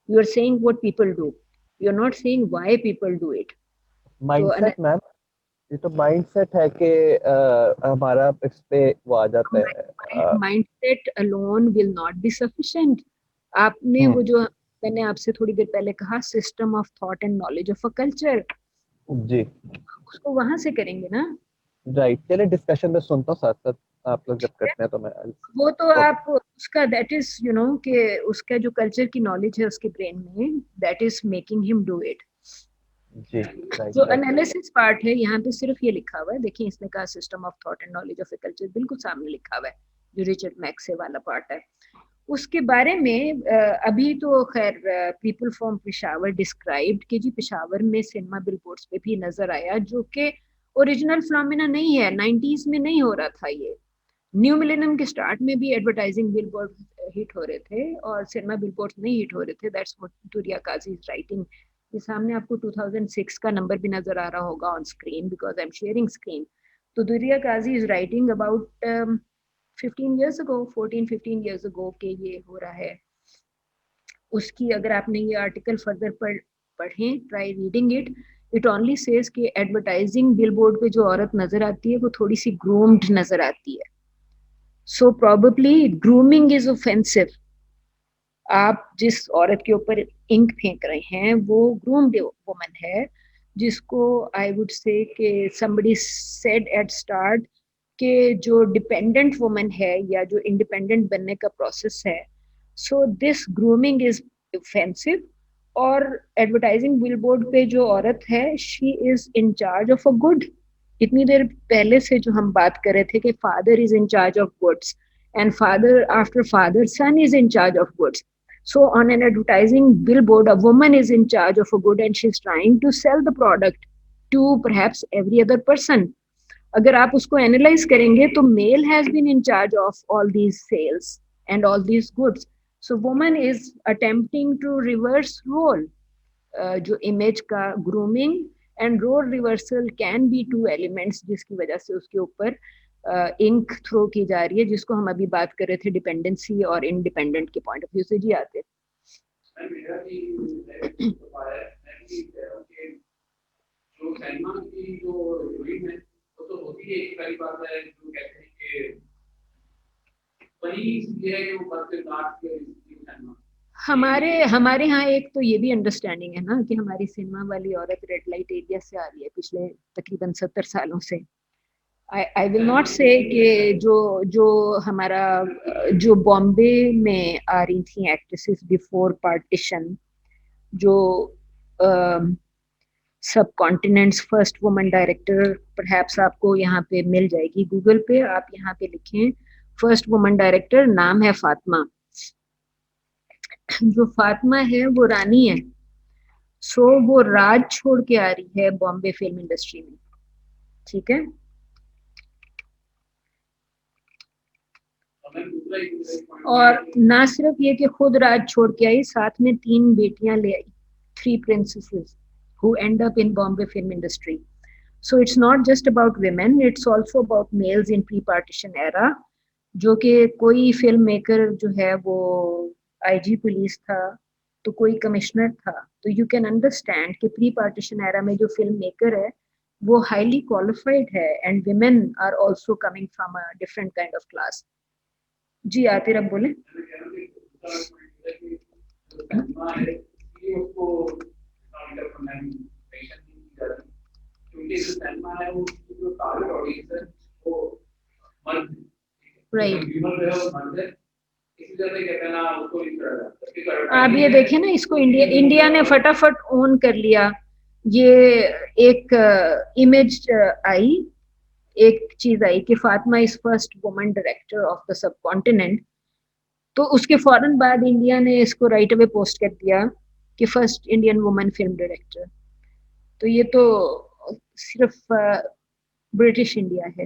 You are saying what people do, you are not saying why people do it. Mindset ma'am, ये तो माइंडसेट है कि हमारा इस पे वो आ जाता है। Mindset alone will not be sufficient. आपने वो जो मैंने आपसे थोड़ी देर पहले कहा, system of thought and knowledge of a culture, जी उसको वहां से करेंगे ना। राइट, चलिए डिस्कशन में सुनता हूँ साथ साथ, आप लोग जब करते हैं तो मैं वो तो ओके। आप उसका दैट इज यू नो कि उसका जो कल्चर की नॉलेज है उसके ब्रेन में, that is making him do it. जी राइट जो राइट। एनालिसिस पार्ट है यहाँ पे सिर्फ ये लिखा हुआ है, देखिए इसने कहा system of thought and knowledge of a culture, बिल्कुल सामने लिखा हुआ है जो रिचर्ड मैक्से वाला पार्ट है। उसके बारे में अभी तो खैर पीपल फ्रॉम पेशावर डिस्क्राइब्ड कि जी पेशावर में सिनेमा बिलबोर्ड्स पे भी नजर आया, जो कि ओरिजिनल फिनोमेना नहीं है, 90s में नहीं हो रहा था ये। न्यू मिलेनियम के स्टार्ट में भी एडवर्टाइजिंग बिलबोर्ड हिट हो रहे थे और सिनेमा बिलबोर्ड्स नहीं हिट हो रहे थे। दैट्स व्हाट दुरिया काजी इज राइटिंग। ये सामने आपको 2006 का नंबर भी नजर आ रहा होगा on screen, because I am sharing screen. तो Durriya Kazi is writing about 15 years ago, 14-15 years ago के ये हो रहा है। उसकी अगर आपने ये आर्टिकल फर्दर पढ़ें, try reading it, it only says कि एडवर्टाइजिंग बिलबोर्ड पे जो औरत नजर आती है वो थोड़ी सी ग्रूम्ड नजर आती है। So probably grooming is offensive. आप जिस औरत के ऊपर इंक फेंक रहे हैं वो ग्रूम्ड वुमन है, जिसको आई वुड से कि somebody said at start कि जो डिपेंडेंट वुमन है या जो इंडिपेंडेंट बनने का प्रोसेस है, so this grooming is offensive. और एडवर्टाइजिंग बिलबोर्ड पे जो औरत है, she is in charge of a good. इतनी देर पहले से जो हम बात कर रहे थे कि father is in charge of goods and father after father son is in charge of goods. So on an advertising billboard a woman is in charge of a good and she's trying to sell the product to perhaps every other person. अगर आप उसको analyse करेंगे तो male has been in charge of all these sales and all these goods. So woman is attempting to reverse role. जो image का grooming and role reversal can be two elements, जिसकी वजह से उसके ऊपर इंक थ्रो की जा रही है, जिसको हम अभी बात कर रहे थे डिपेंडेंसी और इंडिपेंडेंट के पॉइंट ऑफ व्यू से। जी आते जो सलमान की जो हीरोइन है वो तो होती है, एक पहली बात है जो कहते हैं कि वही ये है कि वो बस से काट के सलमान। हमारे यहाँ एक तो ये भी अंडरस्टैंडिंग है ना कि हमारी सिनेमा वाली औरत रेड लाइट एरिया से आ रही है पिछले तकरीबन 70 सालों से। आई विल नॉट से कि जो हमारा जो बॉम्बे में आ रही थी एक्ट्रेसेस बिफोर पार्टीशन, जो सब continents first woman director, perhaps आपको यहाँ पे मिल जाएगी गूगल पे, आप यहाँ पे लिखें फर्स्ट वुमन डायरेक्टर, नाम है फातिमा। जो फातिमा है वो रानी है। सो वो राज छोड़ के आ रही है बॉम्बे फिल्म इंडस्ट्री में, ठीक है। और ना सिर्फ ये कि खुद राज छोड़ के आई, साथ में 3 बेटियां ले आई, 3 princesses who end up in Bombay film industry. So it's not just about women, it's also about males in pre-partition era, जो कि कोई फिल्म मेकर जो है वो आईजी पुलिस था तो कोई कमिश्नर था। तो यू कैन अंडरस्टैंड कि प्री पार्टीशन एरा में जो फिल्म मेकर है वो हाईली क्वालिफाइड है and women are also coming from a different kind of class. जी आतिर अब बोले। राइट, आप ये देखें ना, इसको इंडिया ने फटाफट ओन कर लिया। ये एक इमेज आई, एक चीज आई कि Fatima is first woman director of the sub continent. तो उसके फौरन बाद इंडिया ने इसको राइट अवे पोस्ट कर दिया कि first Indian woman film director. तो ये तो सिर्फ ब्रिटिश इंडिया है,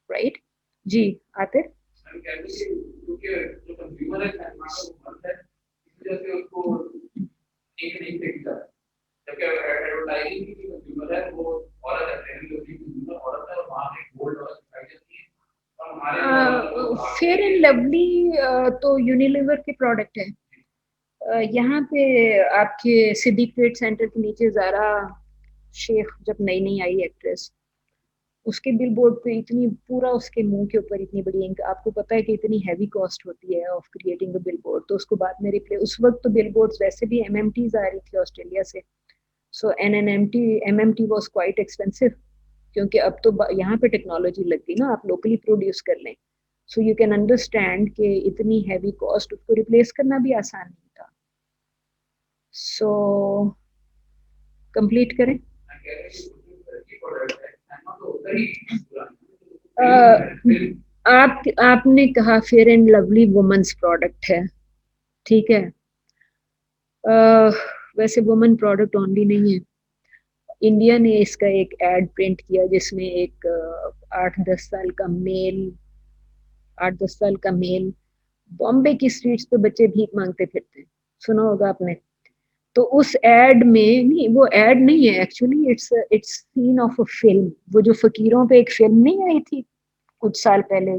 राइट। जी आते फेयर एंड लवली तो यूनिलीवर के प्रोडक्ट है। यहाँ पे आपके सिद्दीक ट्रेड सेंटर के नीचे ज़ारा शेख जब नई नई आई एक्ट्रेस, उसके बिलबोर्ड पे इतनी पूरा उसके मुंह के ऊपर इतनी बड़ी इंक, आपको पता है कि इतनी हैवी कॉस्ट होती है ऑफ क्रिएटिंग अ बिलबोर्ड। तो उसको बाद में रिप्लेस, उस वक्त तो बिलबोर्ड्स वैसे भी एमएमटीज आ रही थी ऑस्ट्रेलिया से, सो एमएमटी वाज क्वाइट एक्सपेंसिव, क्योंकि अब तो यहाँ पे टेक्नोलॉजी लग गई ना, आप लोकली प्रोड्यूस कर लें। सो यू कैन अंडरस्टैंड कि इतनी हैवी कॉस्ट, उसको रिप्लेस करना भी आसान नहीं था। सो कंप्लीट करें। आपने कहा fair and lovely women's product है, ठीक है। वैसे वुमेन प्रोडक्ट ओनली नहीं है। इंडिया ने इसका एक एड प्रिंट किया जिसमें एक 8-10 साल का मेल बॉम्बे की स्ट्रीट्स पे बच्चे भीख मांगते फिरते हैं, सुना होगा आपने। तो उस एड में, नहीं वो एड नहीं है actually, it's seen of a film. वो जो फकीरों पे एक फिल्म नहीं आई थी कुछ साल पहले,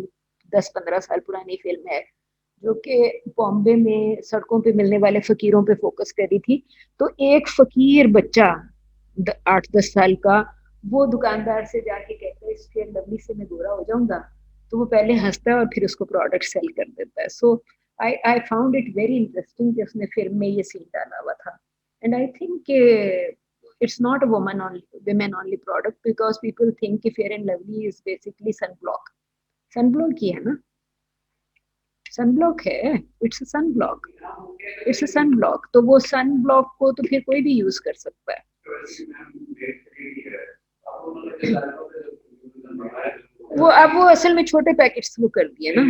10-15 साल पुरानी फिल्म है, जो कि बॉम्बे में सड़कों पे मिलने वाले फकीरों पे फोकस कर रही थी। तो एक फकीर बच्चा 8-10 साल का, वो दुकानदार से जाके कहता है इस फेयर लवली से मैं गोरा हो जाऊंगा। तो वो पहले हंसता है और फिर उसको प्रोडक्ट सेल कर देता है। So I found it very interesting कि उसने फिल्म में ये सीन डाला हुआ था। And I think it's not a women only product, because people think कि fair and lovely is basically sunblock ही है ना, sunblock है, it's a sunblock। तो वो sunblock को तो फिर कोई भी यूज कर सकता है। वो असल में छोटे पैकेट्स वो कर दिए ना।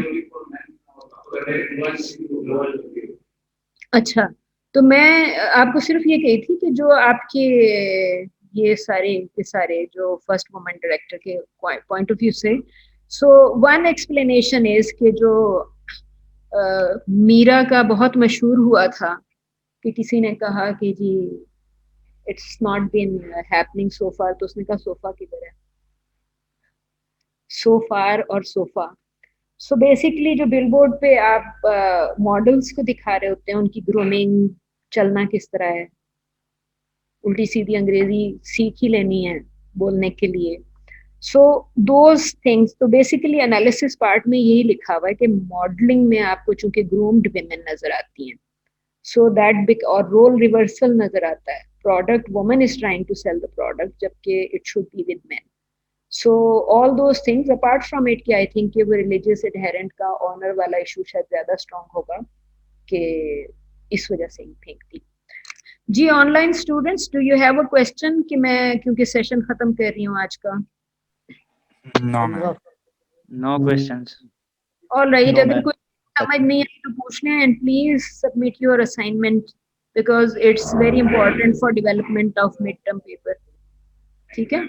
अच्छा, तो मैं आपको सिर्फ ये कही थी कि जो आपके ये सारे जो फर्स्ट वुमन डायरेक्टर के पॉइंट ऑफ व्यू से, सो वन एक्सप्लेनेशन इज कि जो मीरा का बहुत मशहूर हुआ था कि किसी ने कहा कि जी it's not been happening so far, तो उसने कहा सोफा किधर है, सो फार और सोफा। सो बेसिकली जो बिलबोर्ड पे आप मॉडल्स को दिखा रहे होते हैं, उनकी ग्रूमिंग, चलना किस तरह है, उल्टी सीधी अंग्रेजी सीख ही लेनी है बोलने के लिए। सो दोज थिंग्स, तो बेसिकली एनालिसिस पार्ट में यही लिखा हुआ है कि मॉडलिंग में आपको चूंकि ग्रूम्ड विमेन नजर आती हैं, सो दैट और रोल रिवर्सल नजर आता है। Product woman is trying to sell the product, जबकि it should be with men. So all those things apart from it, कि आई थिंक कि वो रिलीजियस एडहेरेंट का ऑनर वाला इशू शायद ज्यादा स्ट्रॉन्ग होगा, कि इस वजह से ही फेंकती। जी online students, do you have a question? कि मैं क्योंकि सेशन खत्म कर रही हूँ आज का। No questions. All right, No, अगर ma'am. कोई समझ नहीं आई तो पूछ लें, and please submit your assignment because it's very important for development of mid term paper. ठीक है।